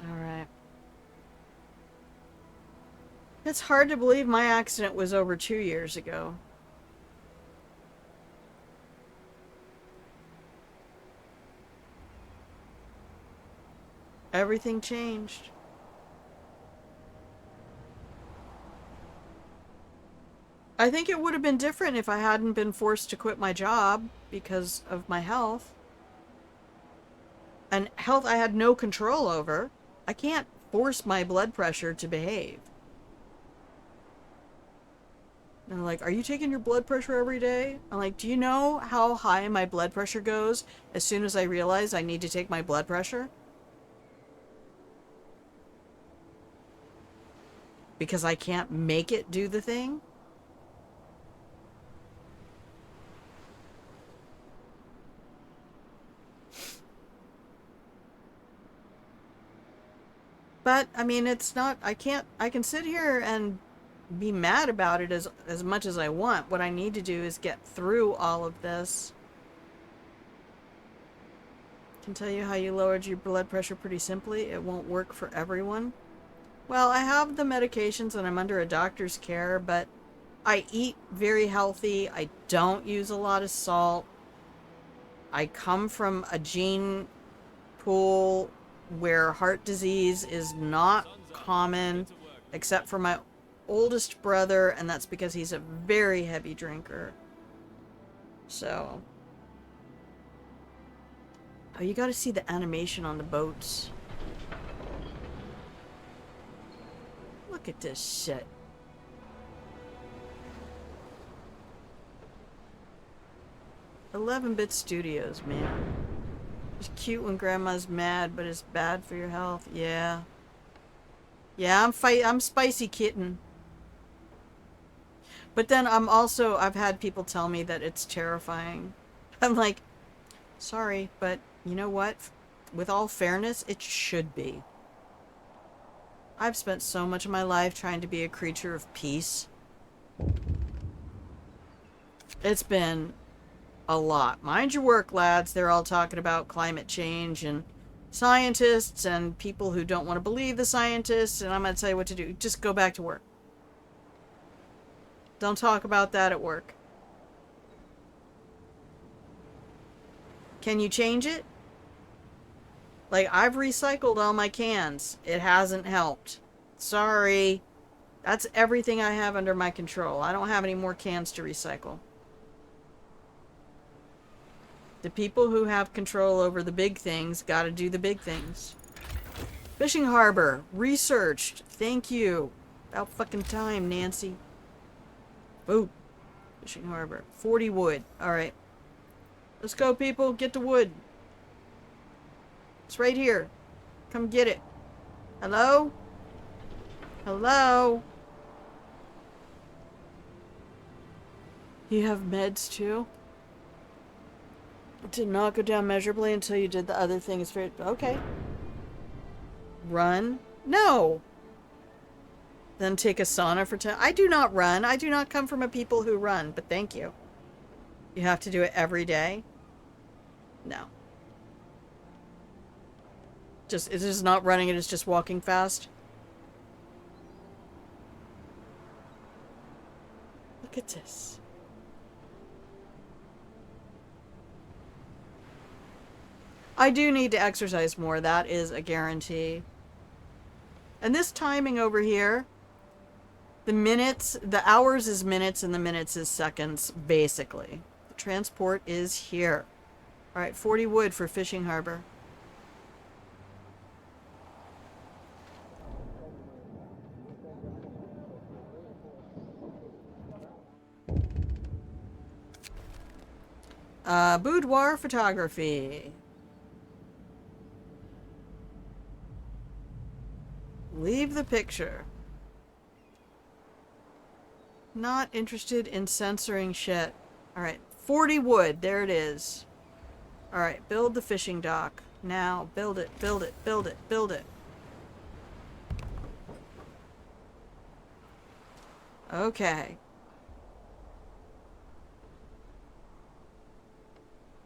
Alright. It's hard to believe my accident was over 2 years ago. Everything changed. I think it would have been different if I hadn't been forced to quit my job because of my health. And health I had no control over. I can't force my blood pressure to behave. And they're like, are you taking your blood pressure every day? I'm like, do you know how high my blood pressure goes as soon as I realize I need to take my blood pressure? Because I can't make it do the thing? But, I mean, it's not, I can sit here and be mad about it as much as I want. What I need to do is get through all of this. I can tell you how you lowered your blood pressure pretty simply. It won't work for everyone. Well, I have the medications and I'm under a doctor's care, but I eat very healthy. I don't use a lot of salt. I come from a gene pool where heart disease is not common, except for my oldest brother, and that's because he's a very heavy drinker. So... Oh, you gotta see the animation on the boats. Look at this shit. "11-bit Studios, man. It's cute when grandma's mad, but it's bad for your health." Yeah. Yeah, I'm spicy kitten. But then I've had people tell me that it's terrifying. I'm like, sorry, but you know what? With all fairness, it should be. I've spent so much of my life trying to be a creature of peace. It's been a lot. Mind your work, lads. They're all talking about climate change and scientists and people who don't want to believe the scientists, and I'm going to tell you what to do. Just go back to work. Don't talk about that at work. Can you change it? Like, I've recycled all my cans. It hasn't helped. Sorry. That's everything I have under my control. I don't have any more cans to recycle. The people who have control over the big things gotta do the big things. Fishing harbor. Researched. Thank you. About fucking time, Nancy. Boom. Fishing harbor. 40 wood. Alright. Let's go, people. Get the wood. It's right here. Come get it. Hello? Hello? You have meds too? It did not go down measurably until you did the other thing. It's very... Okay. Run? No! Then take a sauna for 10... I do not run. I do not come from a people who run, but thank you. You have to do it every day? No. It is not running, it is just walking fast. Look at this. I do need to exercise more. That is a guarantee. And this timing over here, the minutes, the hours is minutes and the minutes is seconds, basically. The transport is here. All right, 40 wood for fishing harbor. Boudoir photography. Leave the picture. Not interested in censoring shit. Alright, 40 wood. There it is. Alright, build the fishing dock. Now, build it, build it, build it, build it. Okay.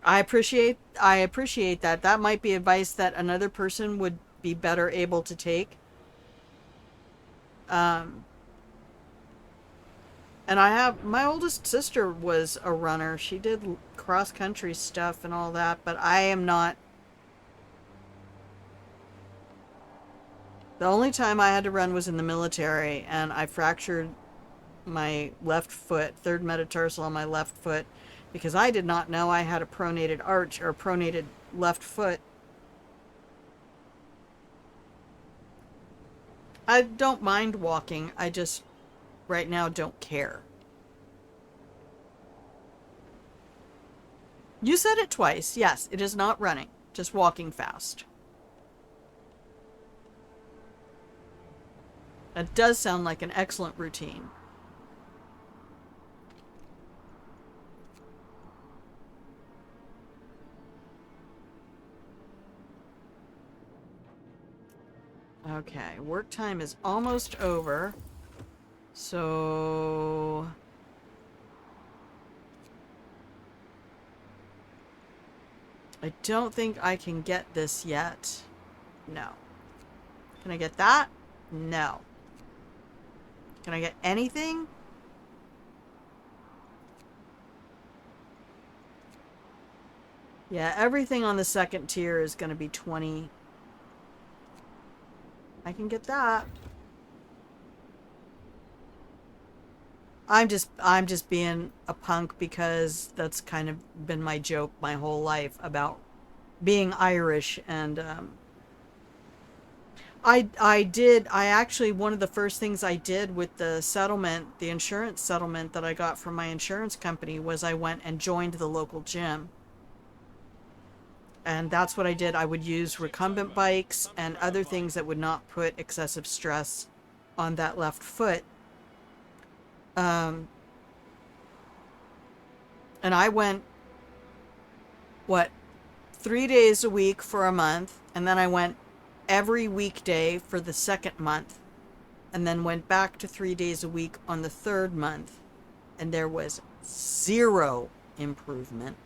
I appreciate that. That might be advice that another person would be better able to take. And my oldest sister was a runner. She did cross-country stuff and all that, but I am not. The only time I had to run was in the military, and I fractured my left foot, third metatarsal on my left foot, because I did not know I had a pronated arch or a pronated left foot. I don't mind walking. I just, right now, don't care. You said it twice. Yes, it is not running. Just walking fast. That does sound like an excellent routine. Okay, work time is almost over. So... I don't think I can get this yet. No. Can I get that? No. Can I get anything? Yeah, everything on the second tier is going to be 20. I can get that. I'm just being a punk because that's kind of been my joke my whole life about being Irish, and I did. I actually, one of the first things I did with the settlement, the insurance settlement that I got from my insurance company, was I went and joined the local gym. And that's what I did. I would use recumbent bikes and other things that would not put excessive stress on that left foot. And I went, what, 3 days a week for a month, and then I went every weekday for the second month, and then went back to 3 days a week on the third month, and there was zero improvement.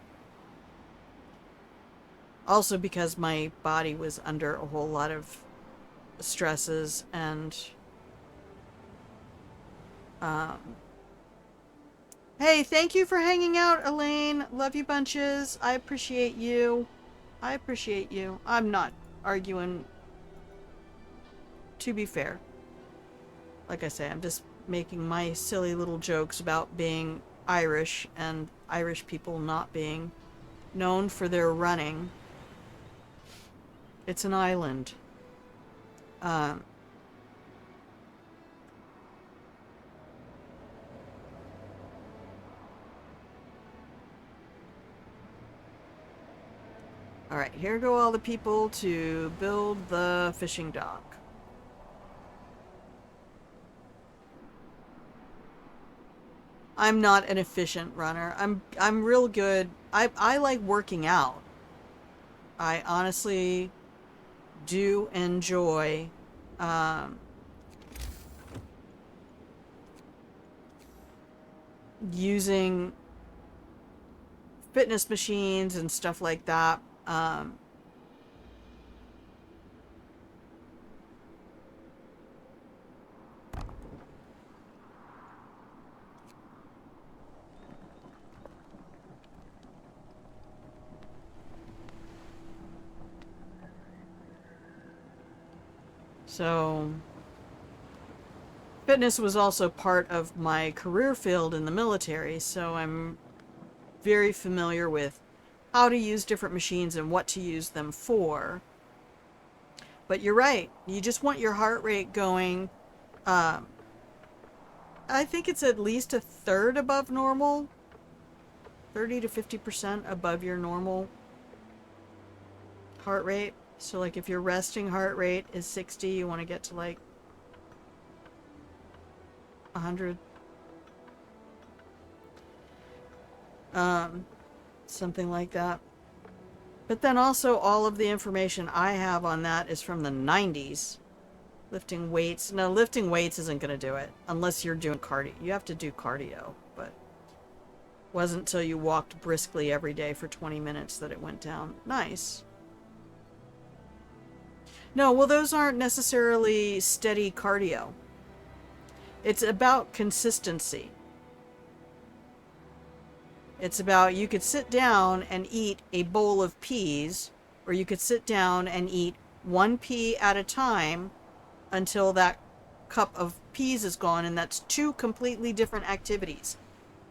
Also because my body was under a whole lot of stresses and hey, thank you for hanging out, Elaine. Love you bunches. I appreciate you. I appreciate you. I'm not arguing, to be fair. Like I say, I'm just making my silly little jokes about being Irish and Irish people not being known for their running. It's an island. Alright, here go all the people to build the fishing dock. I'm not an efficient runner. I'm real good. I like working out. I honestly do enjoy using fitness machines and stuff like that. So, fitness was also part of my career field in the military, so I'm very familiar with how to use different machines and what to use them for. But you're right, you just want your heart rate going, I think it's at least a third above normal, 30 to 50% above your normal heart rate. So like if your resting heart rate is 60, you want to get to like 100. Something like that. But then also all of the information I have on that is from the 90s. Lifting weights. No, lifting weights isn't going to do it unless you're doing cardio. You have to do cardio, but it wasn't until you walked briskly every day for 20 minutes that it went down. Nice. No, well, those aren't necessarily steady cardio. It's about consistency. It's about, you could sit down and eat a bowl of peas, or you could sit down and eat one pea at a time until that cup of peas is gone, and that's two completely different activities.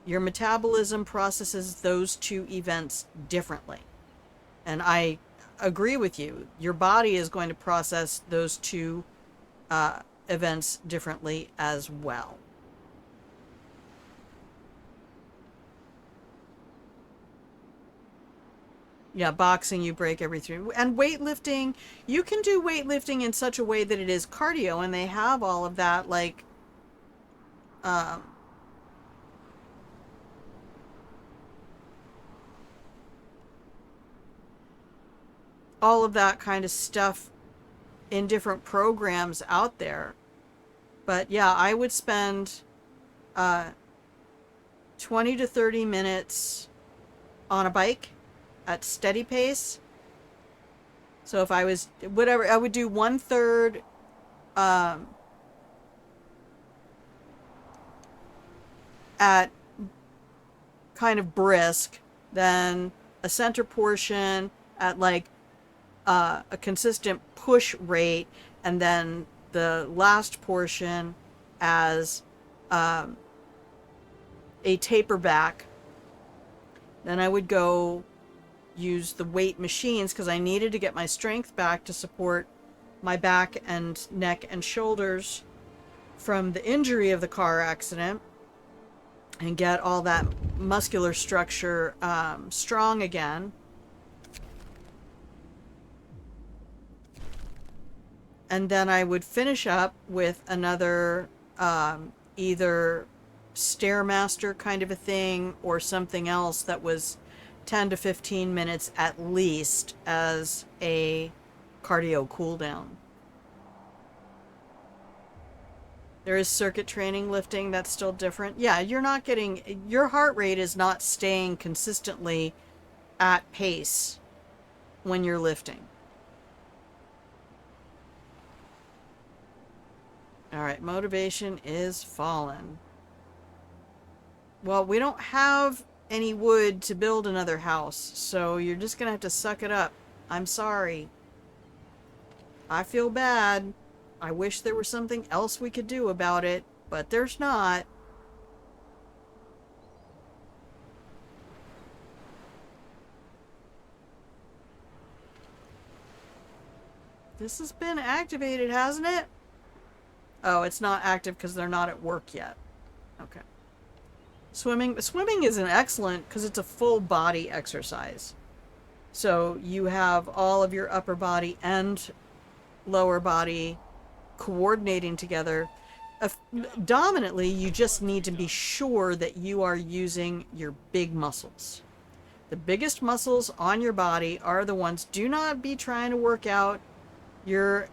Your metabolism processes those two events differently. And I agree with you. Your body is going to process those two events differently as well. Yeah, boxing, you break every 3. And weightlifting, you can do weightlifting in such a way that it is cardio, and they have all of that, like, all of that kind of stuff in different programs out there. But yeah, I would spend 20 to 30 minutes on a bike at steady pace. So if I was, whatever, I would do 1/3 at kind of brisk, then a center portion at like a consistent push rate, and then the last portion as a taper back. Then I would go use the weight machines because I needed to get my strength back to support my back and neck and shoulders from the injury of the car accident and get all that muscular structure strong again. And then I would finish up with another either Stairmaster kind of a thing or something else that was 10 to 15 minutes at least as a cardio cooldown. There is circuit training lifting, that's still different. Yeah, you're not getting, your heart rate is not staying consistently at pace when you're lifting. Alright, motivation is fallen. Well, we don't have any wood to build another house, so you're just gonna have to suck it up. I'm sorry. I feel bad. I wish there was something else we could do about it, but there's not. This has been activated, hasn't it? Oh, it's not active because they're not at work yet. Okay. Swimming is an excellent because it's a full body exercise. So you have all of your upper body and lower body coordinating together. Dominantly, you just need to be sure that you are using your big muscles. The biggest muscles on your body are the ones. Do not be trying to work out your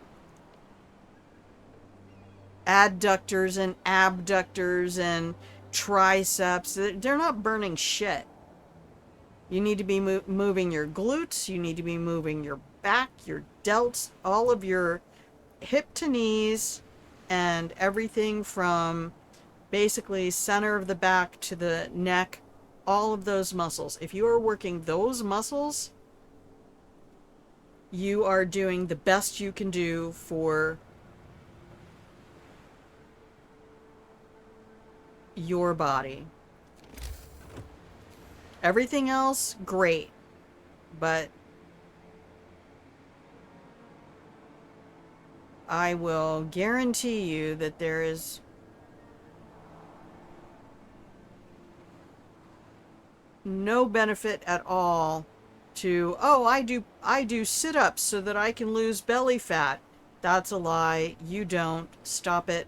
adductors and abductors and triceps. They're not burning shit. You need to be moving your glutes. You need to be moving your back, your delts, all of your hip to knees, and everything from basically center of the back to the neck, all of those muscles. If you are working those muscles, you are doing the best you can do for your body. Everything else, great. But I will guarantee you that there is no benefit at all to, oh, I do sit-ups so that I can lose belly fat. That's a lie. You don't. Stop it.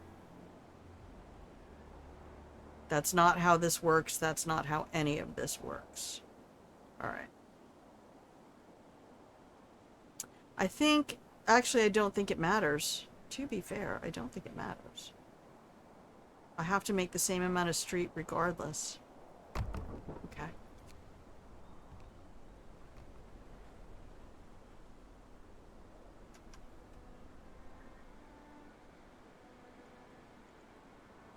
That's not how this works. That's not how any of this works. All right. Actually, I don't think it matters. To be fair, I don't think it matters. I have to make the same amount of street regardless. Okay.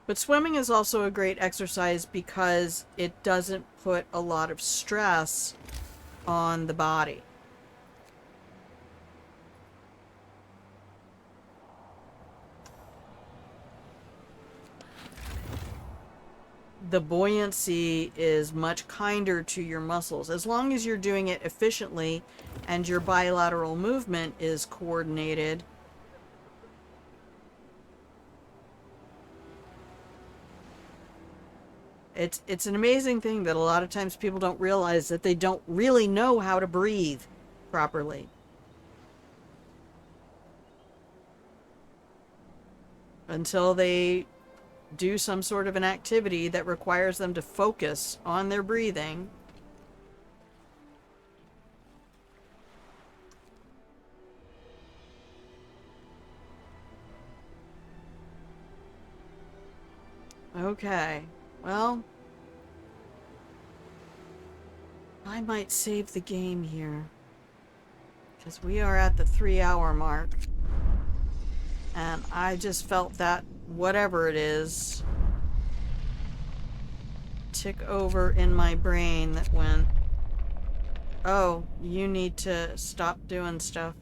But swimming is also a great exercise because it doesn't put a lot of stress on the body. The buoyancy is much kinder to your muscles. As long as you're doing it efficiently and your bilateral movement is coordinated, it's an amazing thing that a lot of times people don't realize that they don't really know how to breathe properly. Until they do some sort of an activity that requires them to focus on their breathing. Okay, well, I might save the game here, because we are at the 3-hour mark, and I just felt that whatever it is tick over in my brain that went, oh, you need to stop doing stuff.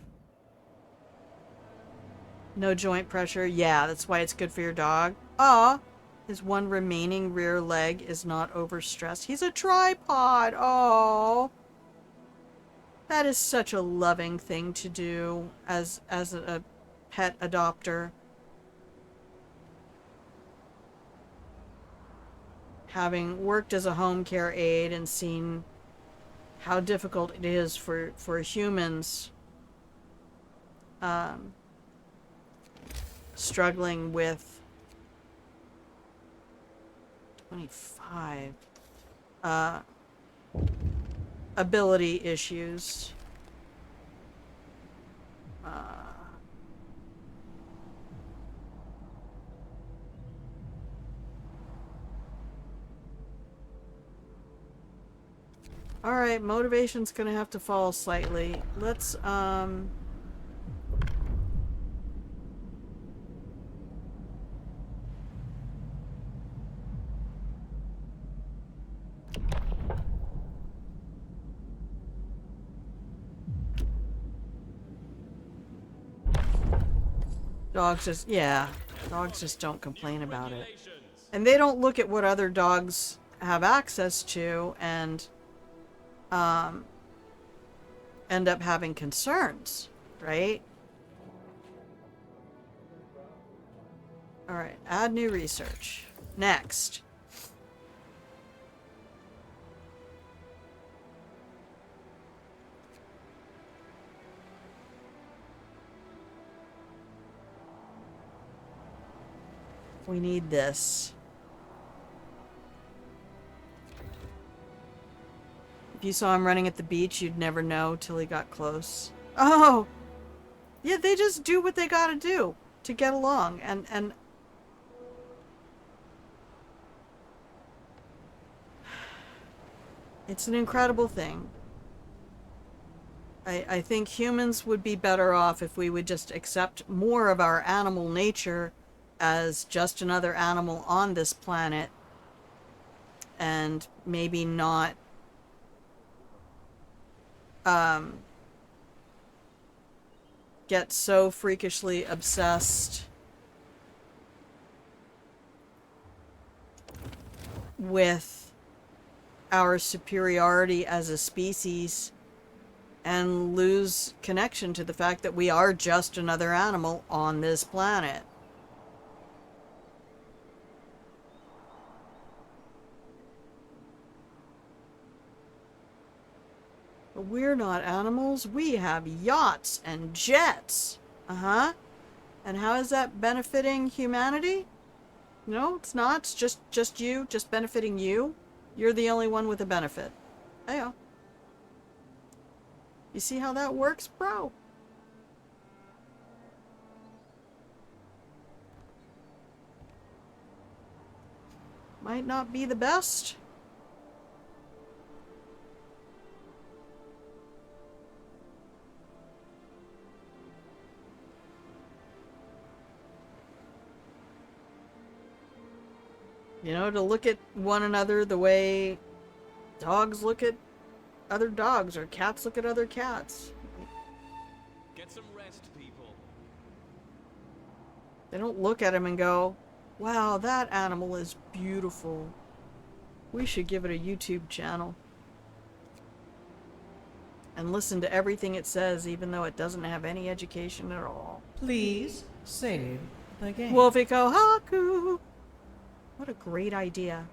No joint pressure. Yeah, that's why it's good for your dog. Aw, his one remaining rear leg is not overstressed. He's a tripod. Oh, that is such a loving thing to do as a pet adopter. Having worked as a home care aide and seen how difficult it is for humans struggling with 25 ability issues. Alright, motivation's gonna have to fall slightly. Let's, dogs just, yeah. Dogs just don't complain about it. And they don't look at what other dogs have access to and end up having concerns, right? Alright, add new research. Next. We need this. If you saw him running at the beach, you'd never know till he got close. Oh! Yeah, they just do what they gotta do to get along, and it's an incredible thing. I think humans would be better off if we would just accept more of our animal nature as just another animal on this planet and maybe not get so freakishly obsessed with our superiority as a species and lose connection to the fact that we are just another animal on this planet. But we're not animals. We have yachts and jets. Uh-huh. And how is that benefiting humanity? No, it's not. It's just you. Just benefiting you. You're the only one with a benefit. Hey-oh. You see how that works, bro? Might not be the best. You know, to look at one another the way dogs look at other dogs or cats look at other cats. Get some rest, people. They don't look at him and go, wow, that animal is beautiful. We should give it a YouTube channel. And listen to everything it says, even though it doesn't have any education at all. Please save the game. Wolfiko Haku! What a great idea.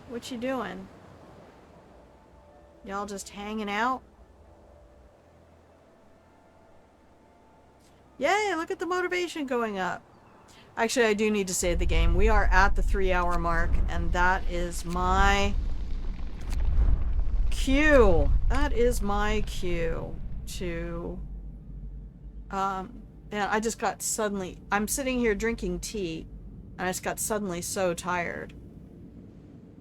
What you doing? Y'all just hanging out? Yay, look at the motivation going up. Actually, I do need to save the game. We are at the 3-hour mark, and that is my cue. That is my cue to... And I just got suddenly... I'm sitting here drinking tea, and I just got suddenly so tired.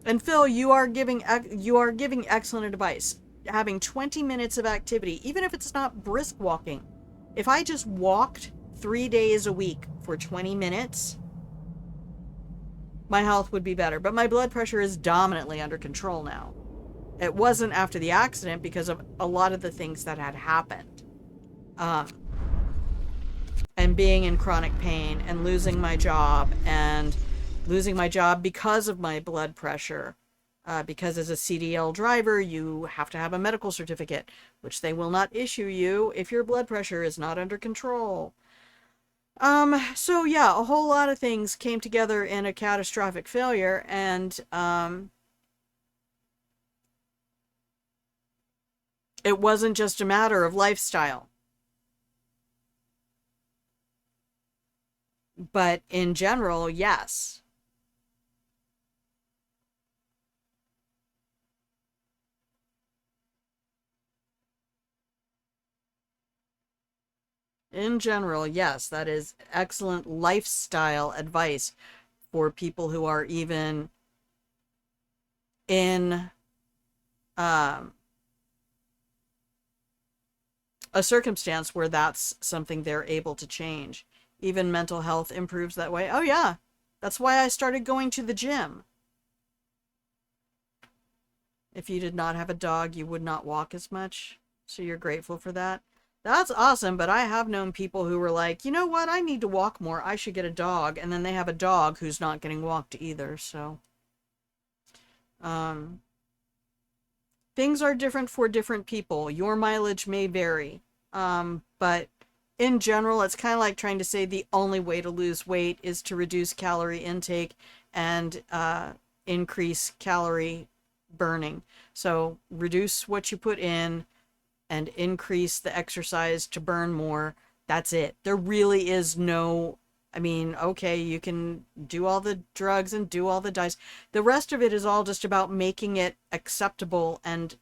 And Phil, you are giving excellent advice. Having 20 minutes of activity, even if it's not brisk walking. If I just walked 3 days a week for 20 minutes, my health would be better. But my blood pressure is dominantly under control now. It wasn't after the accident because of a lot of the things that had happened. And being in chronic pain and losing my job because of my blood pressure. because as a CDL driver, you have to have a medical certificate, which they will not issue you if your blood pressure is not under control. So yeah, a whole lot of things came together in a catastrophic failure, and it wasn't just a matter of lifestyle. But in general, yes. In general, yes, that is excellent lifestyle advice for people who are even in um, a circumstance where that's something they're able to change. Even mental health improves that way. Oh, yeah. That's why I started going to the gym. If you did not have a dog, you would not walk as much. So you're grateful for that. That's awesome, but I have known people who were like, you know what, I need to walk more. I should get a dog. And then they have a dog who's not getting walked either. So things are different for different people. Your mileage may vary. But in general, it's kind of like trying to say the only way to lose weight is to reduce calorie intake and increase calorie burning. So reduce what you put in and increase the exercise to burn more. That's it. There really is no, I mean, okay, you can do all the drugs and do all the diets. The rest of it is all just about making it acceptable and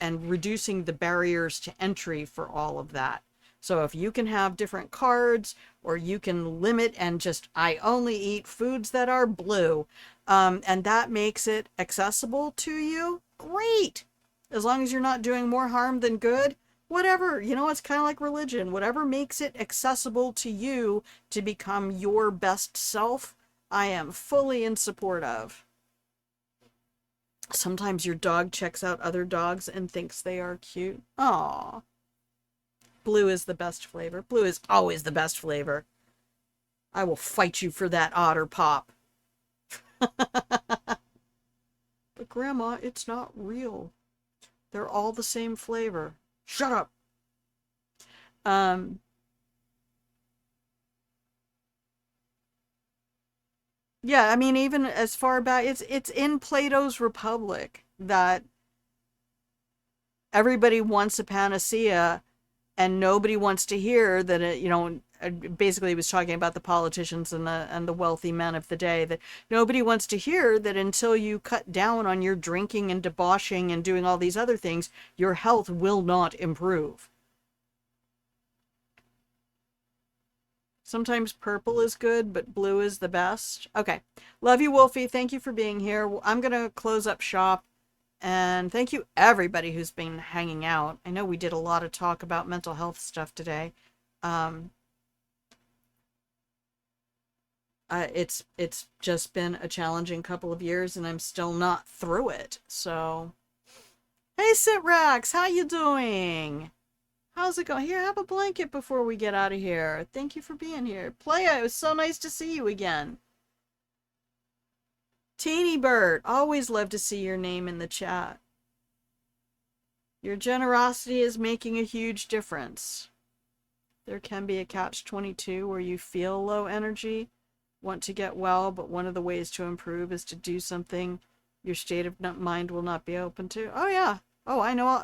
reducing the barriers to entry for all of that. So if you can have different cards, or you can limit and just, I only eat foods that are blue, and that makes it accessible to you, great. As long as you're not doing more harm than good, whatever, you know, it's kind of like religion. Whatever makes it accessible to you to become your best self, I am fully in support of. Sometimes your dog checks out other dogs and thinks they are cute. Aww. Blue is the best flavor. Blue is always the best flavor. I will fight you for that otter pop. But Grandma, it's not real. They're all the same flavor. Shut up. Yeah, I mean, even as far back, it's in Plato's Republic that everybody wants a panacea, and nobody wants to hear that it, you know, basically he was talking about the politicians and the wealthy men of the day, that nobody wants to hear that until you cut down on your drinking and debauching and doing all these other things, your health will not improve. Sometimes purple is good, but blue is the best. Okay. Love you, Wolfie. Thank you for being here. I'm going to close up shop. And thank you, everybody who's been hanging out. I know we did a lot of talk about mental health stuff today. It's just been a challenging couple of years, and I'm still not through it. So, hey, Sitrax, how you doing? How's it going? Here, have a blanket before we get out of here. Thank you for being here. Playa, it was so nice to see you again. Teeny Bird, always love to see your name in the chat. Your generosity is making a huge difference. There can be a catch-22 where you feel low energy, want to get well, but one of the ways to improve is to do something your state of mind will not be open to. Oh yeah. Oh, I know.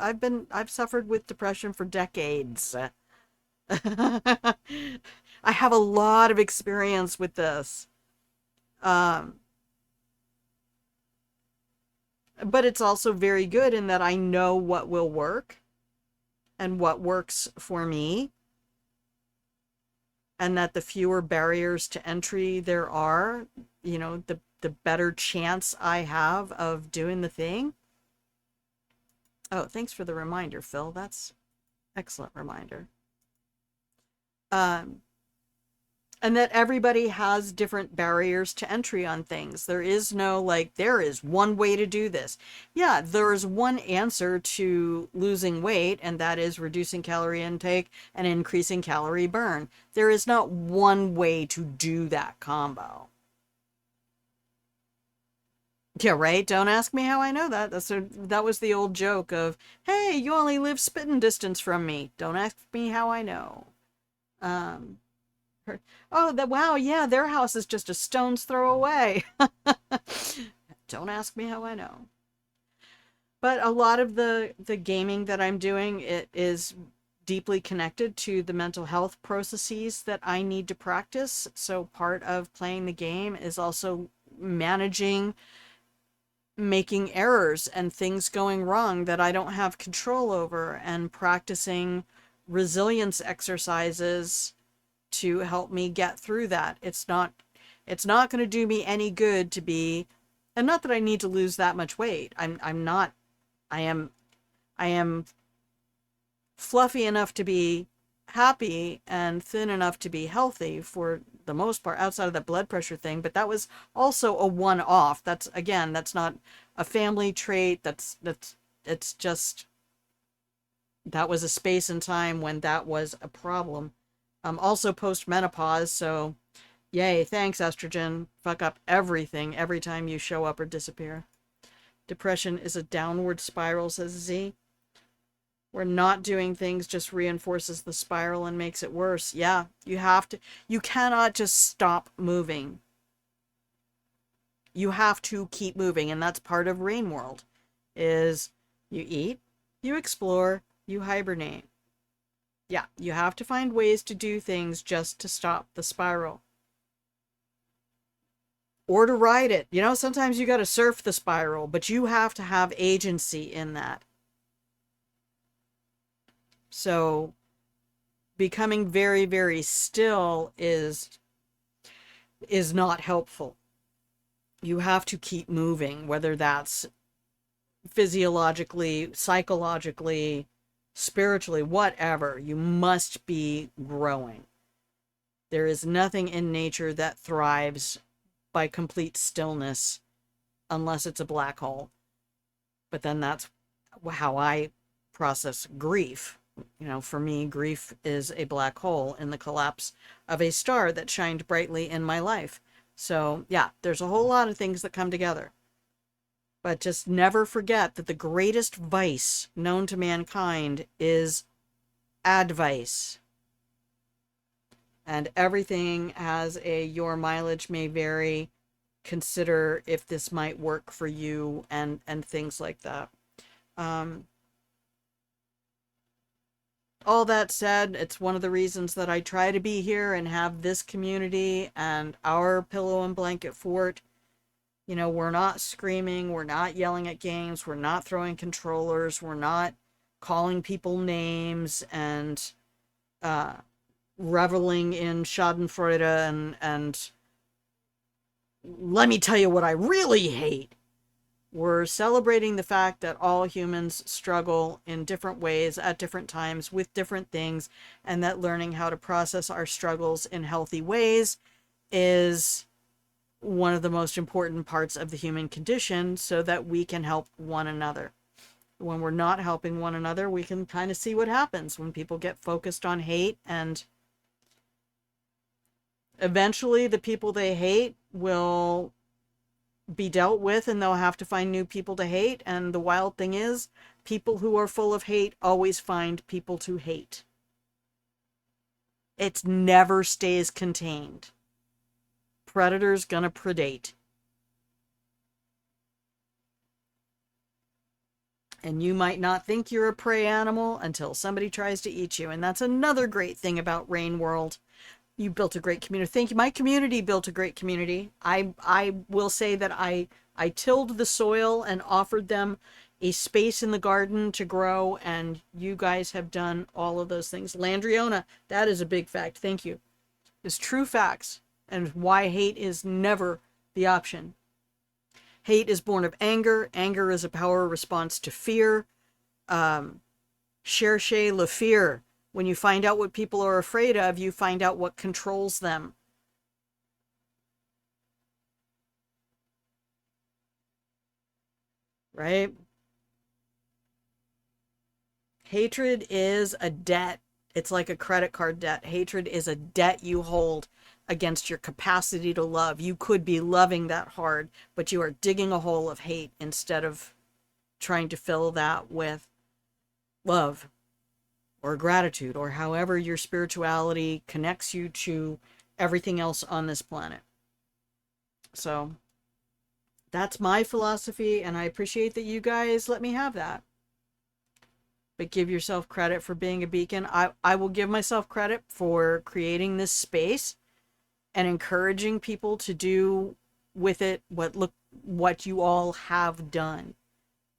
I've suffered with depression for decades. I have a lot of experience with this. But it's also very good in that I know what will work and what works for me, and that the fewer barriers to entry there are, you know, the better chance I have of doing the thing. Oh, thanks for the reminder, Phil. That's excellent reminder. And that everybody has different barriers to entry on things. There is no, like, there is one way to do this. Yeah, there is one answer to losing weight, and that is reducing calorie intake and increasing calorie burn. There is not one way to do that combo. Yeah, right? Don't ask me how I know that. That was the old joke of, hey, you only live spitting distance from me. Don't ask me how I know. Um, oh, wow, yeah, their house is just a stone's throw away. Don't ask me how I know. But a lot of the gaming that I'm doing, it is deeply connected to the mental health processes that I need to practice. So part of playing the game is also managing making errors and things going wrong that I don't have control over, and practicing resilience exercises to help me get through that. It's not going to do me any good to be, and not that I need to lose that much weight. I'm not I am fluffy enough to be happy and thin enough to be healthy for the most part, outside of the blood pressure thing. But that was also a one-off. That's not a family trait. It's just, that was a space and time when that was a problem. Also post-menopause, so yay, thanks estrogen. Fuck up everything every time you show up or disappear. Depression is a downward spiral, says Z. Where not doing things just reinforces the spiral and makes it worse. Yeah, you cannot just stop moving. You have to keep moving, and that's part of Rain World, is you eat, you explore, you hibernate. Yeah, you have to find ways to do things just to stop the spiral. Or to ride it. You know, sometimes you gotta surf the spiral, but you have to have agency in that. So becoming very, very still is not helpful. You have to keep moving, whether that's physiologically, psychologically, spiritually, whatever. You must be growing. There is nothing in nature that thrives by complete stillness unless it's a black hole. But then that's how I process grief. You know, for me, grief is a black hole in the collapse of a star that shined brightly in my life. So, yeah, there's a whole lot of things that come together. But just never forget that the greatest vice known to mankind is advice. And everything has a your mileage may vary. Consider if this might work for you, and things like that. All that said, it's one of the reasons that I try to be here and have this community and our pillow and blanket fort. You know, we're not screaming, we're not yelling at games, we're not throwing controllers, we're not calling people names and reveling in schadenfreude and let me tell you what I really hate. We're celebrating the fact that all humans struggle in different ways at different times with different things, and that learning how to process our struggles in healthy ways is one of the most important parts of the human condition, so that we can help one another. When we're not helping one another, we can kind of see what happens when people get focused on hate, and eventually the people they hate will be dealt with, and they'll have to find new people to hate. And the wild thing is, people who are full of hate always find people to hate. It never stays contained. Predator's gonna predate. And you might not think you're a prey animal until somebody tries to eat you. And that's another great thing about Rain World. You built a great community. Thank you. My community built a great community. I will say that I tilled the soil and offered them a space in the garden to grow, and you guys have done all of those things. Landriona, that is a big fact. Thank you. It's true facts, and why hate is never the option. Hate is born of anger. Anger is a power response to fear. Cherchez le fear. When you find out what people are afraid of, you find out what controls them. Right? Hatred is a debt. It's like a credit card debt. Hatred is a debt you hold against your capacity to love. You could be loving that hard, but you are digging a hole of hate instead of trying to fill that with love or gratitude, or however your spirituality connects you to everything else on this planet. So that's my philosophy, and I appreciate that you guys let me have that. But give yourself credit for being a beacon. I will give myself credit for creating this space and encouraging people to do with it what you all have done.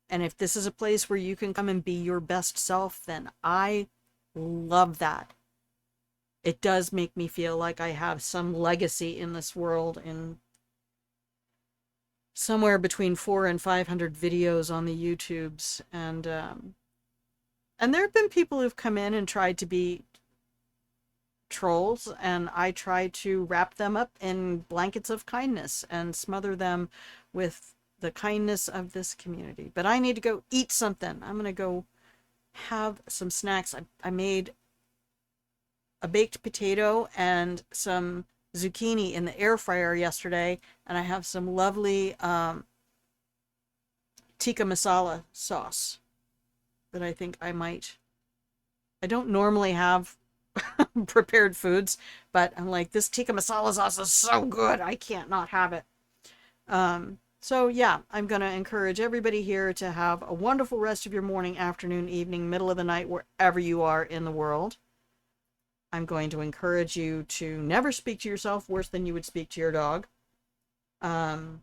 And if this is a place where you can come and be your best self, then I love that. It does make me feel like I have some legacy in this world, in somewhere between 400 and 500 videos on the YouTubes. And there have been people who've come in and tried to be trolls, and I try to wrap them up in blankets of kindness and smother them with the kindness of this community. But I need to go eat something. I'm gonna go have some snacks. I made a baked potato and some zucchini in the air fryer yesterday, and I have some lovely tikka masala sauce that I think I don't normally have prepared foods, but I'm like, this tikka masala sauce is so good, I can't not have it. So yeah, I'm going to encourage everybody here to have a wonderful rest of your morning, afternoon, evening, middle of the night, wherever you are in the world. I'm going to encourage you to never speak to yourself worse than you would speak to your dog. And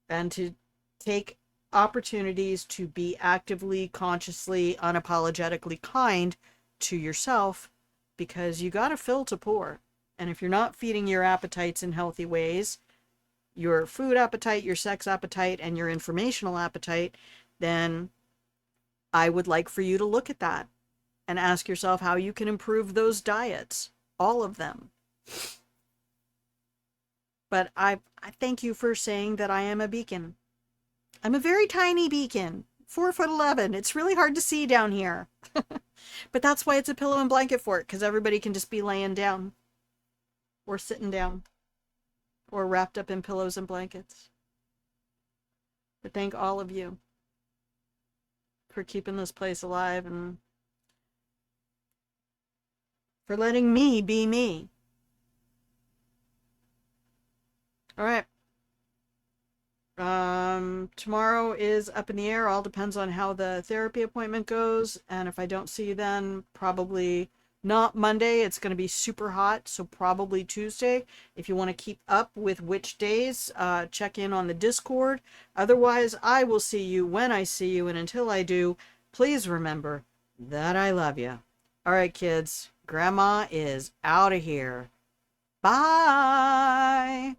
to take opportunities to be actively, consciously, unapologetically kind to yourself, because you got to fill to pour. And if you're not feeding your appetites in healthy ways, your food appetite, your sex appetite, and your informational appetite, then I would like for you to look at that and ask yourself how you can improve those diets, all of them. But I thank you for saying that I am a beacon. I'm a very tiny beacon, 4'11". It's really hard to see down here. But that's why it's a pillow and blanket fort, because everybody can just be laying down or sitting down or wrapped up in pillows and blankets. But thank all of you for keeping this place alive and for letting me be me. All right. Tomorrow is up in the air. All depends on how the therapy appointment goes. And if I don't see you then, probably not Monday. It's going to be super hot, so probably Tuesday. If you want to keep up with which days, check in on the Discord. Otherwise, I will see you when I see you. And until I do, please remember that I love you. All right, kids. Grandma is out of here. Bye.